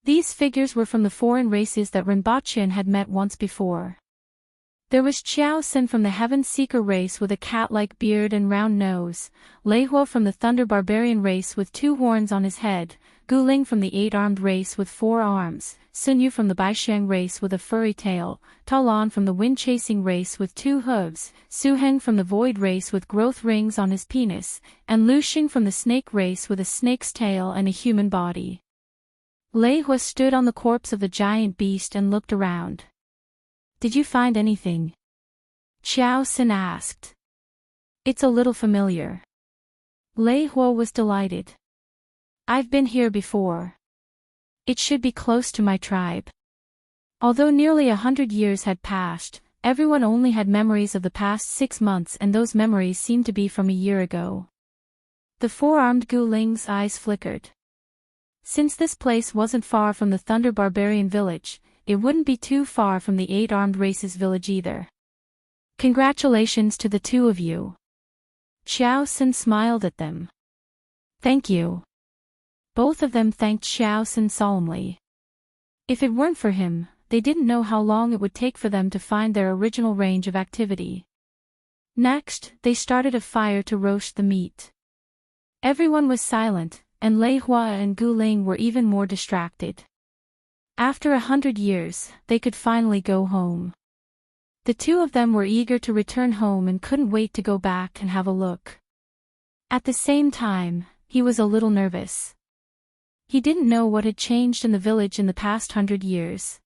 These figures were from the foreign races that Rinpoche had met once before. There was Xiao Xin from the Heaven Seeker race with a cat-like beard and round nose, Lei Huo from the Thunder Barbarian race with 2 horns on his head, Gu Ling from the 8-armed race with 4 arms, Sun Yu from the Baisheng race with a furry tail, Ta Lan from the wind-chasing race with 2 hooves, Su Heng from the void race with growth rings on his penis, and Lu Xing from the snake race with a snake's tail and a human body. Lei Huo stood on the corpse of the giant beast and looked around. "Did you find anything?" Xiao Xin asked. "It's a little familiar." Lei Huo was delighted. "I've been here before. It should be close to my tribe." Although nearly 100 years had passed, everyone only had memories of the past 6 months, and those memories seemed to be from a year ago. The 4-armed Gu Ling's eyes flickered. Since this place wasn't far from the Thunder Barbarian village, it wouldn't be too far from the 8-armed races village either. "Congratulations to the 2 of you." Xiao Xin smiled at them. "Thank you." Both of them thanked Xiao Xin solemnly. If it weren't for him, they didn't know how long it would take for them to find their original range of activity. Next, they started a fire to roast the meat. Everyone was silent, and Lei Hua and Gu Ling were even more distracted. After 100 years, they could finally go home. The 2 of them were eager to return home and couldn't wait to go back and have a look. At the same time, he was a little nervous. He didn't know what had changed in the village in the past 100 years.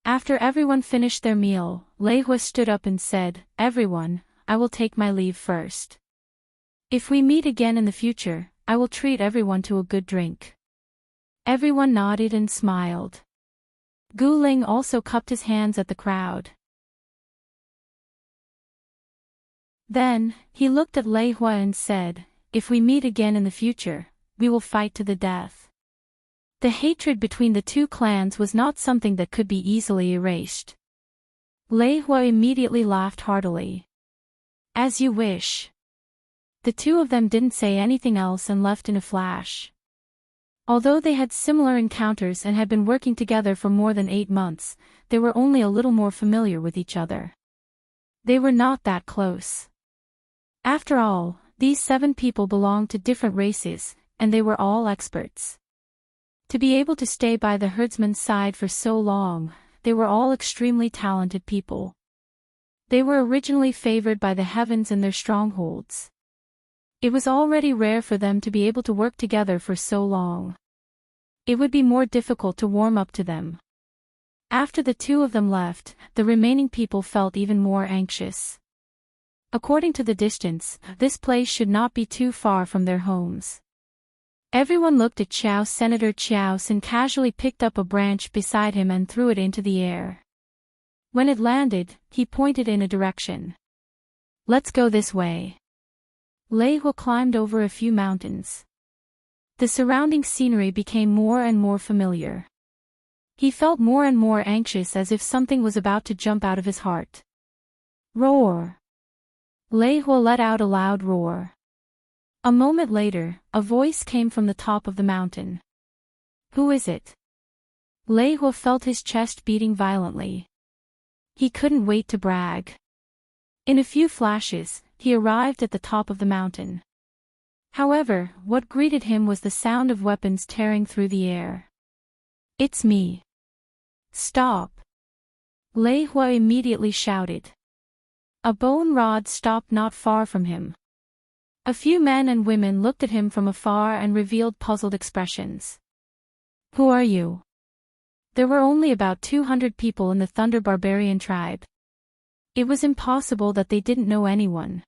After everyone finished their meal, Lei Hua stood up and said, "Everyone, I will take my leave first. If we meet again in the future, I will treat everyone to a good drink." Everyone nodded and smiled. Gu Ling also cupped his hands at the crowd. Then, he looked at Lei Hua and said, "If we meet again in the future, we will fight to the death." The hatred between the 2 clans was not something that could be easily erased. Lei Hua immediately laughed heartily. "As you wish." The 2 of them didn't say anything else and left in a flash. Although they had similar encounters and had been working together for more than 8 months, they were only a little more familiar with each other. They were not that close. After all, these 7 people belonged to different races, and they were all experts. To be able to stay by the herdsman's side for so long, they were all extremely talented people. They were originally favored by the heavens in their strongholds. It was already rare for them to be able to work together for so long. It would be more difficult to warm up to them. After the 2 of them left, the remaining people felt even more anxious. According to the distance, this place should not be too far from their homes. Everyone looked at Xiao. Senator Xiao Sin casually picked up a branch beside him and threw it into the air. When it landed, he pointed in a direction. Let's go this way. Lei Hua climbed over a few mountains. The surrounding scenery became more and more familiar. He felt more and more anxious, as if something was about to jump out of his heart. Roar! Lei Hua let out a loud roar. A moment later, a voice came from the top of the mountain. Who is it? Lei Hua felt his chest beating violently. He couldn't wait to brag. In a few flashes, he arrived at the top of the mountain. However, what greeted him was the sound of weapons tearing through the air. It's me. Stop! Lei Hua immediately shouted. A bone rod stopped not far from him. A few men and women looked at him from afar and revealed puzzled expressions. Who are you? There were only about 200 people in the Thunder Barbarian tribe. It was impossible that they didn't know anyone.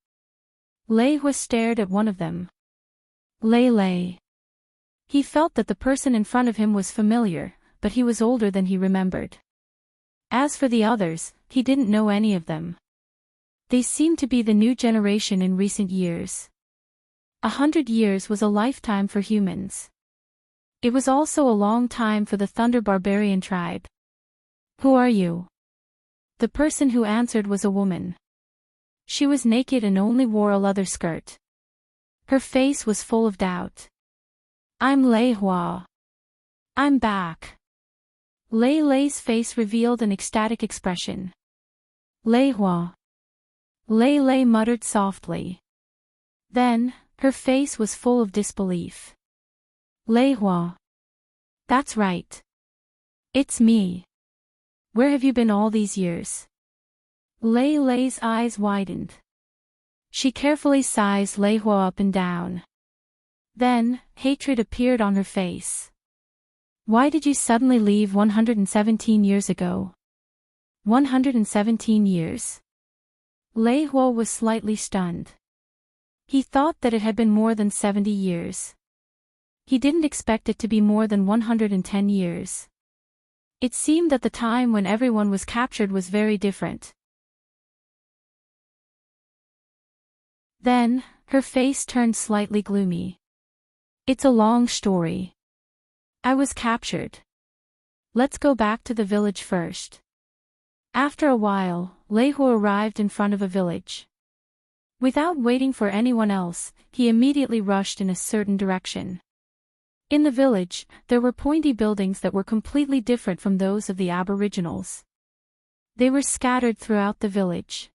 Lei Hua stared at one of them. Lei. He felt that the person in front of him was familiar, but he was older than he remembered. As for the others, he didn't know any of them. They seemed to be the new generation in recent years. 100 years was a lifetime for humans. It was also a long time for the Thunder Barbarian tribe. Who are you? The person who answered was a woman. She was naked and only wore a leather skirt. Her face was full of doubt. I'm Lei Hua. I'm back. Lei's face revealed an ecstatic expression. Lei Hua. Lei muttered softly. Then, her face was full of disbelief. Lei Hua. That's right. It's me. Where have you been all these years? Lei's eyes widened. She carefully sized Lei Hua up and down. Then, hatred appeared on her face. Why did you suddenly leave 117 years ago? 117 years? Lei Hua was slightly stunned. He thought that it had been more than 70 years. He didn't expect it to be more than 110 years. It seemed that the time when everyone was captured was very different. Then, her face turned slightly gloomy. It's a long story. I was captured. Let's go back to the village first. After a while, Lei Hua arrived in front of a village. Without waiting for anyone else, he immediately rushed in a certain direction. In the village, there were pointy buildings that were completely different from those of the Aboriginals. They were scattered throughout the village.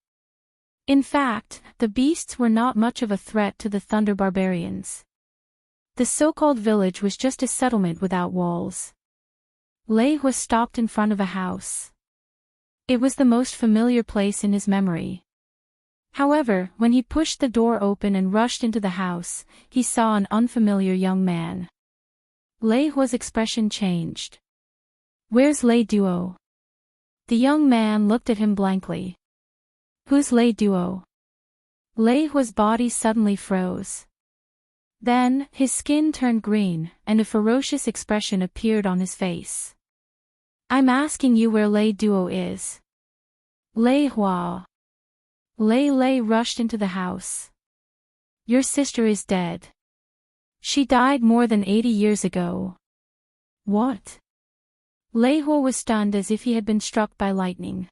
In fact, the beasts were not much of a threat to the Thunder Barbarians. The so-called village was just a settlement without walls. Lei Hua stopped in front of a house. It was the most familiar place in his memory. However, when he pushed the door open and rushed into the house, he saw an unfamiliar young man. Lei Hua's expression changed. Where's Lei Duo? The young man looked at him blankly. Who's Lei Duo? Lei Hua's body suddenly froze. Then, his skin turned green, and a ferocious expression appeared on his face. I'm asking you where Lei Duo is. Lei Hua. Lei rushed into the house. Your sister is dead. She died more than 80 years ago. What? Lei Hua was stunned as if he had been struck by lightning.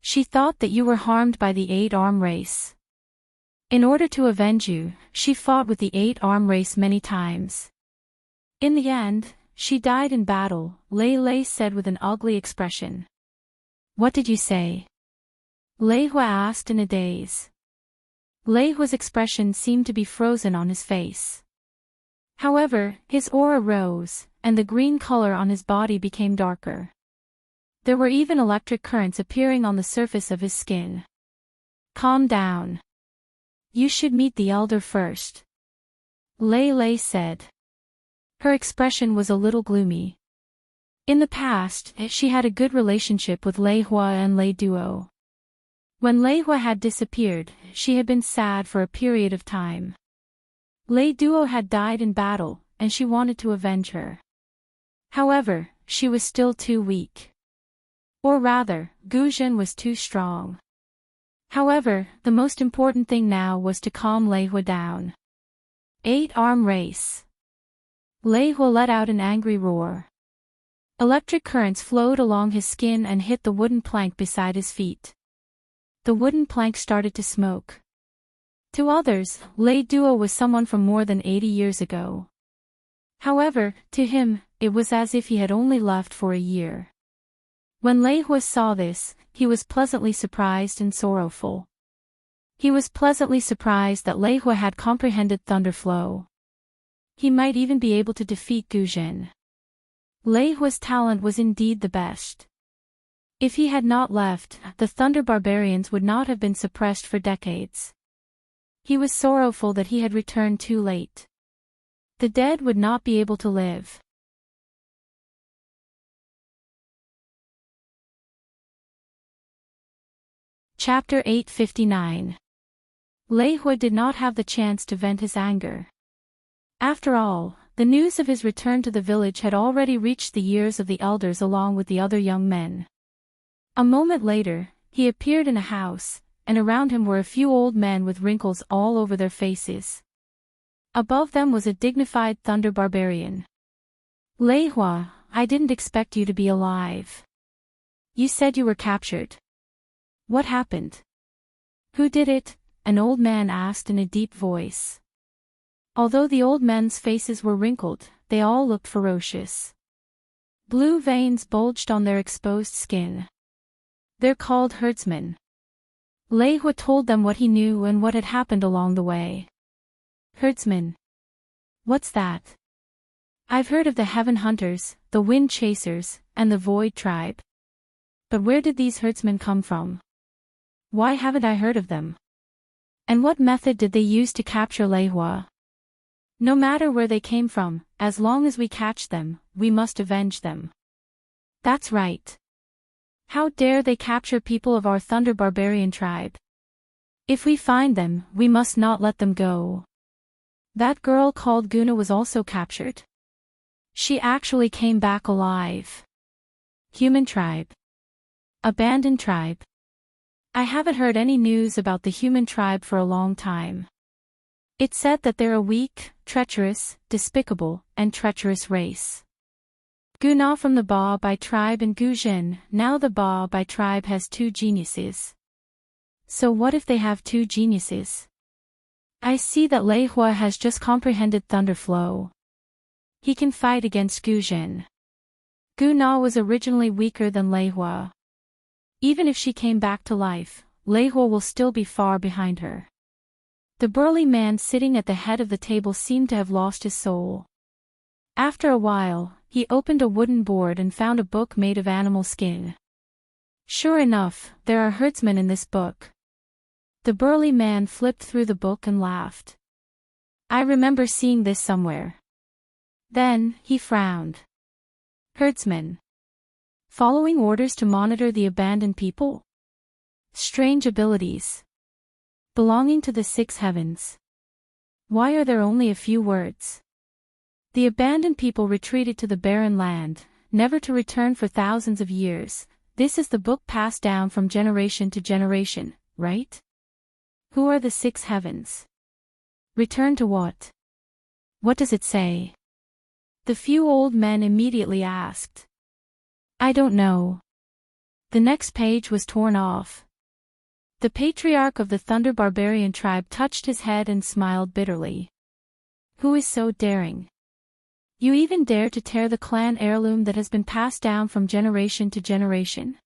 She thought that you were harmed by the 8-arm race. In order to avenge you, she fought with the 8-arm race many times. In the end, she died in battle, Lei said with an ugly expression. What did you say? Lei Hua asked in a daze. Lei Hua's expression seemed to be frozen on his face. However, his aura rose, and the green color on his body became darker. There were even electric currents appearing on the surface of his skin. Calm down. You should meet the elder first. Lei said. Her expression was a little gloomy. In the past, she had a good relationship with Lei Hua and Lei Duo. When Lei Hua had disappeared, she had been sad for a period of time. Lei Duo had died in battle, and she wanted to avenge her. However, she was still too weak. Or rather, Guzhen was too strong. However, the most important thing now was to calm Lei Hua down. 8-arm race. Lei Hua let out an angry roar. Electric currents flowed along his skin and hit the wooden plank beside his feet. The wooden plank started to smoke. To others, Lei Duo was someone from more than 80 years ago. However, to him, it was as if he had only left for a year. When Lei Hua saw this, he was pleasantly surprised and sorrowful. He was pleasantly surprised that Lei Hua had comprehended Thunder Flow. He might even be able to defeat Guzhen. Lei Hua's talent was indeed the best. If he had not left, the Thunder Barbarians would not have been suppressed for decades. He was sorrowful that he had returned too late. The dead would not be able to live. Chapter 859. Lei Hua did not have the chance to vent his anger. After all, the news of his return to the village had already reached the ears of the elders along with the other young men. A moment later, he appeared in a house, and around him were a few old men with wrinkles all over their faces. Above them was a dignified Thunder Barbarian. Lei Hua, I didn't expect you to be alive. You said you were captured. What happened? Who did it? An old man asked in a deep voice. Although the old men's faces were wrinkled, they all looked ferocious. Blue veins bulged on their exposed skin. They're called herdsmen. Lei Hua told them what he knew and what had happened along the way. Herdsmen. What's that? I've heard of the Heaven Hunters, the Wind Chasers, and the Void Tribe. But where did these herdsmen come from? Why haven't I heard of them? And what method did they use to capture Lei Hua? No matter where they came from, as long as we catch them, we must avenge them. That's right. How dare they capture people of our Thunder Barbarian tribe? If we find them, we must not let them go. That girl called Guna was also captured. She actually came back alive. Human tribe. Abandoned tribe. I haven't heard any news about the human tribe for a long time. It's said that they're a weak, treacherous, despicable, and treacherous race. Guna from the Ba Bai tribe and Guzhen, now the Ba Bai tribe has 2 geniuses. So what if they have 2 geniuses? I see that Lei Hua has just comprehended Thunder Flow. He can fight against Guzhen. Guna was originally weaker than Lei Hua. Even if she came back to life, Lei Hua will still be far behind her. The burly man sitting at the head of the table seemed to have lost his soul. After a while, he opened a wooden board and found a book made of animal skin. Sure enough, there are herdsmen in this book. The burly man flipped through the book and laughed. I remember seeing this somewhere. Then, he frowned. Herdsmen. Following orders to monitor the abandoned people? Strange abilities. Belonging to the 6 heavens. Why are there only a few words? The abandoned people retreated to the barren land, never to return for thousands of years. This is the book passed down from generation to generation, right? Who are the 6 heavens? Return to what? What does it say? The few old men immediately asked. I don't know. The next page was torn off. The patriarch of the Thunder Barbarian tribe touched his head and smiled bitterly. Who is so daring? You even dare to tear the clan heirloom that has been passed down from generation to generation?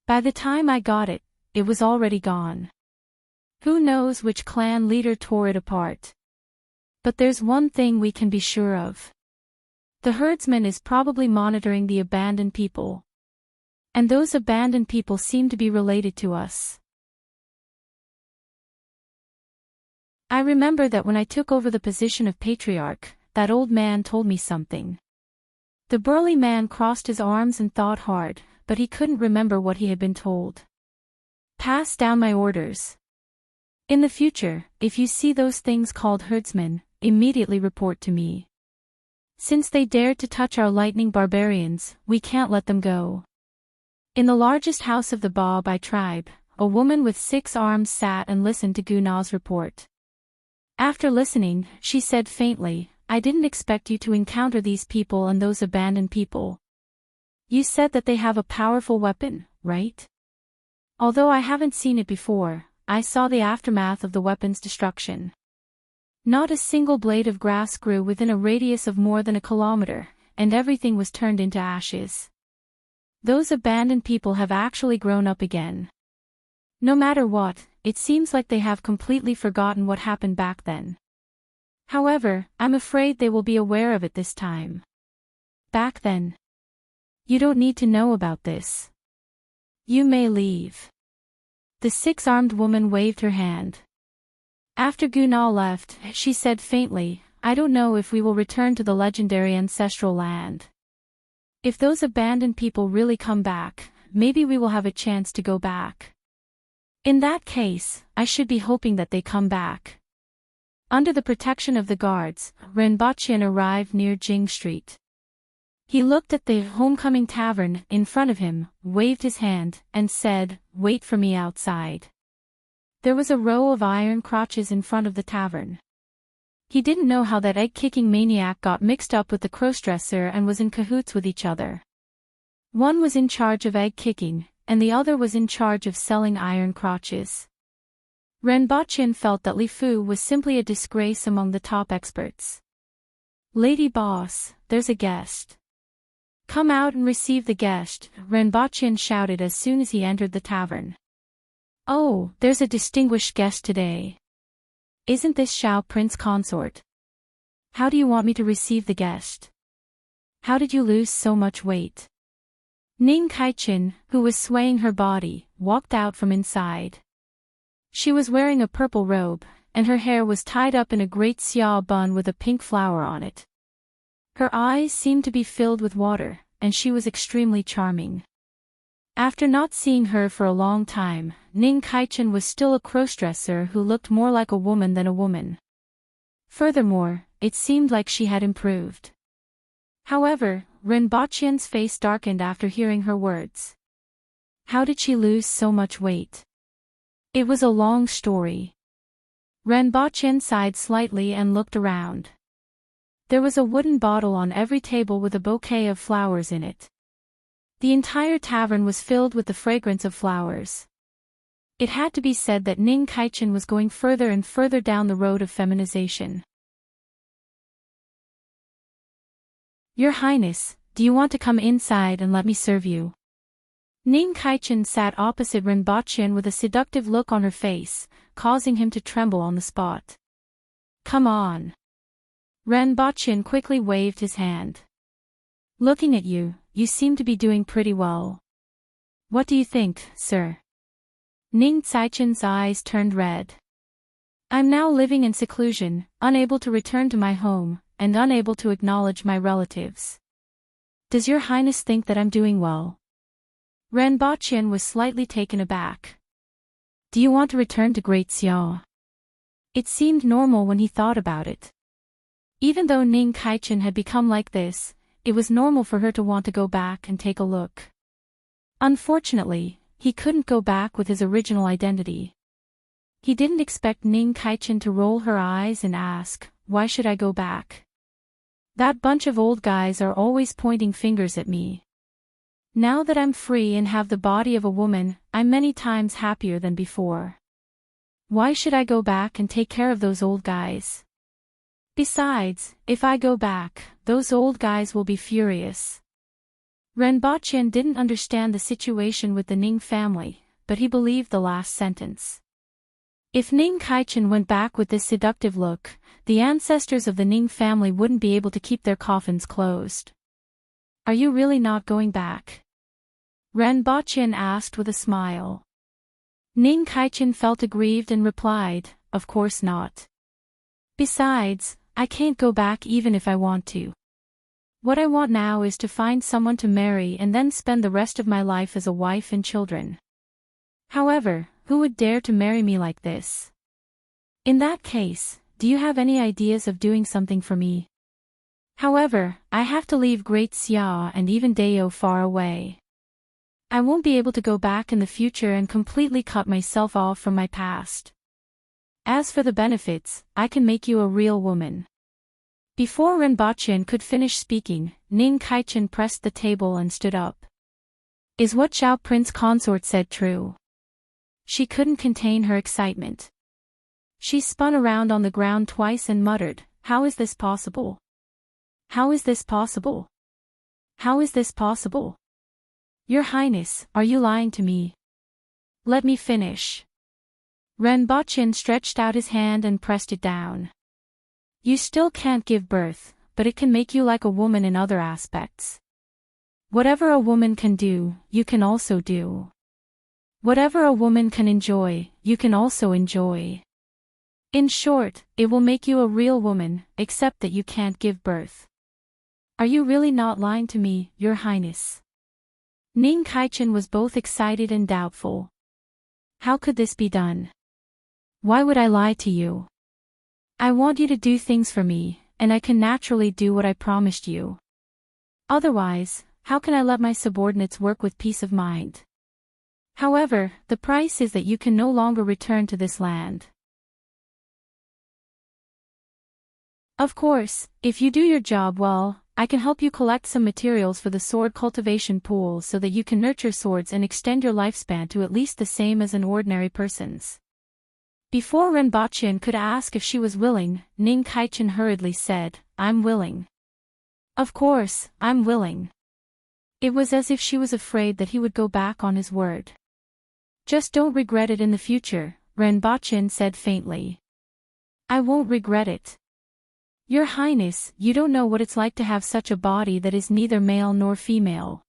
By the time I got it, it was already gone. Who knows which clan leader tore it apart? But there's one thing we can be sure of. The herdsman is probably monitoring the abandoned people. And those abandoned people seem to be related to us. I remember that when I took over the position of patriarch, that old man told me something. The burly man crossed his arms and thought hard, but he couldn't remember what he had been told. Pass down my orders. In the future, if you see those things called herdsmen, immediately report to me. Since they dared to touch our lightning barbarians, we can't let them go. In the largest house of the Baobai tribe, a woman with 6 arms sat and listened to Guna's report. After listening, she said faintly, I didn't expect you to encounter these people and those abandoned people. You said that they have a powerful weapon, right? Although I haven't seen it before, I saw the aftermath of the weapon's destruction. Not a single blade of grass grew within a radius of more than a kilometer, and everything was turned into ashes. Those abandoned people have actually grown up again. No matter what, it seems like they have completely forgotten what happened back then. However, I'm afraid they will be aware of it this time. Back then. You don't need to know about this. You may leave. The 6-armed woman waved her hand. After Guna left, she said faintly, I don't know if we will return to the legendary ancestral land. If those abandoned people really come back, maybe we will have a chance to go back. In that case, I should be hoping that they come back. Under the protection of the guards, Renbochin arrived near Jing Street. He looked at the homecoming tavern in front of him, waved his hand, and said, Wait for me outside. There was a row of iron crotches in front of the tavern. He didn't know how that egg-kicking maniac got mixed up with the crossdresser and was in cahoots with each other. One was in charge of egg-kicking, and the other was in charge of selling iron crotches. Renbochin felt that Li Fu was simply a disgrace among the top experts. Lady boss, there's a guest. Come out and receive the guest, Renbochin shouted as soon as he entered the tavern. Oh, there's a distinguished guest today. Isn't this Xiao Prince Consort? How do you want me to receive the guest? How did you lose so much weight? Ning Kaichin, who was swaying her body, walked out from inside. She was wearing a purple robe, and her hair was tied up in a great xia bun with a pink flower on it. Her eyes seemed to be filled with water, and she was extremely charming. After not seeing her for a long time, Ning Kaichin was still a crossdresser who looked more like a woman than a woman. Furthermore, it seemed like she had improved. However, Renbochin's face darkened after hearing her words. How did she lose so much weight? It was a long story. Renbochin sighed slightly and looked around. There was a wooden bottle on every table with a bouquet of flowers in it. The entire tavern was filled with the fragrance of flowers. It had to be said that Ning Kaichin was going further and further down the road of feminization. Your Highness, do you want to come inside and let me serve you? Ning Kaichin sat opposite Renbochin with a seductive look on her face, causing him to tremble on the spot. Come on. Renbochin quickly waved his hand. Looking at you, you seem to be doing pretty well. What do you think, sir? Ning Caichin's eyes turned red. I'm now living in seclusion, unable to return to my home, and unable to acknowledge my relatives. Does your Highness think that I'm doing well? Renbochin was slightly taken aback. Do you want to return to Great Xiao? It seemed normal when he thought about it. Even though Ning Kaichin had become like this, it was normal for her to want to go back and take a look. Unfortunately, he couldn't go back with his original identity. He didn't expect Ning Kaichin to roll her eyes and ask, why should I go back? That bunch of old guys are always pointing fingers at me. Now that I'm free and have the body of a woman, I'm many times happier than before. Why should I go back and take care of those old guys? Besides, if I go back, those old guys will be furious. Renbochin didn't understand the situation with the Ning family, but he believed the last sentence. If Ning Kaichin went back with this seductive look, the ancestors of the Ning family wouldn't be able to keep their coffins closed. Are you really not going back? Renbochin asked with a smile. Ning Kaichin felt aggrieved and replied, of course not. Besides, I can't go back even if I want to. What I want now is to find someone to marry and then spend the rest of my life as a wife and children. However, who would dare to marry me like this? In that case, do you have any ideas of doing something for me? However, I have to leave Great Xia and even Deo far away. I won't be able to go back in the future and completely cut myself off from my past. As for the benefits, I can make you a real woman. Before Renbaqian could finish speaking, Ning Kaichen pressed the table and stood up. Is what Xiao Prince Consort said true? She couldn't contain her excitement. She spun around on the ground twice and muttered, "How is this possible? How is this possible? How is this possible? Your Highness, are you lying to me? Let me finish." Renbaqian stretched out his hand and pressed it down. You still can't give birth, but it can make you like a woman in other aspects. Whatever a woman can do, you can also do. Whatever a woman can enjoy, you can also enjoy. In short, it will make you a real woman, except that you can't give birth. Are you really not lying to me, Your Highness? Ning Kaichen was both excited and doubtful. How could this be done? Why would I lie to you? I want you to do things for me, and I can naturally do what I promised you. Otherwise, how can I let my subordinates work with peace of mind? However, the price is that you can no longer return to this land. Of course, if you do your job well, I can help you collect some materials for the sword cultivation pool so that you can nurture swords and extend your lifespan to at least the same as an ordinary person's. Before Renbaqian could ask if she was willing, Ning Kaichen hurriedly said, I'm willing. Of course, I'm willing. It was as if she was afraid that he would go back on his word. Just don't regret it in the future, Renbaqian said faintly. I won't regret it. Your Highness, you don't know what it's like to have such a body that is neither male nor female.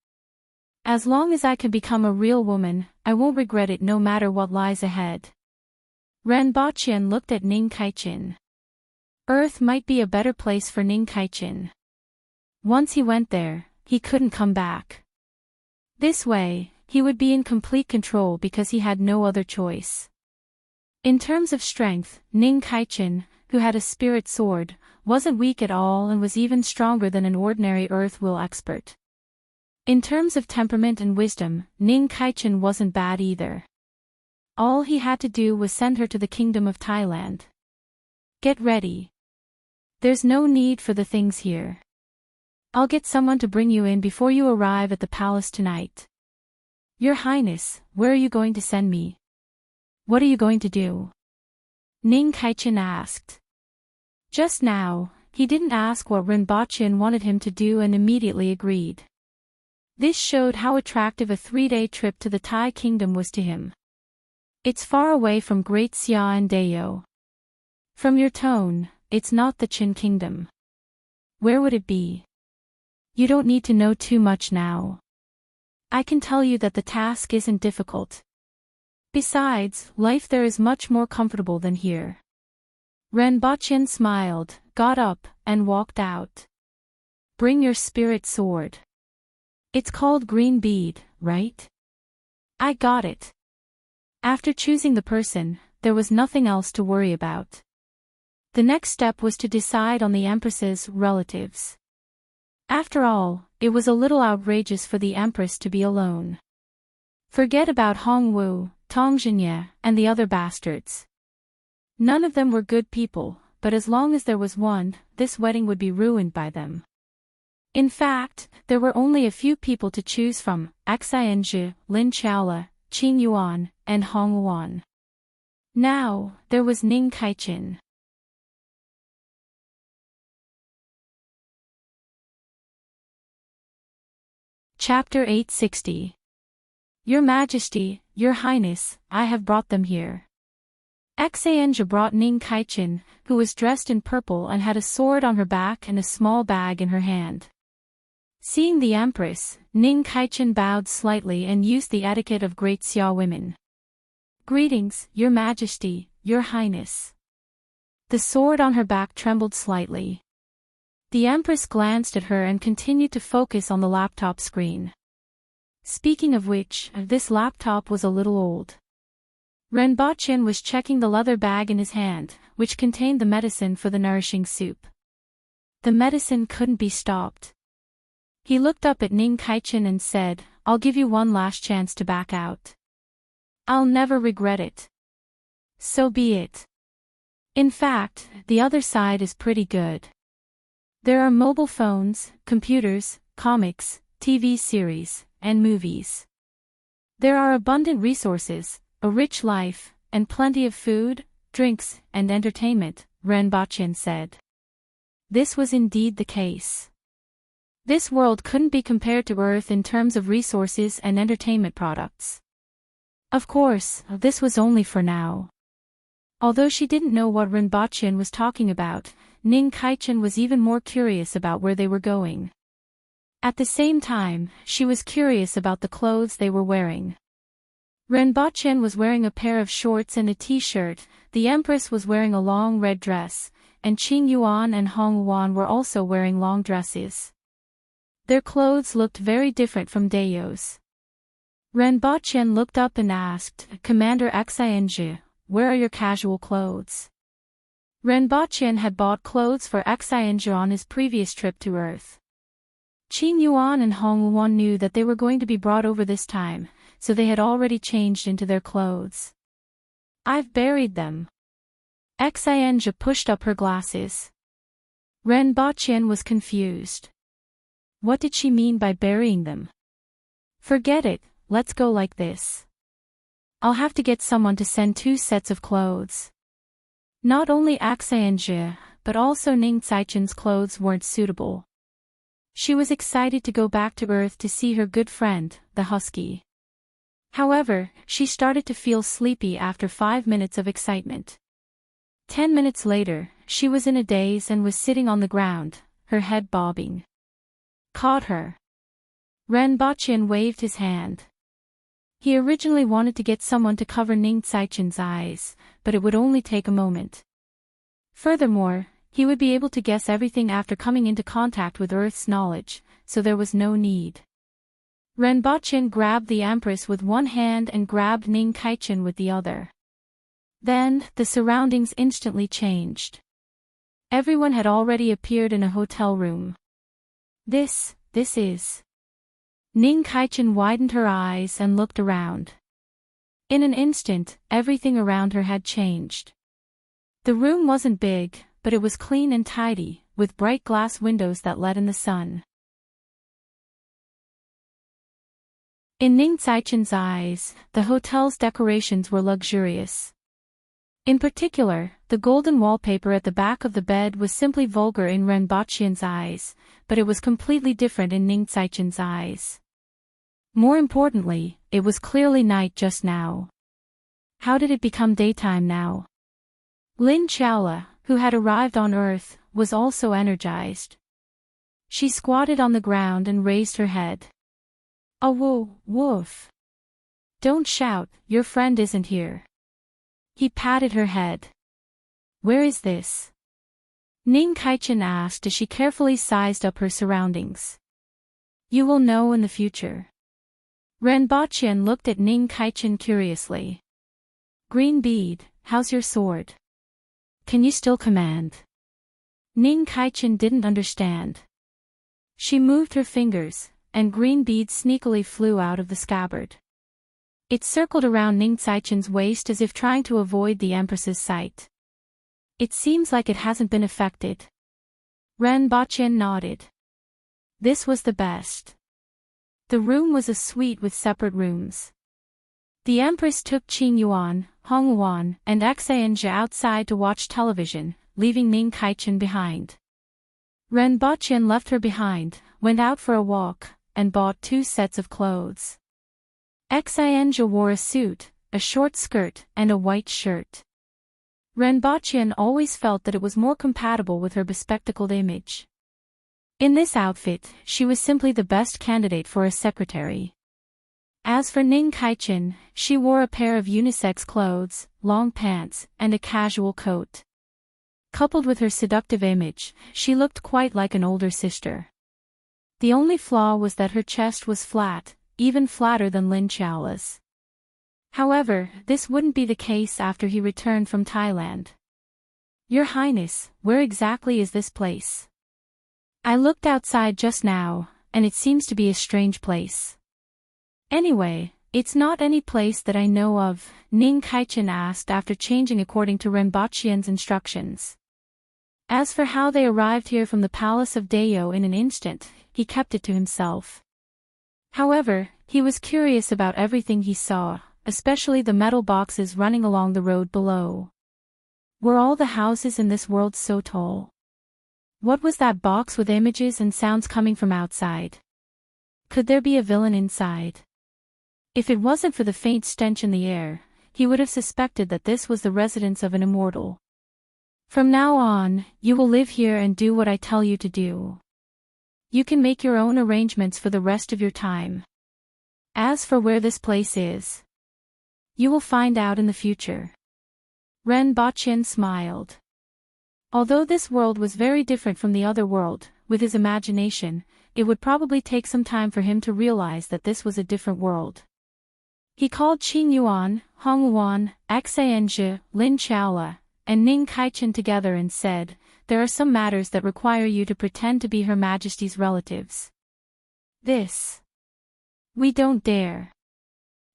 As long as I can become a real woman, I won't regret it no matter what lies ahead. Renbaqian looked at Ning Kaichen. Earth might be a better place for Ning Kaichen. Once he went there, he couldn't come back. This way, he would be in complete control because he had no other choice. In terms of strength, Ning Kaichen, who had a spirit sword, wasn't weak at all and was even stronger than an ordinary earth will expert. In terms of temperament and wisdom, Ning Kaichen wasn't bad either. All he had to do was send her to the kingdom of Thailand. Get ready. There's no need for the things here. I'll get someone to bring you in before you arrive at the palace tonight. Your Highness, where are you going to send me? What are you going to do? Ning Kaichen asked. Just now, he didn't ask what Renbaqian wanted him to do and immediately agreed. This showed how attractive a 3-day trip to the Thai kingdom was to him. It's far away from Great Xia and Deo. From your tone, it's not the Qin kingdom. Where would it be? You don't need to know too much now. I can tell you that the task isn't difficult. Besides, life there is much more comfortable than here. Renbaqian smiled, got up, and walked out. Bring your spirit sword. It's called Green Bead, right? I got it. After choosing the person, there was nothing else to worry about. The next step was to decide on the Empress's relatives. After all, it was a little outrageous for the Empress to be alone. Forget about Hongwu, Tongzhinya, and the other bastards. None of them were good people, but as long as there was one, this wedding would be ruined by them. In fact, there were only a few people to choose from, Xianzhi, Lin Chaola, Qing Yuan, and Hong Wuan. Now, there was Ning Kaichen. Chapter 860. Your Majesty, Your Highness, I have brought them here. Xianzhi brought Ning Kaichen, who was dressed in purple and had a sword on her back and a small bag in her hand. Seeing the Empress, Ning Kaichen bowed slightly and used the etiquette of Great Xia women. Greetings, Your Majesty, Your Highness. The sword on her back trembled slightly. The Empress glanced at her and continued to focus on the laptop screen. Speaking of which, this laptop was a little old. Renbaqian was checking the leather bag in his hand, which contained the medicine for the nourishing soup. The medicine couldn't be stopped. He looked up at Ning Kaichen and said, "I'll give you one last chance to back out. I'll never regret it. So be it. In fact, the other side is pretty good. There are mobile phones, computers, comics, TV series, and movies. There are abundant resources, a rich life, and plenty of food, drinks, and entertainment," Renbochin said. This was indeed the case. This world couldn't be compared to Earth in terms of resources and entertainment products. Of course, this was only for now. Although she didn't know what Renbochin was talking about, Ning Kaichen was even more curious about where they were going. At the same time, she was curious about the clothes they were wearing. Renbochin was wearing a pair of shorts and a t-shirt, the Empress was wearing a long red dress, and Qing Yuan and Hong Yuan were also wearing long dresses. Their clothes looked very different from Dayo's. Renbochin looked up and asked, "Commander Xianzhi, where are your casual clothes?" Renbochin had bought clothes for Xianzhi on his previous trip to Earth. Qing Yuan and Hong Yuan knew that they were going to be brought over this time, so they had already changed into their clothes. "I've buried them." Xianzhi pushed up her glasses. Renbochin was confused. What did she mean by burying them? "Forget it, let's go like this. I'll have to get someone to send 2 sets of clothes." Not only Xianzhi, but also Ning Caichen's clothes weren't suitable. She was excited to go back to Earth to see her good friend, the husky. However, she started to feel sleepy after 5 minutes of excitement. 10 minutes later, she was in a daze and was sitting on the ground, her head bobbing. "Caught her." Renbochin waved his hand. He originally wanted to get someone to cover Ning Caichen's eyes, but it would only take a moment. Furthermore, he would be able to guess everything after coming into contact with Earth's knowledge, so there was no need. Renbochin grabbed the Empress with one hand and grabbed Ning Kaichen with the other. Then, the surroundings instantly changed. Everyone had already appeared in a hotel room. This is... Ning Kaichen widened her eyes and looked around. In an instant, everything around her had changed. The room wasn't big, but it was clean and tidy, with bright glass windows that let in the sun. In Ning Caichen's eyes, the hotel's decorations were luxurious. In particular, the golden wallpaper at the back of the bed was simply vulgar in Renbochin's eyes, but it was completely different in Ning Caichen's eyes. More importantly, it was clearly night just now. How did it become daytime now? Lin Chaola, who had arrived on Earth, was also energized. She squatted on the ground and raised her head. "Oh, woof. Don't shout, your friend isn't here." He patted her head. "Where is this?" Ning Kaichen asked as she carefully sized up her surroundings. "You will know in the future." Renbochin looked at Ning Kaichen curiously. "Green bead, how's your sword? Can you still command?" Ning Kaichen didn't understand. She moved her fingers, and green bead sneakily flew out of the scabbard. It circled around Ning Caichen's waist as if trying to avoid the Empress's sight. "It seems like it hasn't been affected." Renbochin nodded. This was the best. The room was a suite with separate rooms. The Empress took Qing Yuan, Hong Yuan, and Xianzhi outside to watch television, leaving Ning Kaichen behind. Renbochin left her behind, went out for a walk, and bought 2 sets of clothes. Xianzhi wore a suit, a short skirt, and a white shirt. Renbochin always felt that it was more compatible with her bespectacled image. In this outfit, she was simply the best candidate for a secretary. As for Ning Kaichen, she wore a pair of unisex clothes, long pants, and a casual coat. Coupled with her seductive image, she looked quite like an older sister. The only flaw was that her chest was flat, even flatter than Lin Chaola's. However, this wouldn't be the case after he returned from Thailand. "Your Highness, where exactly is this place?" I looked outside just now, and it seems to be a strange place. Anyway, it's not any place that I know of, Ning Kaichin asked after changing according to Renbachian's instructions. As for how they arrived here from the palace of Dayo in an instant, he kept it to himself. However, he was curious about everything he saw, especially the metal boxes running along the road below. Were all the houses in this world so tall? What was that box with images and sounds coming from outside? Could there be a villain inside? If it wasn't for the faint stench in the air, he would have suspected that this was the residence of an immortal. From now on, you will live here and do what I tell you to do. You can make your own arrangements for the rest of your time. As for where this place is, you will find out in the future. Renbachian smiled. Although this world was very different from the other world, with his imagination, it would probably take some time for him to realize that this was a different world. He called Qing Yuan, Hong Yuan, Xanzhi, Lin Chaola, and Ning Kaichin together and said, "There are some matters that require you to pretend to be Her Majesty's relatives." This. We don't dare.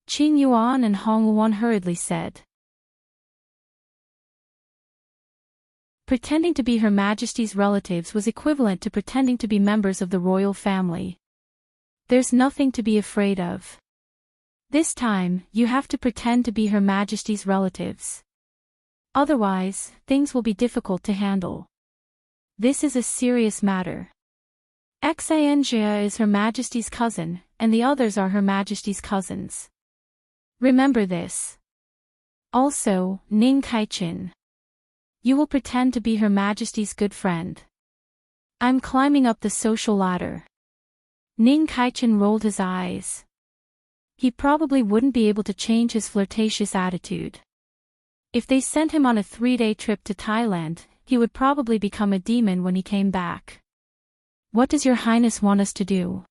Qing Yuan and Hong Yuan hurriedly said. Pretending to be Her Majesty's relatives was equivalent to pretending to be members of the royal family. There's nothing to be afraid of. This time, you have to pretend to be Her Majesty's relatives. Otherwise, things will be difficult to handle. This is a serious matter. Xanzhi is Her Majesty's cousin, and the others are Her Majesty's cousins. Remember this. Also, Ning Kaichin. You will pretend to be Her Majesty's good friend. I'm climbing up the social ladder. Ning Kaichin rolled his eyes. He probably wouldn't be able to change his flirtatious attitude. If they sent him on a 3-day trip to Thailand, he would probably become a demon when he came back. What does Your Highness want us to do?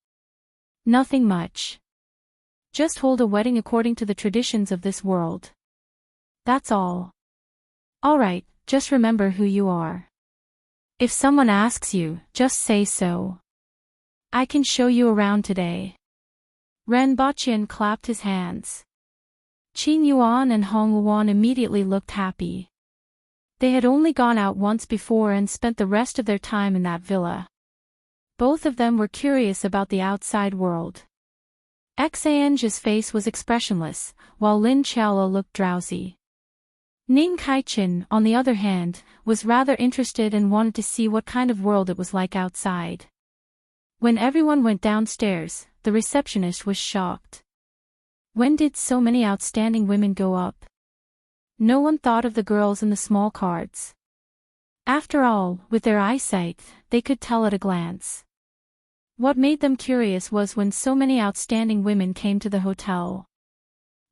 Nothing much. Just hold a wedding according to the traditions of this world. That's all. All right, just remember who you are. If someone asks you, just say so. I can show you around today. Renbachian clapped his hands. Qing Yuan and Hong Yuan immediately looked happy. They had only gone out once before and spent the rest of their time in that villa. Both of them were curious about the outside world. Xanzhi's face was expressionless, while Lin Chaola looked drowsy. Ning Kaichin, on the other hand, was rather interested and wanted to see what kind of world it was like outside. When everyone went downstairs, the receptionist was shocked. When did so many outstanding women go up? No one thought of the girls in the small cards. After all, with their eyesight, they could tell at a glance. What made them curious was when so many outstanding women came to the hotel.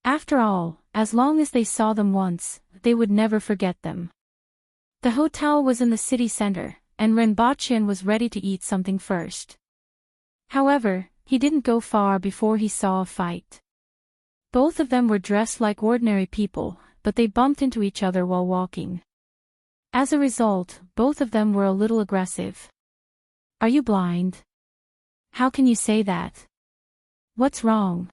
After all, as long as they saw them once, they would never forget them. The hotel was in the city center, and Renbachian was ready to eat something first. However, he didn't go far before he saw a fight. Both of them were dressed like ordinary people, but they bumped into each other while walking. As a result, both of them were a little aggressive. Are you blind? How can you say that? What's wrong?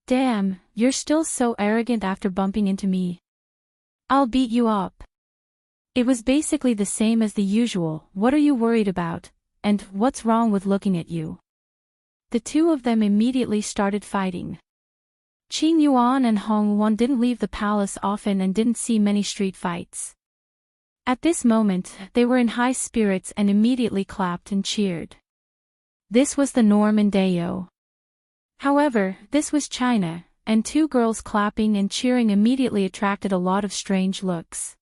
Damn, you're still so arrogant after bumping into me. I'll beat you up. It was basically the same as the usual, what are you worried about, and what's wrong with looking at you? The two of them immediately started fighting. Qing Yuan and Hong Yuan didn't leave the palace often and didn't see many street fights. At this moment, they were in high spirits and immediately clapped and cheered. This was the norm in Dayo. However, this was China, and two girls clapping and cheering immediately attracted a lot of strange looks.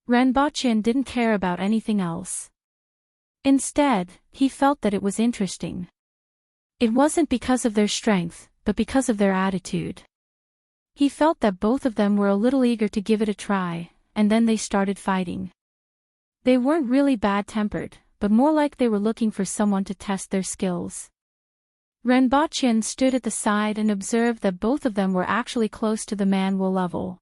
Renbachian didn't care about anything else. Instead, he felt that it was interesting. It wasn't because of their strength, but because of their attitude. He felt that both of them were a little eager to give it a try, and then they started fighting. They weren't really bad-tempered, but more like they were looking for someone to test their skills. Renbachian stood at the side and observed that both of them were actually close to the Manwu level.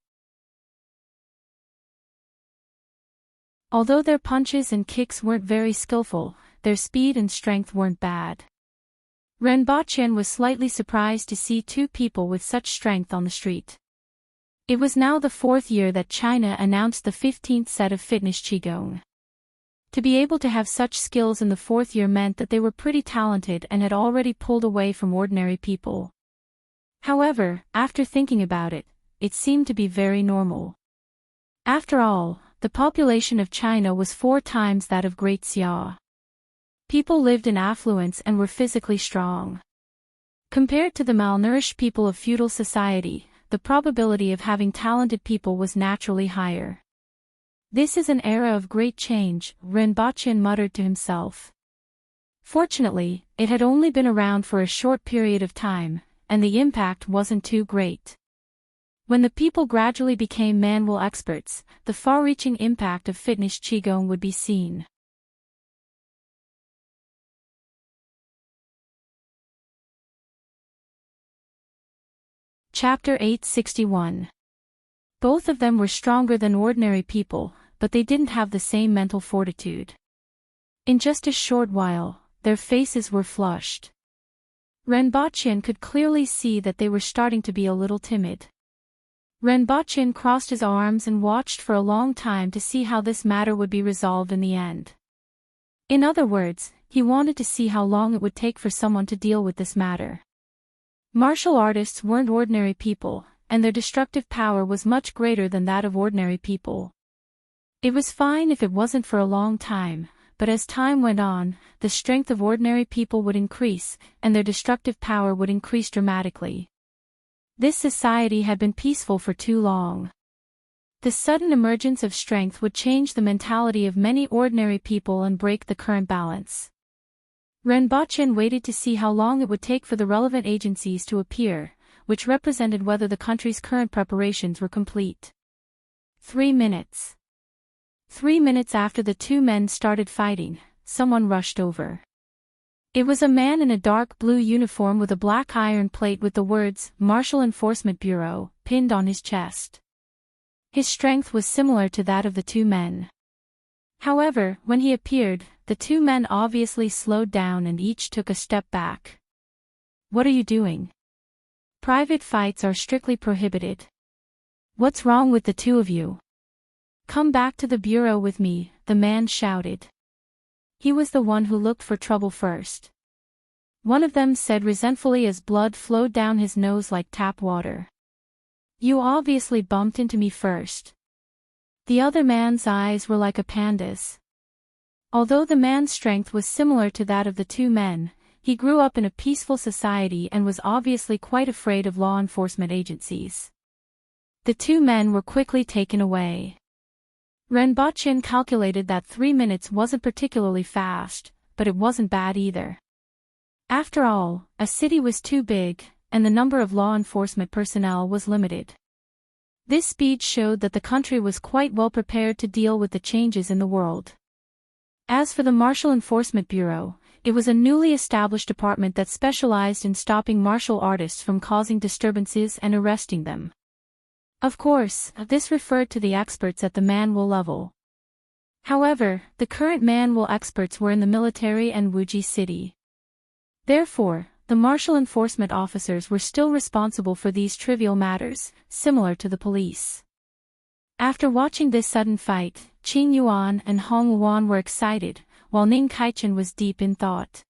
Although their punches and kicks weren't very skillful, their speed and strength weren't bad. Renbachien was slightly surprised to see two people with such strength on the street. It was now the 4th year that China announced the 15th set of fitness qigong. To be able to have such skills in the 4th year meant that they were pretty talented and had already pulled away from ordinary people. However, after thinking about it, it seemed to be very normal. After all, the population of China was 4 times that of Great Xia. People lived in affluence and were physically strong. Compared to the malnourished people of feudal society, the probability of having talented people was naturally higher. This is an era of great change, Renbachien muttered to himself. Fortunately, it had only been around for a short period of time, and the impact wasn't too great. When the people gradually became manual experts, the far-reaching impact of fitness qigong would be seen. Chapter 861. Both of them were stronger than ordinary people, but they didn't have the same mental fortitude. In just a short while, their faces were flushed. Renbachien could clearly see that they were starting to be a little timid. Renbachien crossed his arms and watched for a long time to see how this matter would be resolved in the end. In other words, he wanted to see how long it would take for someone to deal with this matter. Martial artists weren't ordinary people, and their destructive power was much greater than that of ordinary people. It was fine if it wasn't for a long time, but as time went on, the strength of ordinary people would increase, and their destructive power would increase dramatically. This society had been peaceful for too long. The sudden emergence of strength would change the mentality of many ordinary people and break the current balance. Renbachien waited to see how long it would take for the relevant agencies to appear, which represented whether the country's current preparations were complete. 3 minutes. 3 minutes after the two men started fighting, someone rushed over. It was a man in a dark blue uniform with a black iron plate with the words, Martial Enforcement Bureau, pinned on his chest. His strength was similar to that of the two men. However, when he appeared, the two men obviously slowed down and each took a step back. What are you doing? Private fights are strictly prohibited. What's wrong with the two of you? Come back to the bureau with me, the man shouted. He was the one who looked for trouble first. One of them said resentfully as blood flowed down his nose like tap water. You obviously bumped into me first. The other man's eyes were like a panda's. Although the man's strength was similar to that of the two men, he grew up in a peaceful society and was obviously quite afraid of law enforcement agencies. The two men were quickly taken away. Renbachien calculated that 3 minutes wasn't particularly fast, but it wasn't bad either. After all, a city was too big, and the number of law enforcement personnel was limited. This speed showed that the country was quite well prepared to deal with the changes in the world. As for the Martial Enforcement Bureau, it was a newly established department that specialized in stopping martial artists from causing disturbances and arresting them. Of course, this referred to the experts at the manual level. However, the current manual experts were in the military and Wuji City. Therefore, the martial enforcement officers were still responsible for these trivial matters, similar to the police. After watching this sudden fight, Qing Yuan and Hong Wuan were excited, while Ning Kaichen was deep in thought.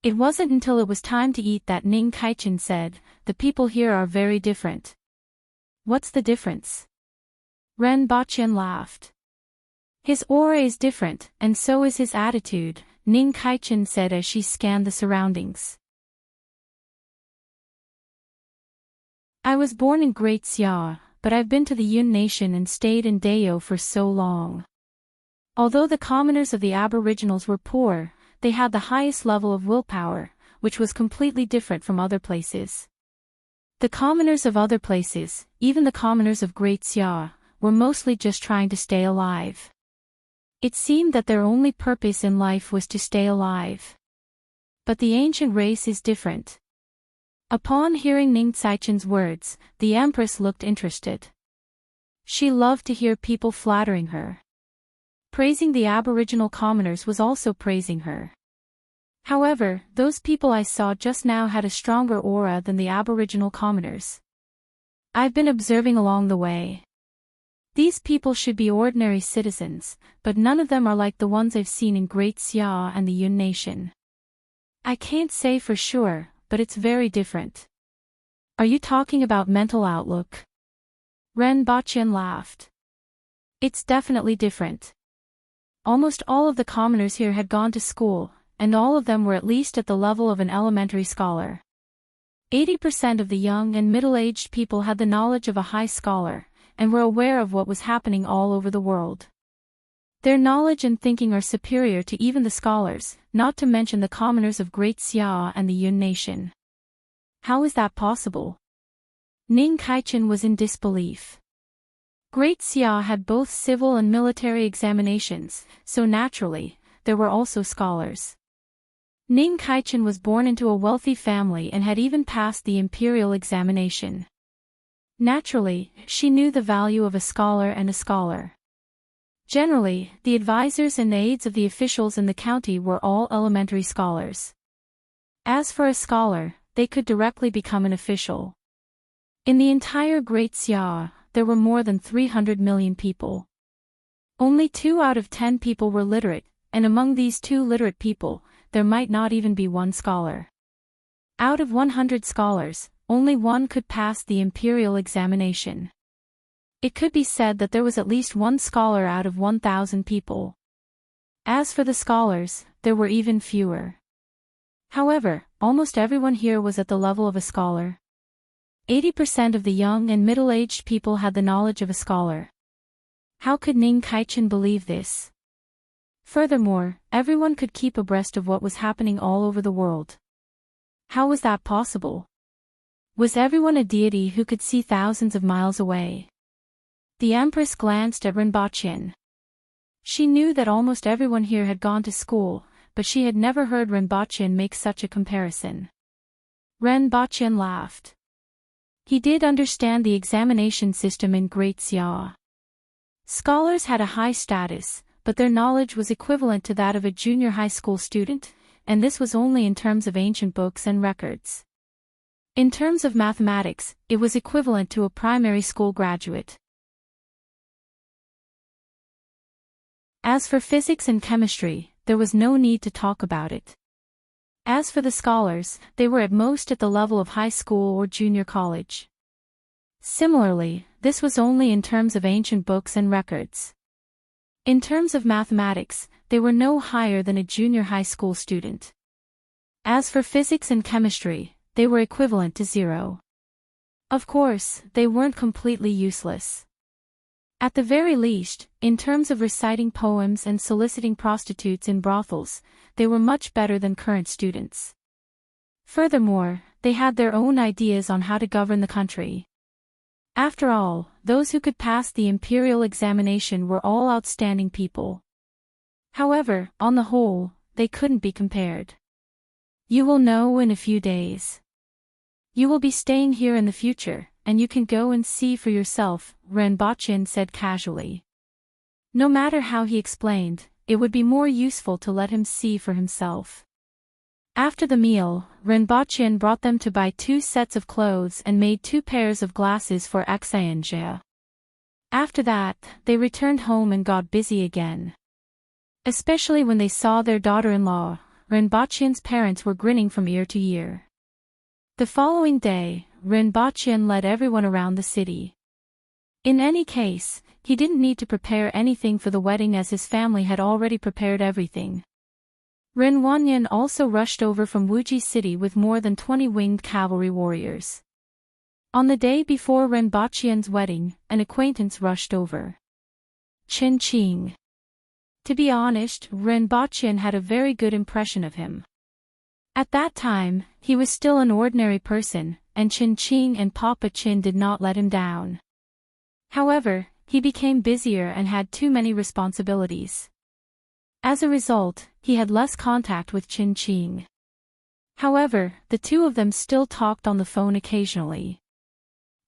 It wasn't until it was time to eat that Ning Kaichen said, "The people here are very different." What's the difference? Renbachien laughed. His aura is different, and so is his attitude, Ning Kaichen said as she scanned the surroundings. I was born in Great Xia, but I've been to the Yun Nation and stayed in Dao for so long. Although the commoners of the Aboriginals were poor, they had the highest level of willpower, which was completely different from other places. The commoners of other places, even the commoners of Great Xia, were mostly just trying to stay alive. It seemed that their only purpose in life was to stay alive. But the ancient race is different. Upon hearing Ning Caichen's words, the Empress looked interested. She loved to hear people flattering her. praising the Aboriginal commoners was also praising her. However, those people I saw just now had a stronger aura than the Aboriginal commoners. I've been observing along the way. These people should be ordinary citizens, but none of them are like the ones I've seen in Great Xia and the Yun Nation. I can't say for sure, but it's very different. Are you talking about mental outlook? Ren Baqian laughed. It's definitely different. Almost all of the commoners here had gone to school, and all of them were at least at the level of an elementary scholar. 80% of the young and middle-aged people had the knowledge of a high scholar, and were aware of what was happening all over the world. Their knowledge and thinking are superior to even the scholars, not to mention the commoners of Great Xia and the Yun Nation. How is that possible? Ning Kaichen was in disbelief. Great Xia had both civil and military examinations, so naturally, there were also scholars. Ning Kaichen was born into a wealthy family and had even passed the imperial examination. Naturally, she knew the value of a scholar and a scholar. Generally, the advisors and aides of the officials in the county were all elementary scholars. As for a scholar, they could directly become an official. In the entire Great Xia, there were more than 300 million people. Only 2 out of 10 people were literate, and among these 2 literate people, there might not even be one scholar. Out of 100 scholars, only 1 could pass the imperial examination. It could be said that there was at least 1 scholar out of 1,000 people. As for the scholars, there were even fewer. However, almost everyone here was at the level of a scholar. 80% of the young and middle-aged people had the knowledge of a scholar. How could Ning Kaichen believe this? Furthermore, everyone could keep abreast of what was happening all over the world. How was that possible? Was everyone a deity who could see thousands of miles away? The Empress glanced at Rinpochen. She knew that almost everyone here had gone to school, but she had never heard Rinpochen make such a comparison. Rinpochen laughed. He did understand the examination system in Great Xia. Scholars had a high status, but their knowledge was equivalent to that of a junior high school student, and this was only in terms of ancient books and records. In terms of mathematics, it was equivalent to a primary school graduate. As for physics and chemistry, there was no need to talk about it. As for the scholars, they were at most at the level of high school or junior college. Similarly, this was only in terms of ancient books and records. In terms of mathematics, they were no higher than a junior high school student. As for physics and chemistry, they were equivalent to 0. Of course, they weren't completely useless. At the very least, in terms of reciting poems and soliciting prostitutes in brothels, they were much better than current students. Furthermore, they had their own ideas on how to govern the country. After all, those who could pass the imperial examination were all outstanding people. However, on the whole, they couldn't be compared. You will know in a few days. You will be staying here in the future, and you can go and see for yourself, Rinpochen said casually. No matter how he explained, it would be more useful to let him see for himself. After the meal, Rinpochen brought them to buy 2 sets of clothes and made 2 pairs of glasses for Xianjia. After that, they returned home and got busy again. Especially when they saw their daughter-in-law, Rinpochen's parents were grinning from ear to ear. The following day, Rinpochen led everyone around the city. In any case, he didn't need to prepare anything for the wedding as his family had already prepared everything. Rinwanyan also rushed over from Wuji City with more than 20 winged cavalry warriors. On the day before Rinpochian's wedding, an acquaintance rushed over. Qin Qing. To be honest, Rinpochian had a very good impression of him. At that time, he was still an ordinary person, and Qin Qing and Papa Qin did not let him down. However, he became busier and had too many responsibilities. As a result, he had less contact with Qin Qing. However, the 2 of them still talked on the phone occasionally.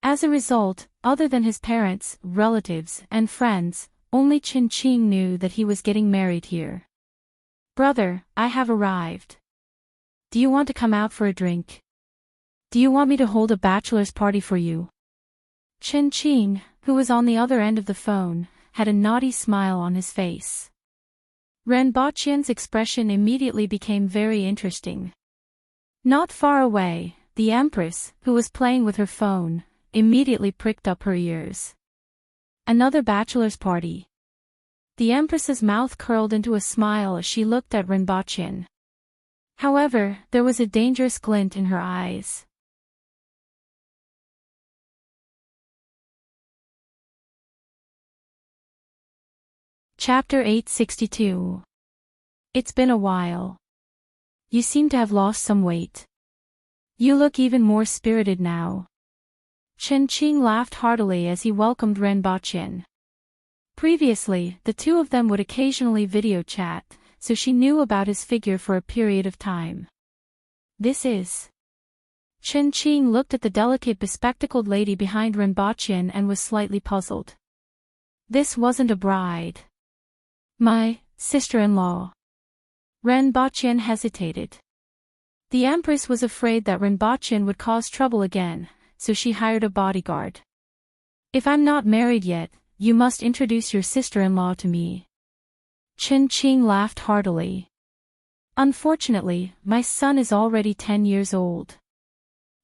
As a result, other than his parents, relatives, and friends, only Qing knew that he was getting married here. "Brother, I have arrived. Do you want to come out for a drink? Do you want me to hold a bachelor's party for you?" Qing, who was on the other end of the phone, had a naughty smile on his face. Renbaqian's expression immediately became very interesting. Not far away, the Empress, who was playing with her phone, immediately pricked up her ears. Another bachelor's party. The Empress's mouth curled into a smile as she looked at Renbaqian. However, there was a dangerous glint in her eyes. Chapter 862. It's been a while. You seem to have lost some weight. You look even more spirited now. Qing laughed heartily as he welcomed Renbaqian. Previously, the two of them would occasionally video chat, so she knew about his figure for a period of time. This is... Qing looked at the delicate bespectacled lady behind Renbaqian and was slightly puzzled. This wasn't a bride. My sister-in-law. Renbaqian hesitated. The Empress was afraid that Renbaqian would cause trouble again, so she hired a bodyguard. If I'm not married yet, you must introduce your sister-in-law to me. Qing laughed heartily. Unfortunately, my son is already 10 years old.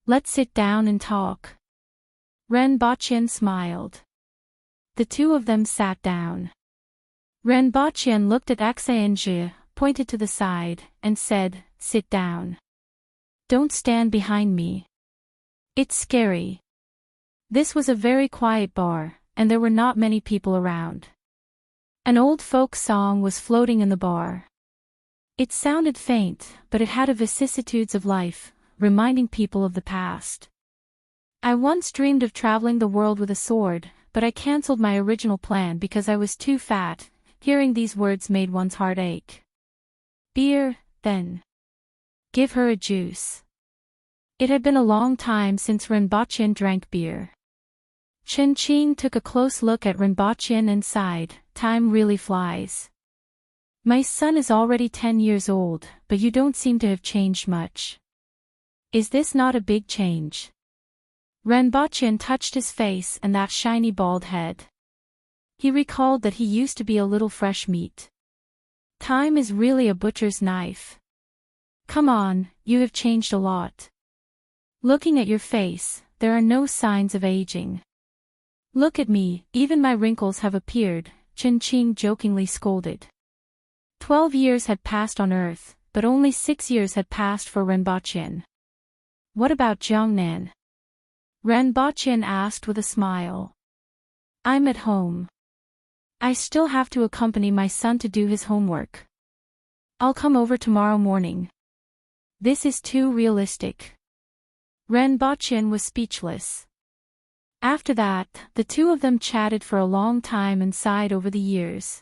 Let's sit down and talk. Renbaqian smiled. The two of them sat down. Renbaqian looked at Xianzhi, pointed to the side, and said, "Sit down. Don't stand behind me. It's scary." This was a very quiet bar, and there were not many people around. An old folk song was floating in the bar. It sounded faint, but it had a vicissitudes of life, reminding people of the past. "I once dreamed of traveling the world with a sword, but I cancelled my original plan because I was too fat." Hearing these words made one's heart ache. "Beer, then. Give her a juice." It had been a long time since Renbaqian drank beer. Qing took a close look at Renbaqian and sighed, "Time really flies. My son is already 10 years old, but you don't seem to have changed much. Is this not a big change?" Renbaqian touched his face and that shiny bald head. He recalled that he used to be a little fresh meat. Time is really a butcher's knife. "Come on, you have changed a lot. Looking at your face, there are no signs of aging. Look at me, even my wrinkles have appeared," Qing jokingly scolded. 12 years had passed on Earth, but only 6 years had passed for Renbaqian. "What about Jiangnan?" Renbaqian asked with a smile. "I'm at home. I still have to accompany my son to do his homework. I'll come over tomorrow morning." This is too realistic. Renbaqian was speechless. After that, the two of them chatted for a long time and sighed over the years.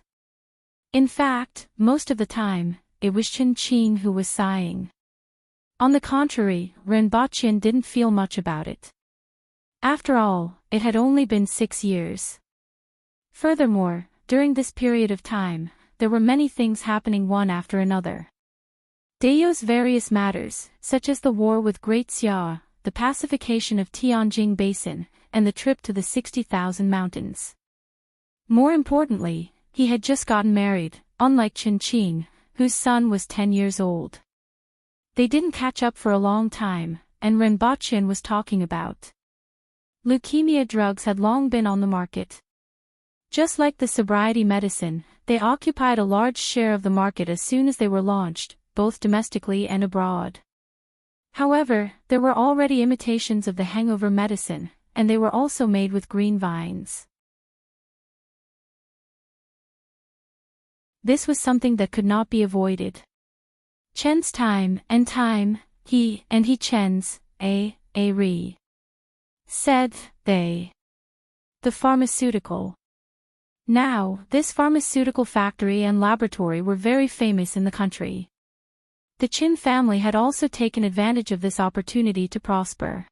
In fact, most of the time, it was Qing who was sighing. On the contrary, Renbaqian didn't feel much about it. After all, it had only been 6 years. Furthermore, during this period of time, there were many things happening one after another. Dayo's various matters, such as the war with Great Xia, the pacification of Tianjing Basin, and the trip to the 60,000 mountains. More importantly, he had just gotten married, unlike Qing, whose son was 10 years old. They didn't catch up for a long time, and Renbaqian was talking about leukemia drugs had long been on the market. Just like the sobriety medicine, they occupied a large share of the market as soon as they were launched, both domestically and abroad. However, there were already imitations of the hangover medicine, and they were also made with green vines. This was something that could not be avoided. Chen's time, he Chen's, re. Said, they. The pharmaceutical. Now, this pharmaceutical factory and laboratory were very famous in the country. The Qin family had also taken advantage of this opportunity to prosper.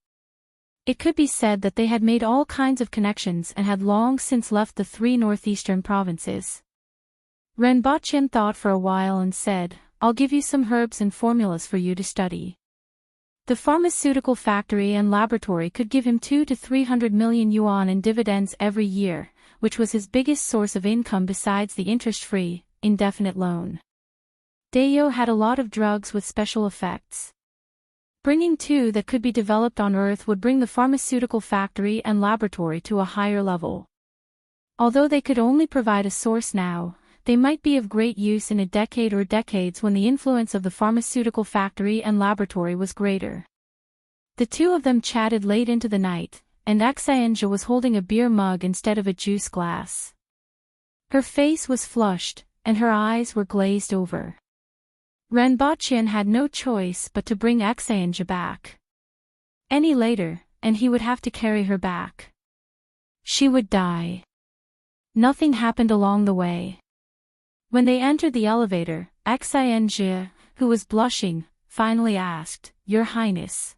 It could be said that they had made all kinds of connections and had long since left the 3 northeastern provinces. Renbochin thought for a while and said, "I'll give you some herbs and formulas for you to study." The pharmaceutical factory and laboratory could give him 200 to 300 million yuan in dividends every year, which was his biggest source of income besides the interest-free, indefinite loan. Dayo had a lot of drugs with special effects. Bringing 2 that could be developed on Earth would bring the pharmaceutical factory and laboratory to a higher level. Although they could only provide a source now, they might be of great use in a decade or decades when the influence of the pharmaceutical factory and laboratory was greater. The 2 of them chatted late into the night, and Xianzhe was holding a beer mug instead of a juice glass. Her face was flushed, and her eyes were glazed over. Renbochin had no choice but to bring Xianzhe back. Any later, and he would have to carry her back. She would die. Nothing happened along the way. When they entered the elevator, Xianzhe, who was blushing, finally asked, "Your Highness."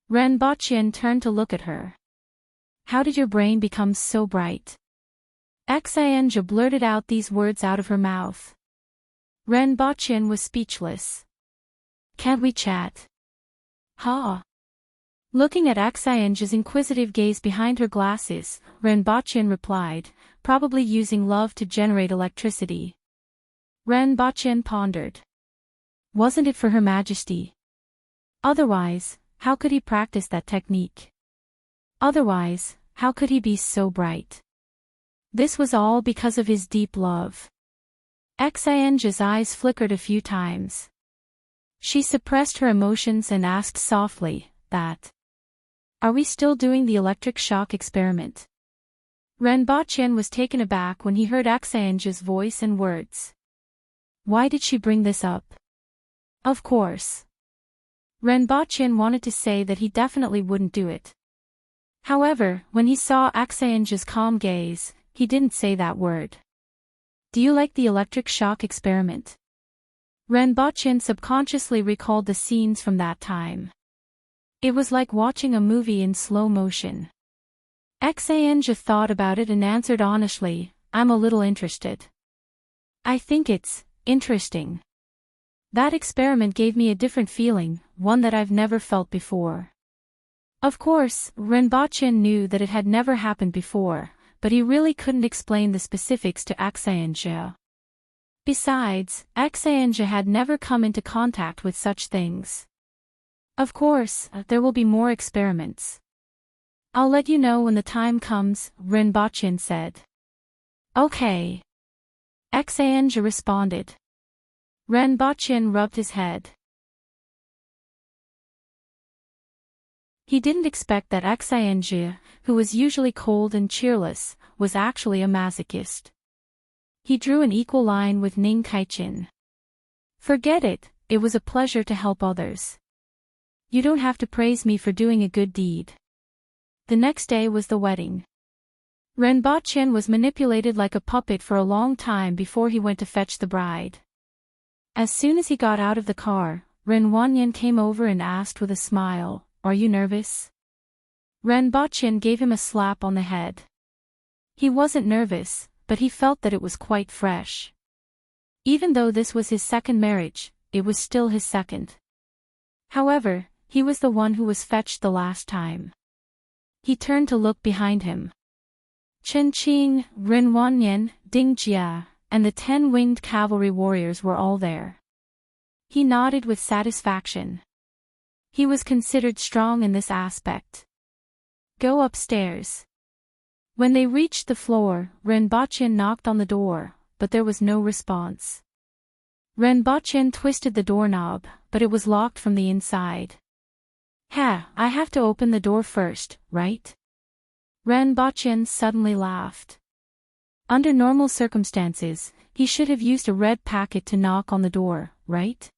Renbochin turned to look at her. "How did your brain become so bright?" Xianzhe blurted out these words out of her mouth. Renbochin was speechless. "Can't we chat?" "Huh?" Looking at Xianzhe's inquisitive gaze behind her glasses, Renbochin replied, "Probably using love to generate electricity." Renbochin pondered. Wasn't it for Her Majesty? Otherwise, how could he practice that technique? Otherwise, how could he be so bright? This was all because of his deep love. Xianzhe's eyes flickered a few times. She suppressed her emotions and asked softly, "Are we still doing the electric shock experiment?" Renbochin was taken aback when he heard Xianzhe's voice and words. Why did she bring this up? Of course. Renbochin wanted to say that he definitely wouldn't do it. However, when he saw Xianzhe's calm gaze, he didn't say that word. "Do you like the electric shock experiment?" Renbochin subconsciously recalled the scenes from that time. It was like watching a movie in slow motion. Xianzhe thought about it and answered honestly, "I'm a little interested. I think it's interesting. That experiment gave me a different feeling, one that I've never felt before." Of course, Renbochin knew that it had never happened before, but he really couldn't explain the specifics to Xianzhe. Besides, Xianzhe had never come into contact with such things. "Of course, there will be more experiments. I'll let you know when the time comes," Renbochin said. "Okay." Xianzhe responded. Renbochin rubbed his head. He didn't expect that Xianzhe, who was usually cold and cheerless, was actually a masochist. He drew an equal line with Ning Kaichin. "Forget it, it was a pleasure to help others. You don't have to praise me for doing a good deed." The next day was the wedding. Renbochin was manipulated like a puppet for a long time before he went to fetch the bride. As soon as he got out of the car, Renwanyan came over and asked with a smile, "Are you nervous?" Renbochin gave him a slap on the head. He wasn't nervous, but he felt that it was quite fresh. Even though this was his second marriage, it was still his second. However, he was the one who was fetched the last time. He turned to look behind him. Chen Qing, Renwanyan, Ding Jia, and the 10 winged cavalry warriors were all there. He nodded with satisfaction. He was considered strong in this aspect. "Go upstairs." When they reached the floor, Renbochin knocked on the door, but there was no response. Renbochin twisted the doorknob, but it was locked from the inside. I have to open the door first, right?" Renbochin suddenly laughed. Under normal circumstances, he should have used a red packet to knock on the door, right?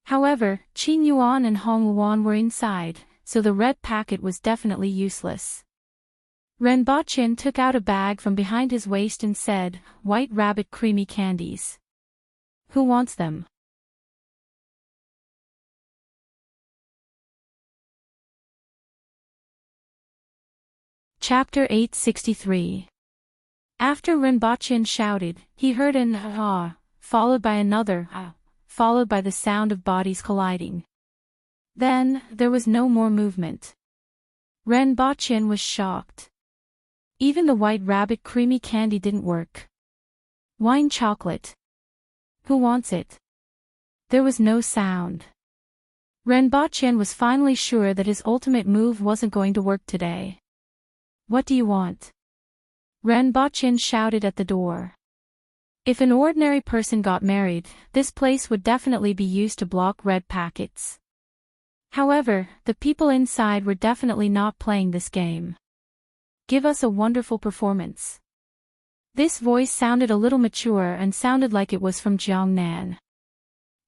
However, Qin Yuan and Hong Luan were inside, so the red packet was definitely useless. Renbochin took out a bag from behind his waist and said, "White rabbit creamy candies. Who wants them?" Chapter 863. After Rinpochen shouted, he heard an ah, followed by another ah, followed by the sound of bodies colliding. Then, there was no more movement. Rinpochen was shocked. Even the White Rabbit creamy candy didn't work. Wine chocolate. Who wants it? There was no sound. Rinpochen was finally sure that his ultimate move wasn't going to work today. What do you want? Rinpochen shouted at the door. If an ordinary person got married, this place would definitely be used to block red packets. However, the people inside were definitely not playing this game. Give us a wonderful performance. This voice sounded a little mature and sounded like it was from Jiangnan.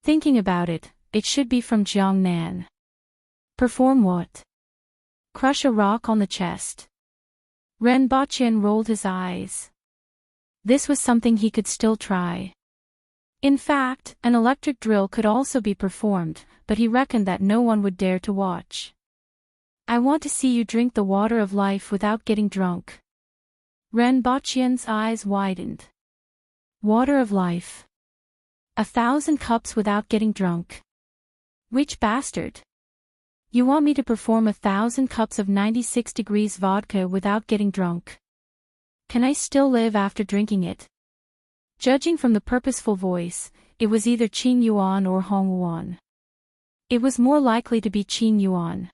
Thinking about it, it should be from Jiangnan. Perform what? Crush a rock on the chest. Rinpochen rolled his eyes. This was something he could still try. In fact, an electric drill could also be performed, but he reckoned that no one would dare to watch. I want to see you drink the water of life without getting drunk. Rinpochen's eyes widened. Water of life. 1,000 cups without getting drunk. Which bastard? You want me to perform 1,000 cups of 96 degrees vodka without getting drunk? Can I still live after drinking it? Judging from the purposeful voice, it was either Qing Yuan or Hong Yuan. It was more likely to be Qing Yuan.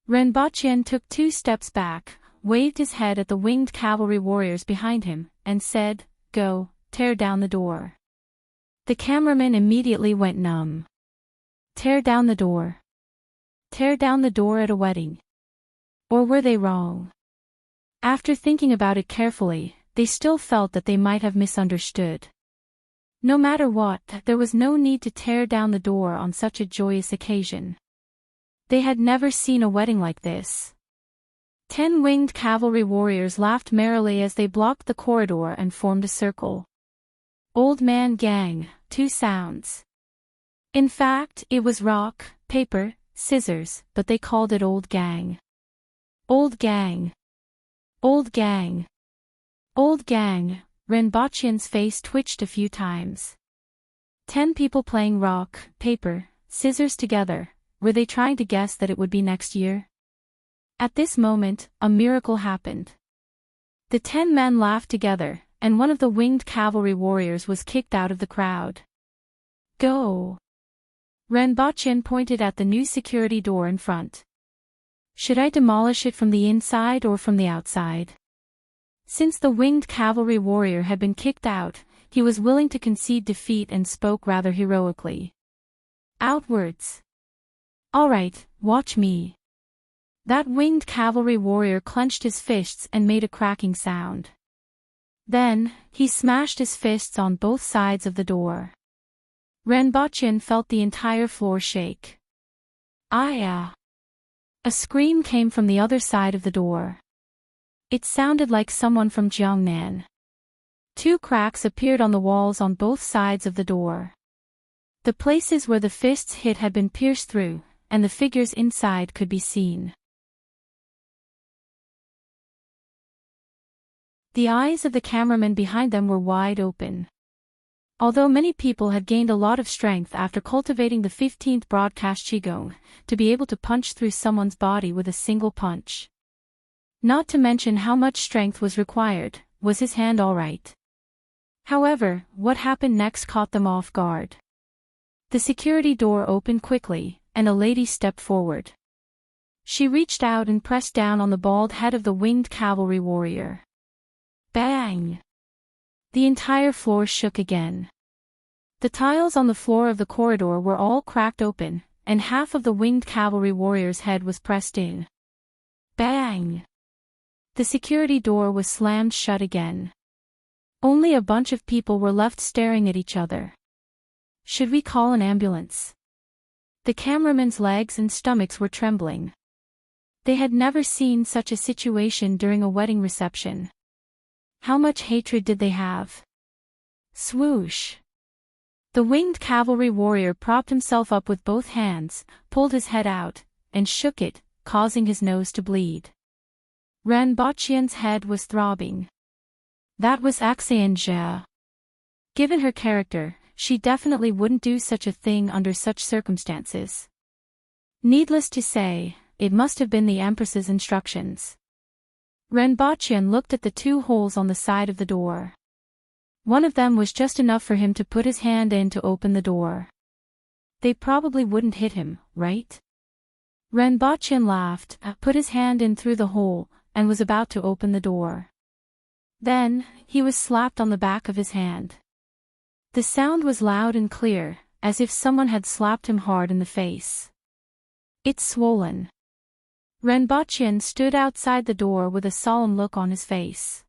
Rinpochen took 2 steps back, waved his head at the winged cavalry warriors behind him, and said, "Go, tear down the door." The cameraman immediately went numb. Tear down the door. Tear down the door at a wedding. Or were they wrong? After thinking about it carefully, they still felt that they might have misunderstood. No matter what, there was no need to tear down the door on such a joyous occasion. They had never seen a wedding like this. 10 winged cavalry warriors laughed merrily as they blocked the corridor and formed a circle. Old Man Gang, 2 sounds. In fact, it was rock, paper, scissors, but they called it Old Gang. Old Gang. Old Gang. Old Gang. Rinpochen's face twitched a few times. 10 people playing rock, paper, scissors together. Were they trying to guess that it would be next year? At this moment, a miracle happened. The 10 men laughed together, and one of the winged cavalry warriors was kicked out of the crowd. Go! Rinpochen pointed at the new security door in front. Should I demolish it from the inside or from the outside? Since the winged cavalry warrior had been kicked out, he was willing to concede defeat and spoke rather heroically. Outwards. All right, watch me. That winged cavalry warrior clenched his fists and made a cracking sound. Then, he smashed his fists on both sides of the door. Rinpochen felt the entire floor shake. Ah! A scream came from the other side of the door. It sounded like someone from Jiangnan. 2 cracks appeared on the walls on both sides of the door. The places where the fists hit had been pierced through, and the figures inside could be seen. The eyes of the cameraman behind them were wide open. Although many people had gained a lot of strength after cultivating the 15th broadcast Qigong, to be able to punch through someone's body with a single punch. Not to mention how much strength was required, was his hand all right? However, what happened next caught them off guard. The security door opened quickly, and a lady stepped forward. She reached out and pressed down on the bald head of the winged cavalry warrior. Bang! The entire floor shook again. The tiles on the floor of the corridor were all cracked open, and half of the winged cavalry warrior's head was pressed in. Bang! The security door was slammed shut again. Only a bunch of people were left staring at each other. Should we call an ambulance? The cameraman's legs and stomachs were trembling. They had never seen such a situation during a wedding reception. How much hatred did they have? Swoosh! The winged cavalry warrior propped himself up with both hands, pulled his head out, and shook it, causing his nose to bleed. Renbochen's head was throbbing. That was Axianjia. Given her character, she definitely wouldn't do such a thing under such circumstances. Needless to say, it must have been the Empress's instructions. Renbochen looked at the two holes on the side of the door. One of them was just enough for him to put his hand in to open the door. They probably wouldn't hit him, right? Renbochen laughed, put his hand in through the hole, and was about to open the door. Then, he was slapped on the back of his hand. The sound was loud and clear, as if someone had slapped him hard in the face. It's swollen. Renbochen stood outside the door with a solemn look on his face.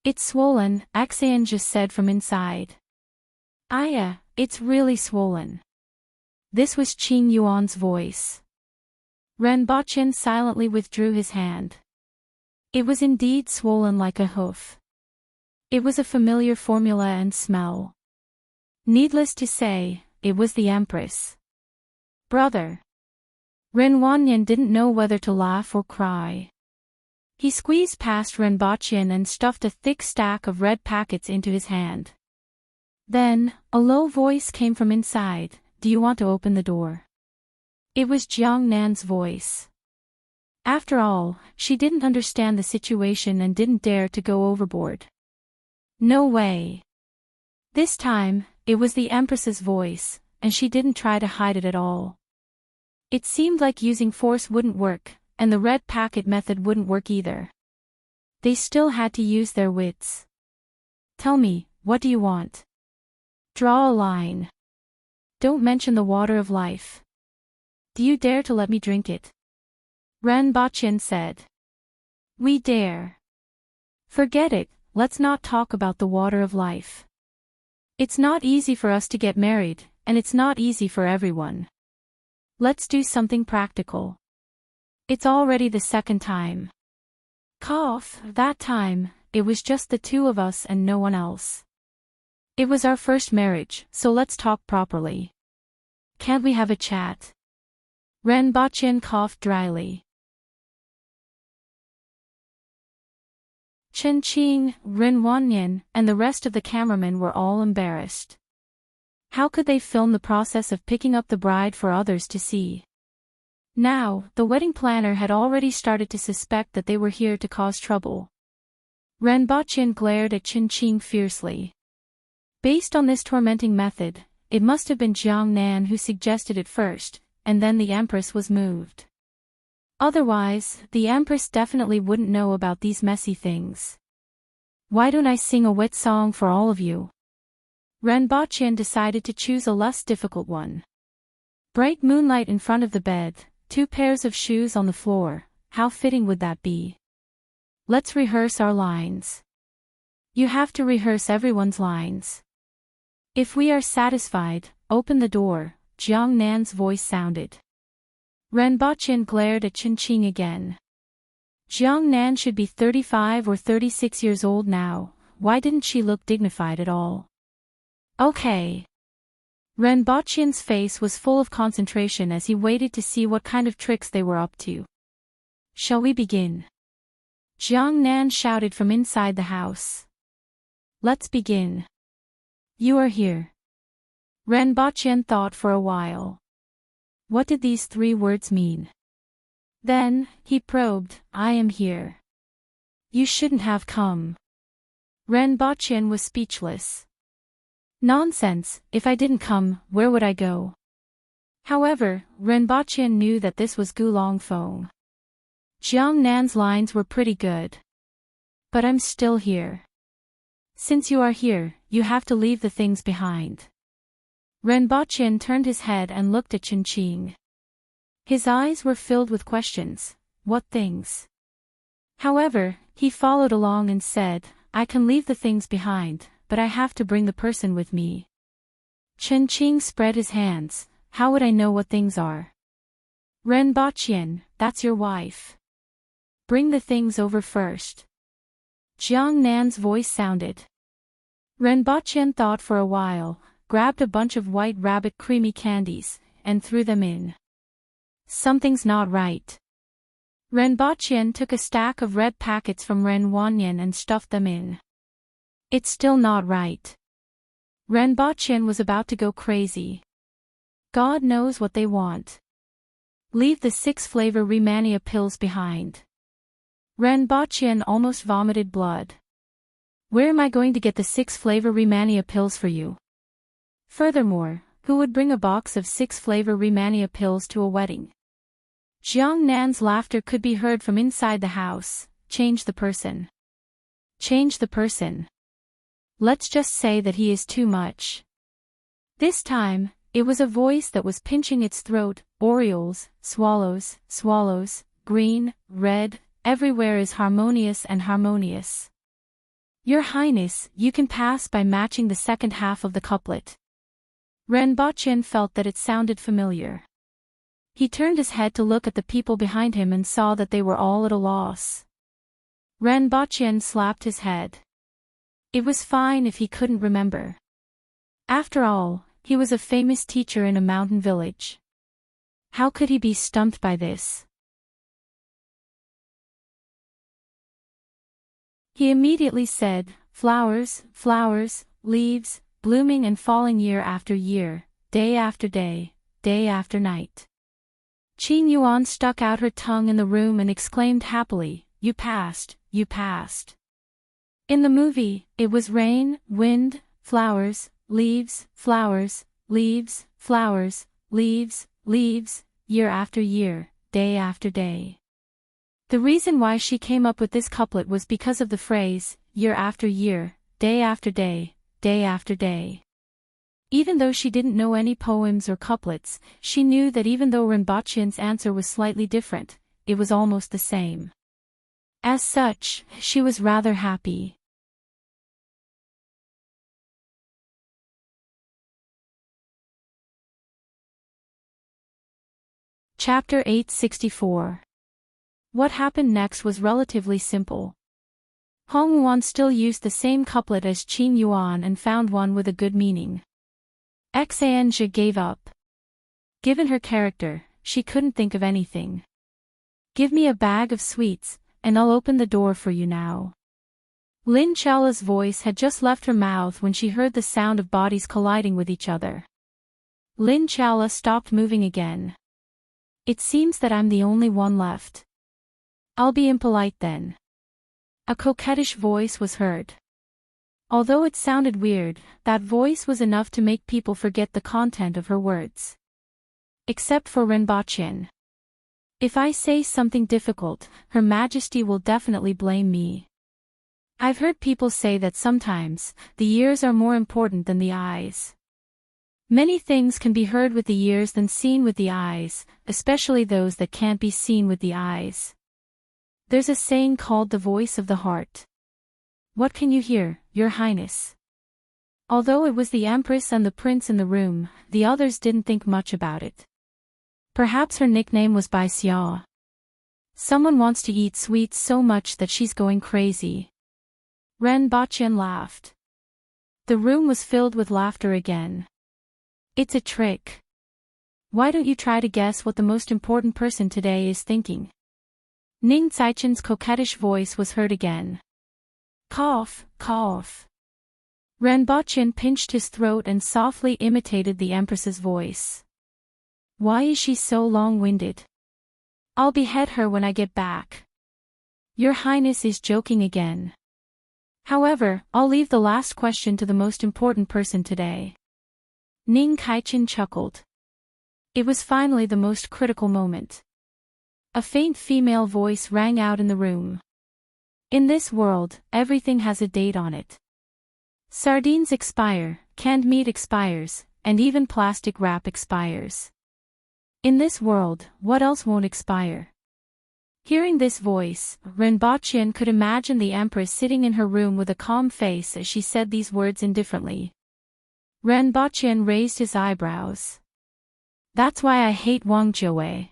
It's swollen, Axian just said from inside. It's really swollen. This was Qing Yuan's voice. Renbochen silently withdrew his hand. It was indeed swollen like a hoof. It was a familiar formula and smell. Needless to say, it was the Empress. Brother. Renwanyan didn't know whether to laugh or cry. He squeezed past Renbochen and stuffed a thick stack of red packets into his hand. Then, a low voice came from inside, "Do you want to open the door?" It was Jiang Nan's voice. After all, she didn't understand the situation and didn't dare to go overboard. No way. This time, it was the Empress's voice, and she didn't try to hide it at all. It seemed like using force wouldn't work, and the red packet method wouldn't work either. They still had to use their wits. Tell me, what do you want? Draw a line. Don't mention the water of life. Do you dare to let me drink it? Renbochen said. We dare. Forget it, let's not talk about the water of life. It's not easy for us to get married, and it's not easy for everyone. Let's do something practical. It's already the second time. Cough, that time, it was just the two of us and no one else. It was our first marriage, so let's talk properly. Can't we have a chat? Renbochen coughed dryly. Chen Qing, Ren Wanyan, and the rest of the cameramen were all embarrassed. How could they film the process of picking up the bride for others to see? Now, the wedding planner had already started to suspect that they were here to cause trouble. Renbochen glared at Chen Qing fiercely. Based on this tormenting method, it must have been Jiang Nan who suggested it first, and then the Empress was moved. Otherwise, the Empress definitely wouldn't know about these messy things. Why don't I sing a wet song for all of you? Renbochen decided to choose a less difficult one. Bright moonlight in front of the bed, two pairs of shoes on the floor, how fitting would that be? Let's rehearse our lines. You have to rehearse everyone's lines. If we are satisfied, open the door, Jiang Nan's voice sounded. Renbochen glared at Chen Qing again. Jiang Nan should be 35 or 36 years old now, why didn't she look dignified at all? Okay. Renbochen's face was full of concentration as he waited to see what kind of tricks they were up to. Shall we begin? Jiang Nan shouted from inside the house. Let's begin. You are here. Renbochen thought for a while. What did these three words mean? Then, he probed, I am here. You shouldn't have come. Renbochen was speechless. Nonsense, if I didn't come, where would I go? However, Renbochen knew that this was Gulong Feng. Jiang Nan's lines were pretty good. But I'm still here. Since you are here, you have to leave the things behind. Renbochen turned his head and looked at Chen Qing. His eyes were filled with questions. What things? However, he followed along and said, I can leave the things behind, but I have to bring the person with me. Chen Qing spread his hands. How would I know what things are? Renbochen, that's your wife. Bring the things over first. Jiang Nan's voice sounded. Renbochen thought for a while, grabbed a bunch of white rabbit creamy candies, and threw them in. Something's not right. Renbachien took a stack of red packets from Ren Wanyan and stuffed them in. It's still not right. Renbachien was about to go crazy. God knows what they want. Leave the 6-flavor Remania pills behind. Renbachien almost vomited blood. Where am I going to get the 6-flavor Remania pills for you? Furthermore, who would bring a box of 6-flavor Remania pills to a wedding? Jiang Nan's laughter could be heard from inside the house. Change the person. Change the person. Let's just say that he is too much. This time, it was a voice that was pinching its throat. Orioles, swallows, swallows, green, red, everywhere is harmonious and harmonious. Your Highness, you can pass by matching the second half of the couplet. Renbachien felt that it sounded familiar. He turned his head to look at the people behind him and saw that they were all at a loss. Renbachien slapped his head. It was fine if he couldn't remember. After all, he was a famous teacher in a mountain village. How could he be stumped by this? He immediately said, flowers, flowers, leaves, blooming and falling year after year, day after day, day after night. Qin Yuan stuck out her tongue in the room and exclaimed happily, you passed, you passed. In the movie, it was rain, wind, flowers, leaves, flowers, leaves, flowers, leaves, leaves, year after year, day after day. The reason why she came up with this couplet was because of the phrase, year after year, day after day, day after day. Even though she didn't know any poems or couplets, she knew that even though Renbachien's answer was slightly different, it was almost the same. As such, she was rather happy. Chapter 864. What happened next was relatively simple. Hong Wuan still used the same couplet as Qin Yuan and found one with a good meaning. Xanzhe gave up. Given her character, she couldn't think of anything. Give me a bag of sweets, and I'll open the door for you now. Lin Chala's voice had just left her mouth when she heard the sound of bodies colliding with each other. Lin Chala stopped moving again. It seems that I'm the only one left. I'll be impolite then. A coquettish voice was heard. Although it sounded weird, that voice was enough to make people forget the content of her words. Except for Renbachien. If I say something difficult, Her Majesty will definitely blame me. I've heard people say that sometimes, the ears are more important than the eyes. Many things can be heard with the ears than seen with the eyes, especially those that can't be seen with the eyes. There's a saying called the voice of the heart. What can you hear, Your Highness? Although it was the Empress and the Prince in the room, the others didn't think much about it. Perhaps her nickname was Bai Xia. Someone wants to eat sweets so much that she's going crazy. Renbachien laughed. The room was filled with laughter again. It's a trick. Why don't you try to guess what the most important person today is thinking? Ning Caichen's coquettish voice was heard again. Cough, cough. Renbachien pinched his throat and softly imitated the Empress's voice. Why is she so long-winded? I'll behead her when I get back. Your Highness is joking again. However, I'll leave the last question to the most important person today. Ning Caichen chuckled. It was finally the most critical moment. A faint female voice rang out in the room. In this world, everything has a date on it. Sardines expire, canned meat expires, and even plastic wrap expires. In this world, what else won't expire? Hearing this voice, Renbachien could imagine the Empress sitting in her room with a calm face as she said these words indifferently. Renbachien raised his eyebrows. That's why I hate Wang Jiawei.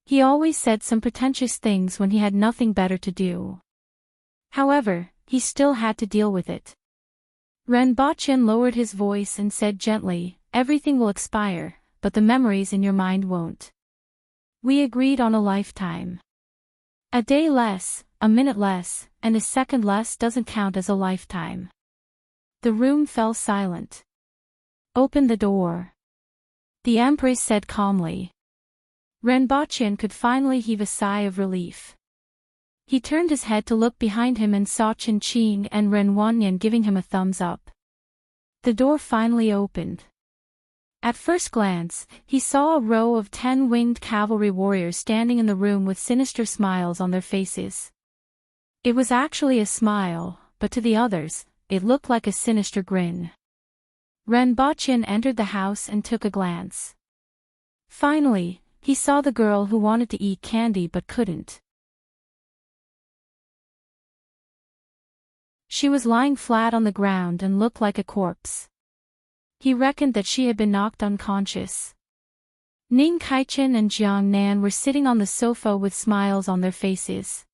He always said some pretentious things when he had nothing better to do. However, he still had to deal with it. Renbachien lowered his voice and said gently, everything will expire, but the memories in your mind won't. We agreed on a lifetime. A day less, a minute less, and a second less doesn't count as a lifetime. The room fell silent. Open the door, the Empress said calmly. Renbochin could finally heave a sigh of relief. He turned his head to look behind him and saw Qin and Ren Wanyan giving him a thumbs up. The door finally opened. At first glance, he saw a row of 10 winged cavalry warriors standing in the room with sinister smiles on their faces. It was actually a smile, but to the others, it looked like a sinister grin. Renbochin entered the house and took a glance. Finally, he saw the girl who wanted to eat candy but couldn't. She was lying flat on the ground and looked like a corpse. He reckoned that she had been knocked unconscious. Ning Kaichen and Jiang Nan were sitting on the sofa with smiles on their faces.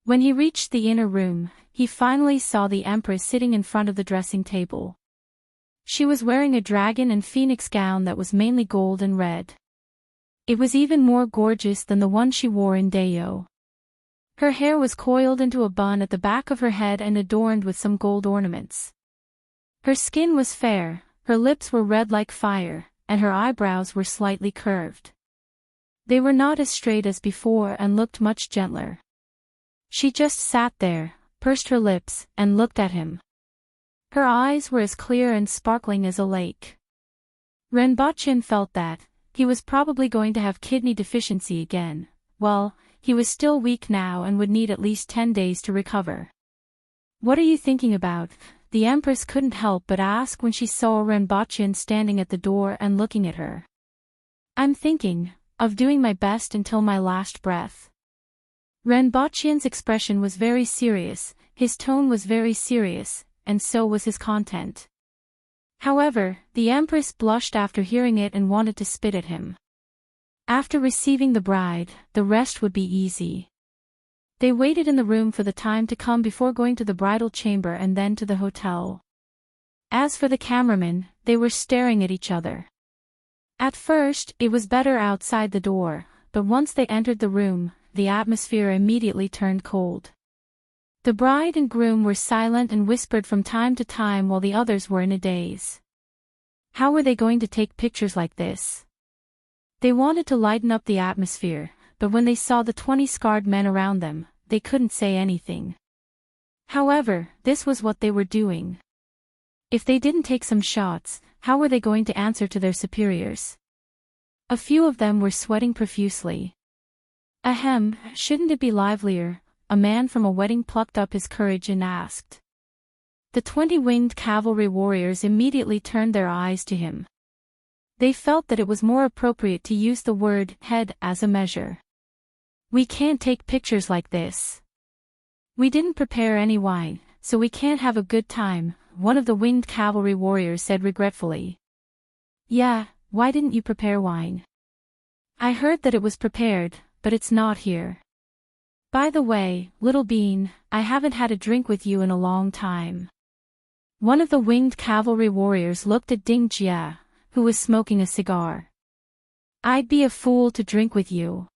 When he reached the inner room, he finally saw the Empress sitting in front of the dressing table. She was wearing a dragon and phoenix gown that was mainly gold and red. It was even more gorgeous than the one she wore in Dayo. Her hair was coiled into a bun at the back of her head and adorned with some gold ornaments. Her skin was fair, her lips were red like fire, and her eyebrows were slightly curved. They were not as straight as before and looked much gentler. She just sat there, pursed her lips, and looked at him. Her eyes were as clear and sparkling as a lake. Renbochin felt that he was probably going to have kidney deficiency again. Well, he was still weak now and would need at least 10 days to recover. What are you thinking about? The Empress couldn't help but ask when she saw Renbochin standing at the door and looking at her. I'm thinking of doing my best until my last breath. Renbochin's expression was very serious, his tone was very serious, and so was his content. However, the Empress blushed after hearing it and wanted to spit at him. After receiving the bride, the rest would be easy. They waited in the room for the time to come before going to the bridal chamber and then to the hotel. As for the cameramen, they were staring at each other. At first, it was better outside the door, but once they entered the room, the atmosphere immediately turned cold. The bride and groom were silent and whispered from time to time while the others were in a daze. How were they going to take pictures like this? They wanted to lighten up the atmosphere, but when they saw the 20 scarred men around them, they couldn't say anything. However, this was what they were doing. If they didn't take some shots, how were they going to answer to their superiors? A few of them were sweating profusely. Ahem, shouldn't it be livelier? A man from a wedding plucked up his courage and asked. The 20 winged cavalry warriors immediately turned their eyes to him. They felt that it was more appropriate to use the word head as a measure. We can't take pictures like this. We didn't prepare any wine, so we can't have a good time, one of the winged cavalry warriors said regretfully. Yeah, why didn't you prepare wine? I heard that it was prepared, but it's not here. By the way, Little Bean, I haven't had a drink with you in a long time. One of the winged cavalry warriors looked at Ding Jia, who was smoking a cigar. I'd be a fool to drink with you.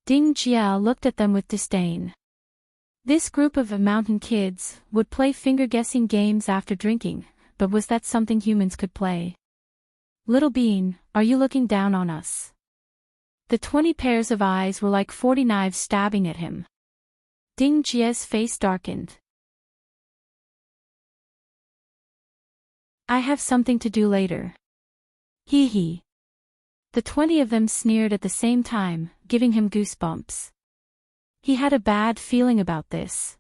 Ding Jia looked at them with disdain. This group of mountain kids would play finger-guessing games after drinking, but was that something humans could play? Little Bean, are you looking down on us? The 20 pairs of eyes were like 40 knives stabbing at him. Ding Jia's face darkened. I have something to do later. Hee hee. The 20 of them sneered at the same time, giving him goosebumps. He had a bad feeling about this.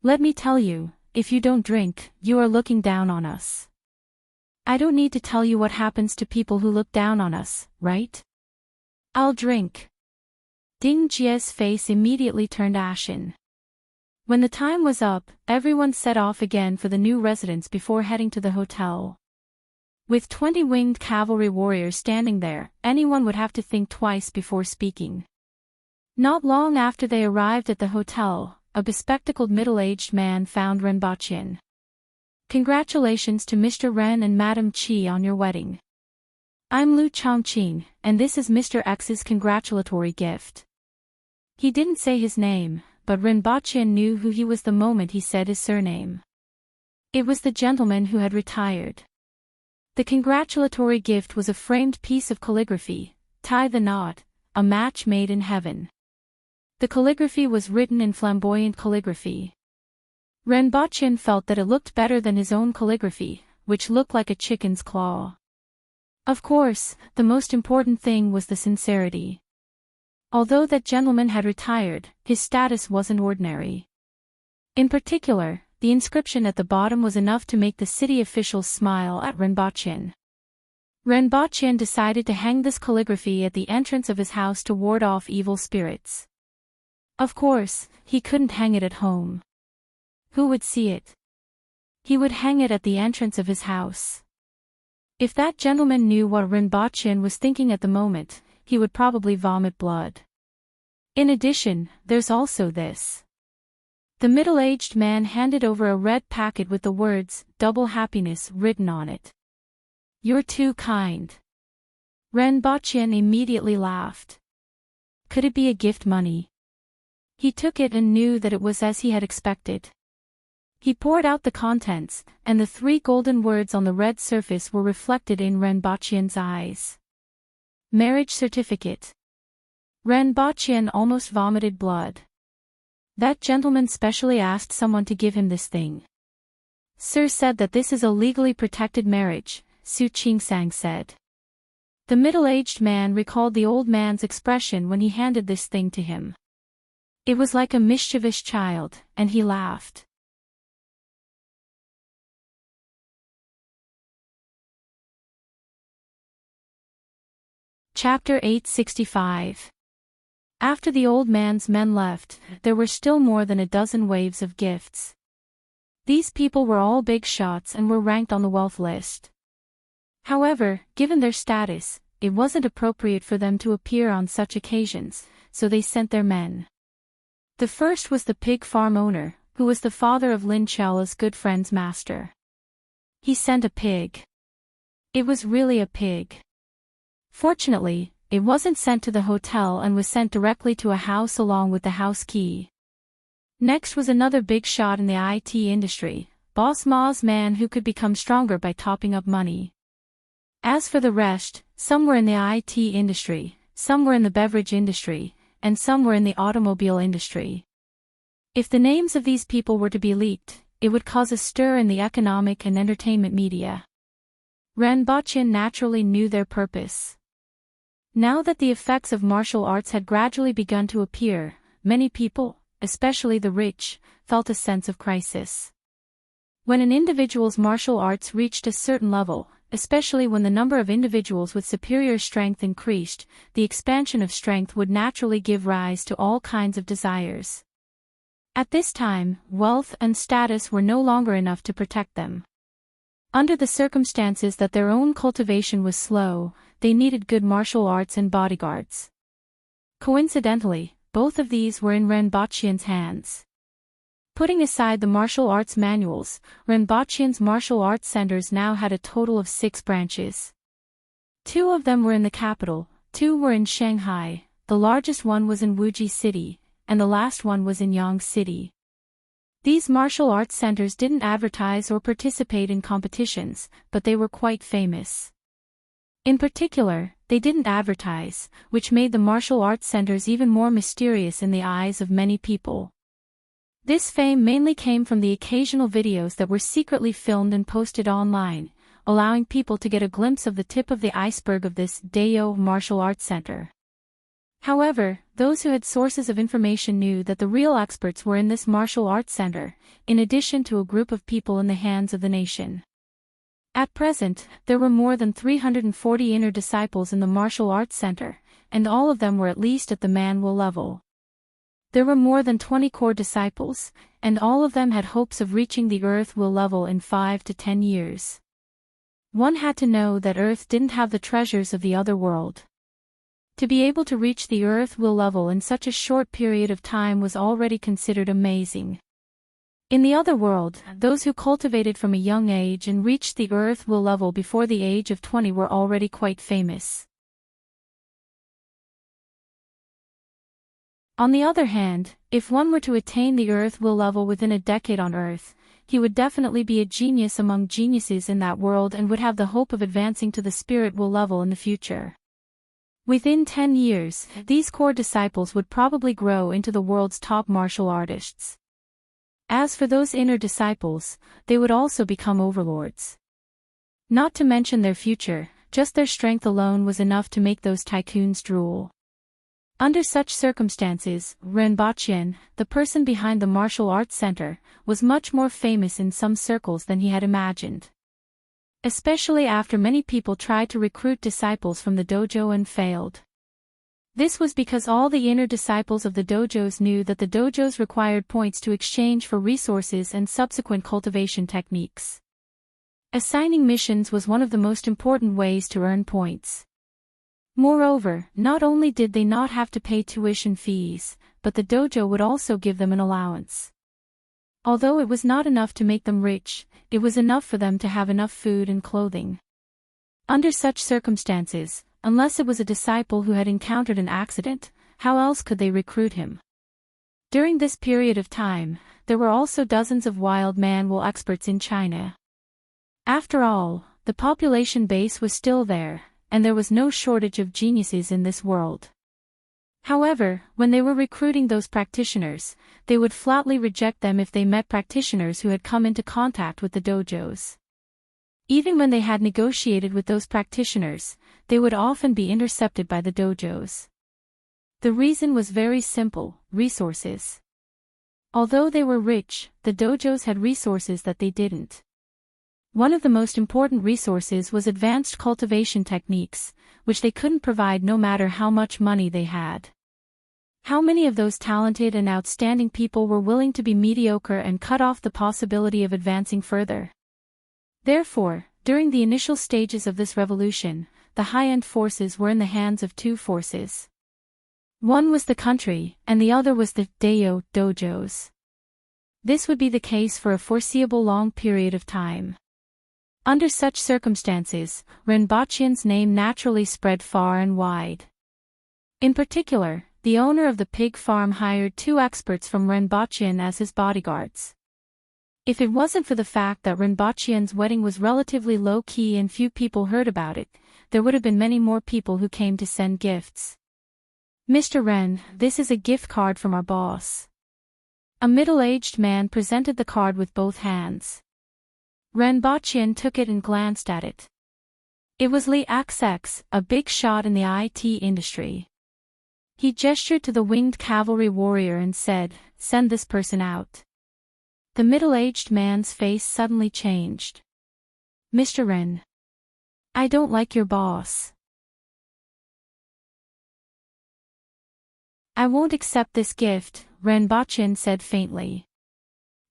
Let me tell you, if you don't drink, you are looking down on us. I don't need to tell you what happens to people who look down on us, right? I'll drink. Ding Jia's face immediately turned ashen. When the time was up, everyone set off again for the new residence before heading to the hotel. With 20 winged cavalry warriors standing there, anyone would have to think twice before speaking. Not long after they arrived at the hotel, a bespectacled middle-aged man found Renbochin. Congratulations to Mr. Ren and Madam Qi on your wedding. I'm Lu Chongqing, and this is Mr. X's congratulatory gift. He didn't say his name, but Rinpoche knew who he was the moment he said his surname. It was the gentleman who had retired. The congratulatory gift was a framed piece of calligraphy, tie the knot, a match made in heaven. The calligraphy was written in flamboyant calligraphy. Rinpoche felt that it looked better than his own calligraphy, which looked like a chicken's claw. Of course, the most important thing was the sincerity. Although that gentleman had retired, his status wasn't ordinary. In particular, the inscription at the bottom was enough to make the city officials smile at Rinpoche. Rinpoche decided to hang this calligraphy at the entrance of his house to ward off evil spirits. Of course, he couldn't hang it at home. Who would see it? He would hang it at the entrance of his house. If that gentleman knew what Rinpoche was thinking at the moment, he would probably vomit blood. In addition, there's also this. The middle-aged man handed over a red packet with the words, "Double Happiness," written on it. "You're too kind." Rinpoche immediately laughed. Could it be a gift money? He took it and knew that it was as he had expected. He poured out the contents, and the 3 golden words on the red surface were reflected in Rinpoche's eyes. Marriage certificate. Rinpoche almost vomited blood. That gentleman specially asked someone to give him this thing. Sir said that this is a legally protected marriage, Su Chingsang said. The middle-aged man recalled the old man's expression when he handed this thing to him. It was like a mischievous child, and he laughed. Chapter 865. After the old man's men left, there were still more than a dozen waves of gifts. These people were all big shots and were ranked on the wealth list. However, given their status, it wasn't appropriate for them to appear on such occasions, so they sent their men. The first was the pig farm owner, who was the father of Lin Chela's good friend's master. He sent a pig. It was really a pig. Fortunately, it wasn't sent to the hotel and was sent directly to a house along with the house key. Next was another big shot in the IT industry, Boss Ma's man who could become stronger by topping up money. As for the rest, some were in the IT industry, some were in the beverage industry, and some were in the automobile industry. If the names of these people were to be leaked, it would cause a stir in the economic and entertainment media. Rinpoche naturally knew their purpose. Now that the effects of martial arts had gradually begun to appear, many people, especially the rich, felt a sense of crisis. When an individual's martial arts reached a certain level, especially when the number of individuals with superior strength increased, the expansion of strength would naturally give rise to all kinds of desires. At this time, wealth and status were no longer enough to protect them. Under the circumstances that their own cultivation was slow, they needed good martial arts and bodyguards. Coincidentally, both of these were in Rinpoche's hands. Putting aside the martial arts manuals, Rinpoche's martial arts centers now had a total of 6 branches. 2 of them were in the capital, 2 were in Shanghai, the largest one was in Wuji City, and the last one was in Yang City. These martial arts centers didn't advertise or participate in competitions, but they were quite famous. In particular, they didn't advertise, which made the martial arts centers even more mysterious in the eyes of many people. This fame mainly came from the occasional videos that were secretly filmed and posted online, allowing people to get a glimpse of the tip of the iceberg of this Dayo martial arts center. However, those who had sources of information knew that the real experts were in this martial arts center, in addition to a group of people in the hands of the nation. At present, there were more than 340 inner disciples in the martial arts center, and all of them were at least at the manual level. There were more than 20 core disciples, and all of them had hopes of reaching the Earth will level in 5 to 10 years. One had to know that Earth didn't have the treasures of the other world. To be able to reach the Earth will level in such a short period of time was already considered amazing. In the other world, those who cultivated from a young age and reached the Earth will level before the age of 20 were already quite famous. On the other hand, if one were to attain the Earth will level within a decade on Earth, he would definitely be a genius among geniuses in that world and would have the hope of advancing to the spirit will level in the future. Within 10 years, these core disciples would probably grow into the world's top martial artists. As for those inner disciples, they would also become overlords. Not to mention their future, just their strength alone was enough to make those tycoons drool. Under such circumstances, Renbachian, the person behind the martial arts center, was much more famous in some circles than he had imagined. Especially after many people tried to recruit disciples from the dojo and failed. This was because all the inner disciples of the dojos knew that the dojos required points to exchange for resources and subsequent cultivation techniques. Assigning missions was one of the most important ways to earn points. Moreover, not only did they not have to pay tuition fees, but the dojo would also give them an allowance. Although it was not enough to make them rich, it was enough for them to have enough food and clothing. Under such circumstances, unless it was a disciple who had encountered an accident, how else could they recruit him? During this period of time, there were also dozens of wild man-wool experts in China. After all, the population base was still there, and there was no shortage of geniuses in this world. However, when they were recruiting those practitioners, they would flatly reject them if they met practitioners who had come into contact with the dojos. Even when they had negotiated with those practitioners, they would often be intercepted by the dojos. The reason was very simple: resources. Although they were rich, the dojos had resources that they didn't. One of the most important resources was advanced cultivation techniques, which they couldn't provide no matter how much money they had. How many of those talented and outstanding people were willing to be mediocre and cut off the possibility of advancing further? Therefore, during the initial stages of this revolution, the high-end forces were in the hands of two forces. One was the country, and the other was the daio dojos. This would be the case for a foreseeable long period of time. Under such circumstances, Renbachian's name naturally spread far and wide. In particular, the owner of the pig farm hired 2 experts from Renbachian as his bodyguards. If it wasn't for the fact that Renbachian's wedding was relatively low-key and few people heard about it, there would have been many more people who came to send gifts. "Mr. Ren, this is a gift card from our boss." A middle-aged man presented the card with both hands. Renbachian took it and glanced at it. It was Li XX, a big shot in the IT industry. He gestured to the winged cavalry warrior and said, "Send this person out." The middle-aged man's face suddenly changed. "Mr. Ren. I don't like your boss. I won't accept this gift," Renbachian said faintly.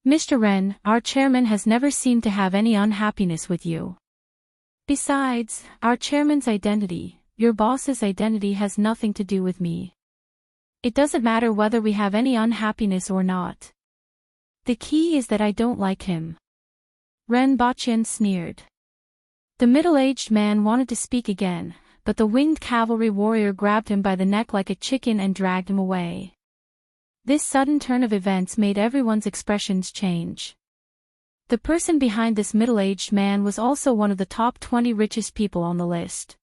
"Mr. Ren, our chairman has never seemed to have any unhappiness with you. Besides, our chairman's identity, your boss's identity, has nothing to do with me. It doesn't matter whether we have any unhappiness or not. The key is that I don't like him." Renbachian sneered. The middle-aged man wanted to speak again, but the winged cavalry warrior grabbed him by the neck like a chicken and dragged him away. This sudden turn of events made everyone's expressions change. The person behind this middle-aged man was also one of the top 20 richest people on the list.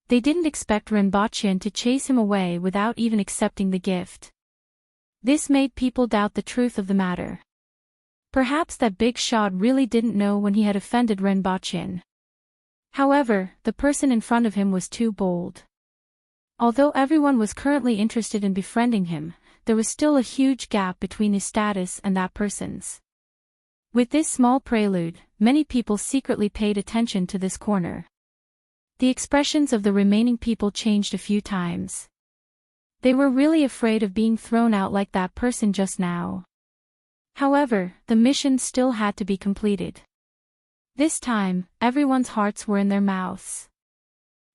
They didn't expect Renbachian to chase him away without even accepting the gift. This made people doubt the truth of the matter. Perhaps that big shot really didn't know when he had offended Renbachian. However, the person in front of him was too bold. Although everyone was currently interested in befriending him, there was still a huge gap between his status and that person's. With this small prelude, many people secretly paid attention to this corner. The expressions of the remaining people changed a few times. They were really afraid of being thrown out like that person just now. However, the mission still had to be completed. This time, everyone's hearts were in their mouths.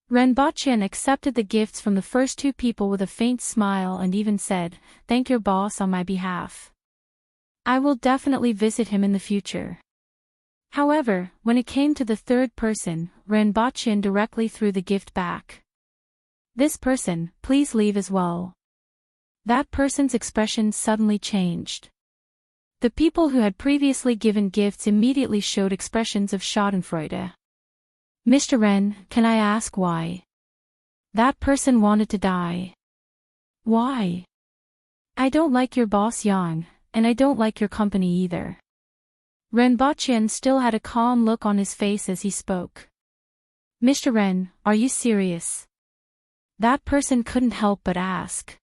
Renbachian accepted the gifts from the first 2 people with a faint smile and even said, "Thank your boss on my behalf. I will definitely visit him in the future." However, when it came to the 3rd person, Renbachian directly threw the gift back. "This person, please leave as well." That person's expression suddenly changed. The people who had previously given gifts immediately showed expressions of schadenfreude. Mr. Ren, can I ask why? That person wanted to die. Why? I don't like your boss Yang, and I don't like your company either. Ren Baqian still had a calm look on his face as he spoke. Mr. Ren, are you serious? That person couldn't help but ask.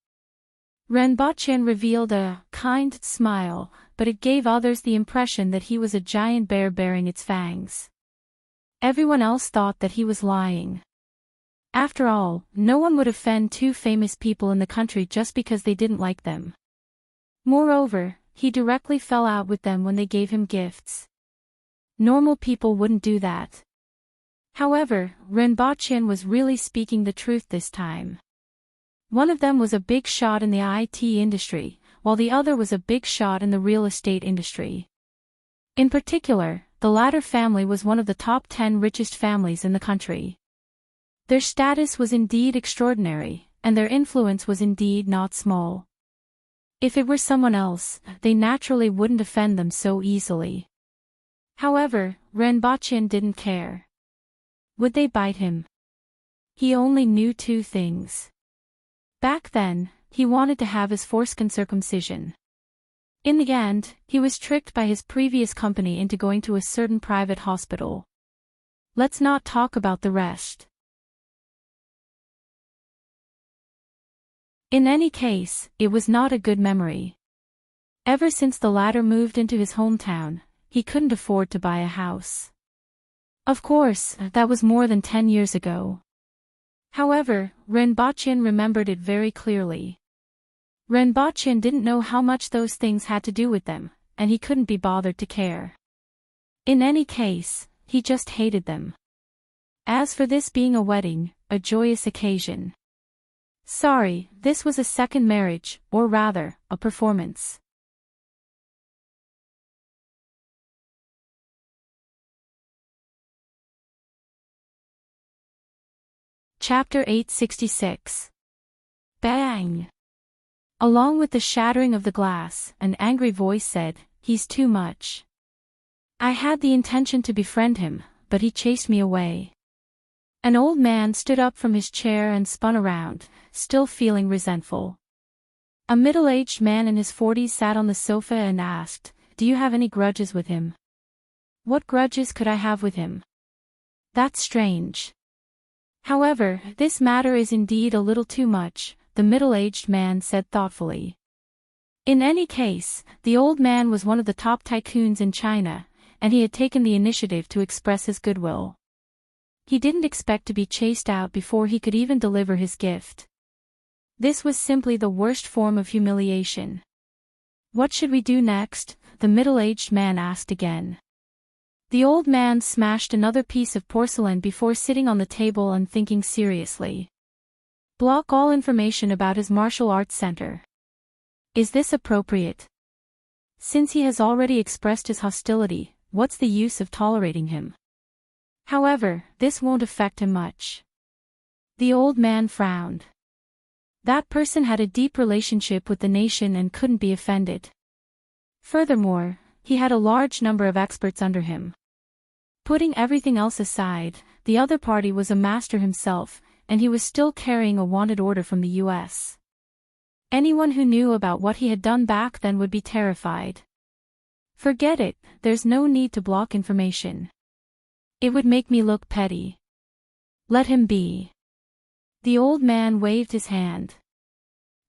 Ren Baqian revealed a kind smile, but it gave others the impression that he was a giant bear baring its fangs. Everyone else thought that he was lying. After all, no one would offend two famous people in the country just because they didn't like them. Moreover, he directly fell out with them when they gave him gifts. Normal people wouldn't do that. However, Ren Baqian was really speaking the truth this time. One of them was a big shot in the IT industry, while the other was a big shot in the real estate industry. In particular, the latter family was one of the top 10 richest families in the country. Their status was indeed extraordinary, and their influence was indeed not small. If it were someone else, they naturally wouldn't offend them so easily. However, Ren Baqian didn't care. Would they bite him? He only knew two things. Back then, he wanted to have his foreskin circumcision. In the end, he was tricked by his previous company into going to a certain private hospital. Let's not talk about the rest. In any case, it was not a good memory. Ever since the latter moved into his hometown, he couldn't afford to buy a house. Of course, that was more than 10 years ago. However, Ren Baqian remembered it very clearly. Ren Baqian didn't know how much those things had to do with them, and he couldn't be bothered to care. In any case, he just hated them. As for this being a wedding, a joyous occasion. Sorry, this was a second marriage, or rather, a performance. Chapter 866. Bang! Along with the shattering of the glass, an angry voice said, "He's too much. I had the intention to befriend him, but he chased me away." An old man stood up from his chair and spun around, still feeling resentful. A middle-aged man in his 40s sat on the sofa and asked, "Do you have any grudges with him?" "What grudges could I have with him? That's strange. However, this matter is indeed a little too much," the middle-aged man said thoughtfully. In any case, the old man was one of the top tycoons in China, and he had taken the initiative to express his goodwill. He didn't expect to be chased out before he could even deliver his gift. This was simply the worst form of humiliation. "What should we do next?" the middle-aged man asked again. The old man smashed another piece of porcelain before sitting on the table and thinking seriously. Block all information about his martial arts center. Is this appropriate? Since he has already expressed his hostility, what's the use of tolerating him? However, this won't affect him much. The old man frowned. That person had a deep relationship with the nation and couldn't be offended. Furthermore, he had a large number of experts under him. Putting everything else aside, the other party was a master himself, and he was still carrying a wanted order from the US. Anyone who knew about what he had done back then would be terrified. Forget it, there's no need to block information. It would make me look petty. Let him be. The old man waved his hand.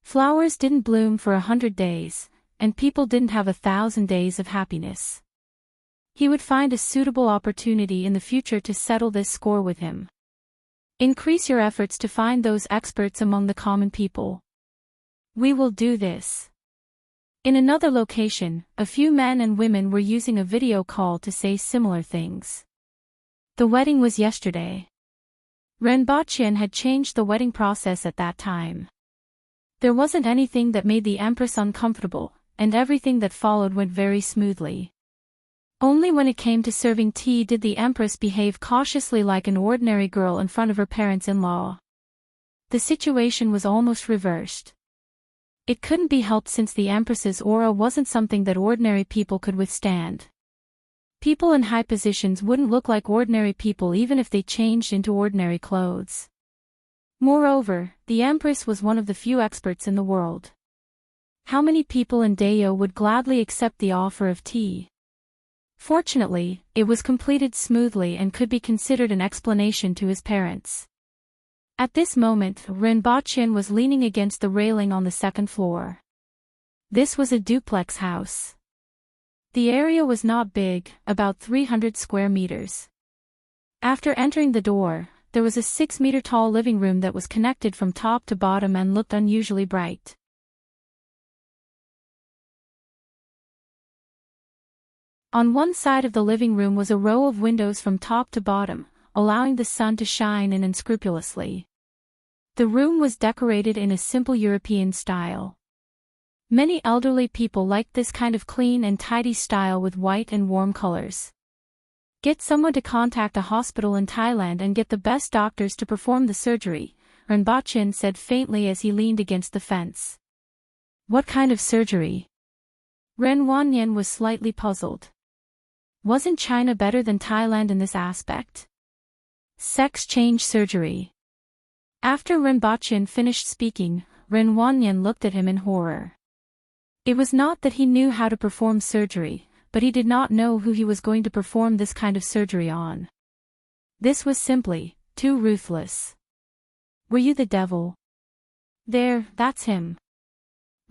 Flowers didn't bloom for 100 days, and people didn't have 1,000 days of happiness. He would find a suitable opportunity in the future to settle this score with him. Increase your efforts to find those experts among the common people. We will do this. In another location, a few men and women were using a video call to say similar things. The wedding was yesterday. Ren Baqian had changed the wedding process at that time. There wasn't anything that made the Empress uncomfortable, and everything that followed went very smoothly. Only when it came to serving tea did the Empress behave cautiously like an ordinary girl in front of her parents-in-law. The situation was almost reversed. It couldn't be helped since the Empress's aura wasn't something that ordinary people could withstand. People in high positions wouldn't look like ordinary people even if they changed into ordinary clothes. Moreover, the Empress was one of the few experts in the world. How many people in Dayo would gladly accept the offer of tea? Fortunately, it was completed smoothly and could be considered an explanation to his parents. At this moment, Rinpoche was leaning against the railing on the second floor. This was a duplex house. The area was not big, about 300 square meters. After entering the door, there was a 6-meter-tall living room that was connected from top to bottom and looked unusually bright. On one side of the living room was a row of windows from top to bottom, allowing the sun to shine in unscrupulously. The room was decorated in a simple European style. Many elderly people liked this kind of clean and tidy style with white and warm colors. Get someone to contact a hospital in Thailand and get the best doctors to perform the surgery, Rinpoche said faintly as he leaned against the fence. What kind of surgery? Ren Wanyan was slightly puzzled. Wasn't China better than Thailand in this aspect? Sex change surgery. After Rinpoche finished speaking, Ren Wanyan looked at him in horror. It was not that he knew how to perform surgery, but he did not know who he was going to perform this kind of surgery on. This was simply too ruthless. Were you the devil? There, that's him.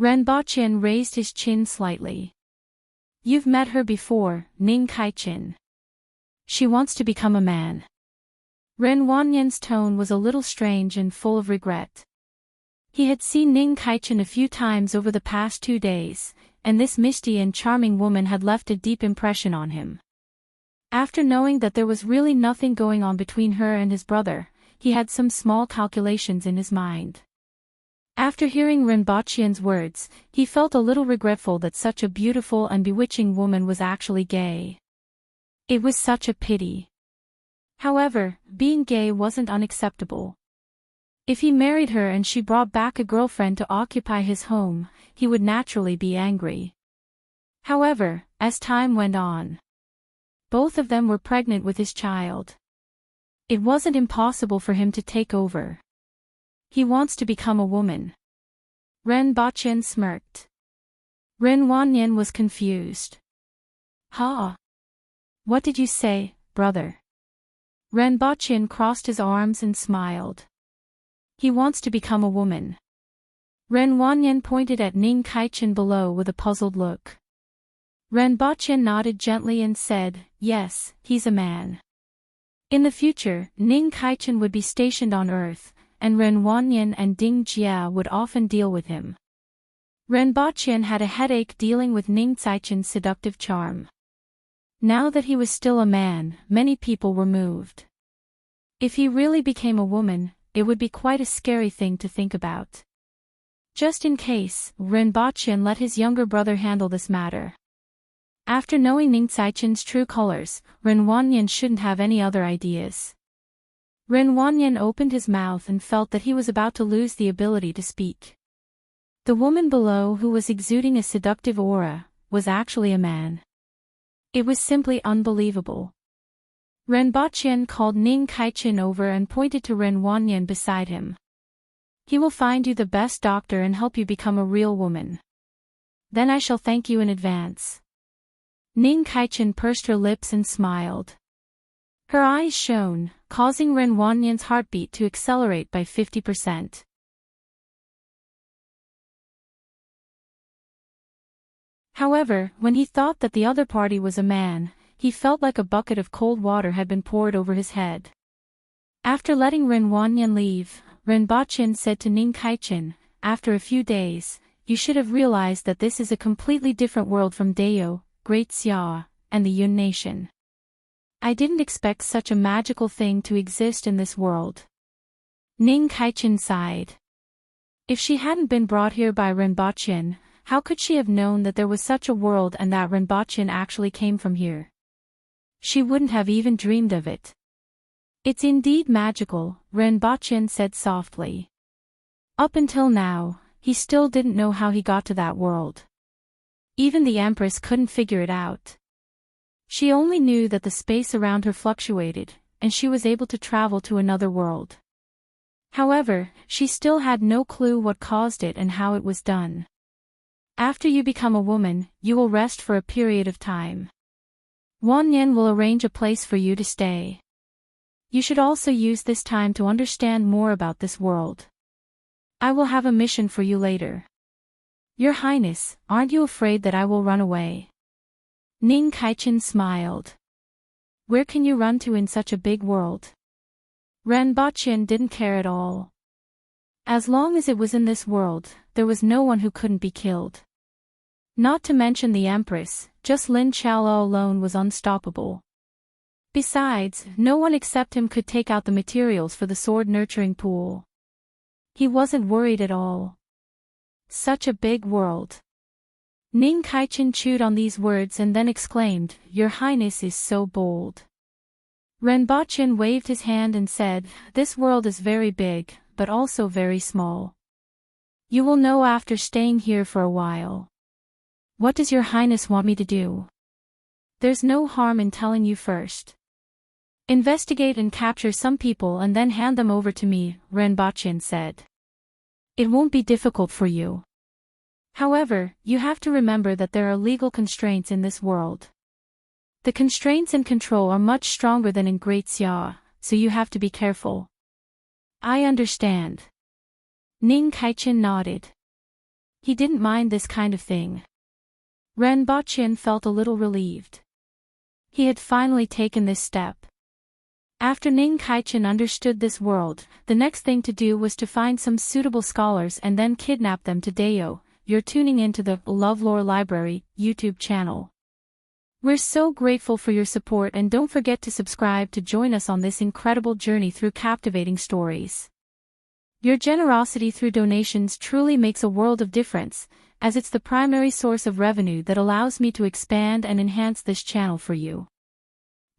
Rinpoche raised his chin slightly. You've met her before, Ning Kaichin. She wants to become a man. Ren Wanyan's tone was a little strange and full of regret. He had seen Ning Kaichin a few times over the past 2 days, and this misty and charming woman had left a deep impression on him. After knowing that there was really nothing going on between her and his brother, he had some small calculations in his mind. After hearing Rinpoche's words, he felt a little regretful that such a beautiful and bewitching woman was actually gay. It was such a pity. However, being gay wasn't unacceptable. If he married her and she brought back a girlfriend to occupy his home, he would naturally be angry. However, as time went on, both of them were pregnant with his child. It wasn't impossible for him to take over. He wants to become a woman. Rinpoche smirked. Ren Wanyan was confused. Ha! What did you say, brother? Rinpoche crossed his arms and smiled. He wants to become a woman. Ren Wanyan pointed at Ning Kaichin below with a puzzled look. Rinpoche nodded gently and said, yes, he's a man. In the future, Ning Kaichin would be stationed on Earth, and Ren Wanyan and Ding Jia would often deal with him. Rinpoche had a headache dealing with Ning Kaichin's seductive charm. Now that he was still a man, many people were moved. If he really became a woman, it would be quite a scary thing to think about. Just in case, Rinpoche let his younger brother handle this matter. After knowing Ning Kaichin's true colors, Ren Wanyan shouldn't have any other ideas. Ren Wanyan opened his mouth and felt that he was about to lose the ability to speak. The woman below, who was exuding a seductive aura, was actually a man. It was simply unbelievable. Rinpoche called Ning Kaichin over and pointed to Ren Wanyan beside him. He will find you the best doctor and help you become a real woman. Then I shall thank you in advance. Ning Kaichin pursed her lips and smiled. Her eyes shone, causing Ren Wanyan's heartbeat to accelerate by 50%. However, when he thought that the other party was a man, he felt like a bucket of cold water had been poured over his head. After letting Ren Wanyan leave, Rinpoche said to Ning Kaichin, after a few days, you should have realized that this is a completely different world from Dayo, Great Xia, and the Yun Nation. I didn't expect such a magical thing to exist in this world. Ning Kaichin sighed. If she hadn't been brought here by Rinpoche, how could she have known that there was such a world and that Rinpoche actually came from here? She wouldn't have even dreamed of it. It's indeed magical, Rinpoche said softly. Up until now, he still didn't know how he got to that world. Even the Empress couldn't figure it out. She only knew that the space around her fluctuated, and she was able to travel to another world. However, she still had no clue what caused it and how it was done. After you become a woman, you will rest for a period of time. Wan Yen will arrange a place for you to stay. You should also use this time to understand more about this world. I will have a mission for you later. Your Highness, aren't you afraid that I will run away? Ning Kaichen smiled. Where can you run to in such a big world? Ren Baqin didn't care at all. As long as it was in this world, there was no one who couldn't be killed. Not to mention the Empress, just Lin Qiao alone was unstoppable. Besides, no one except him could take out the materials for the sword nurturing pool. He wasn't worried at all. Such a big world. Ning Kaichen chewed on these words and then exclaimed, Your Highness is so bold. Ren Baqin waved his hand and said, This world is very big, but also very small. You will know after staying here for a while. What does Your Highness want me to do? There's no harm in telling you first. Investigate and capture some people and then hand them over to me, Ren Baqin said. It won't be difficult for you. However, you have to remember that there are legal constraints in this world. The constraints and control are much stronger than in Great Xia, so you have to be careful. I understand. Ning Kaichen nodded. He didn't mind this kind of thing. Ren Baqin felt a little relieved. He had finally taken this step. After Ning Kaichen understood this world, the next thing to do was to find some suitable scholars and then kidnap them to Dayo. You're tuning into the LoveLore Library YouTube channel. We're so grateful for your support and don't forget to subscribe to join us on this incredible journey through captivating stories. Your generosity through donations truly makes a world of difference, as it's the primary source of revenue that allows me to expand and enhance this channel for you.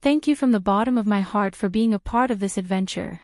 Thank you from the bottom of my heart for being a part of this adventure.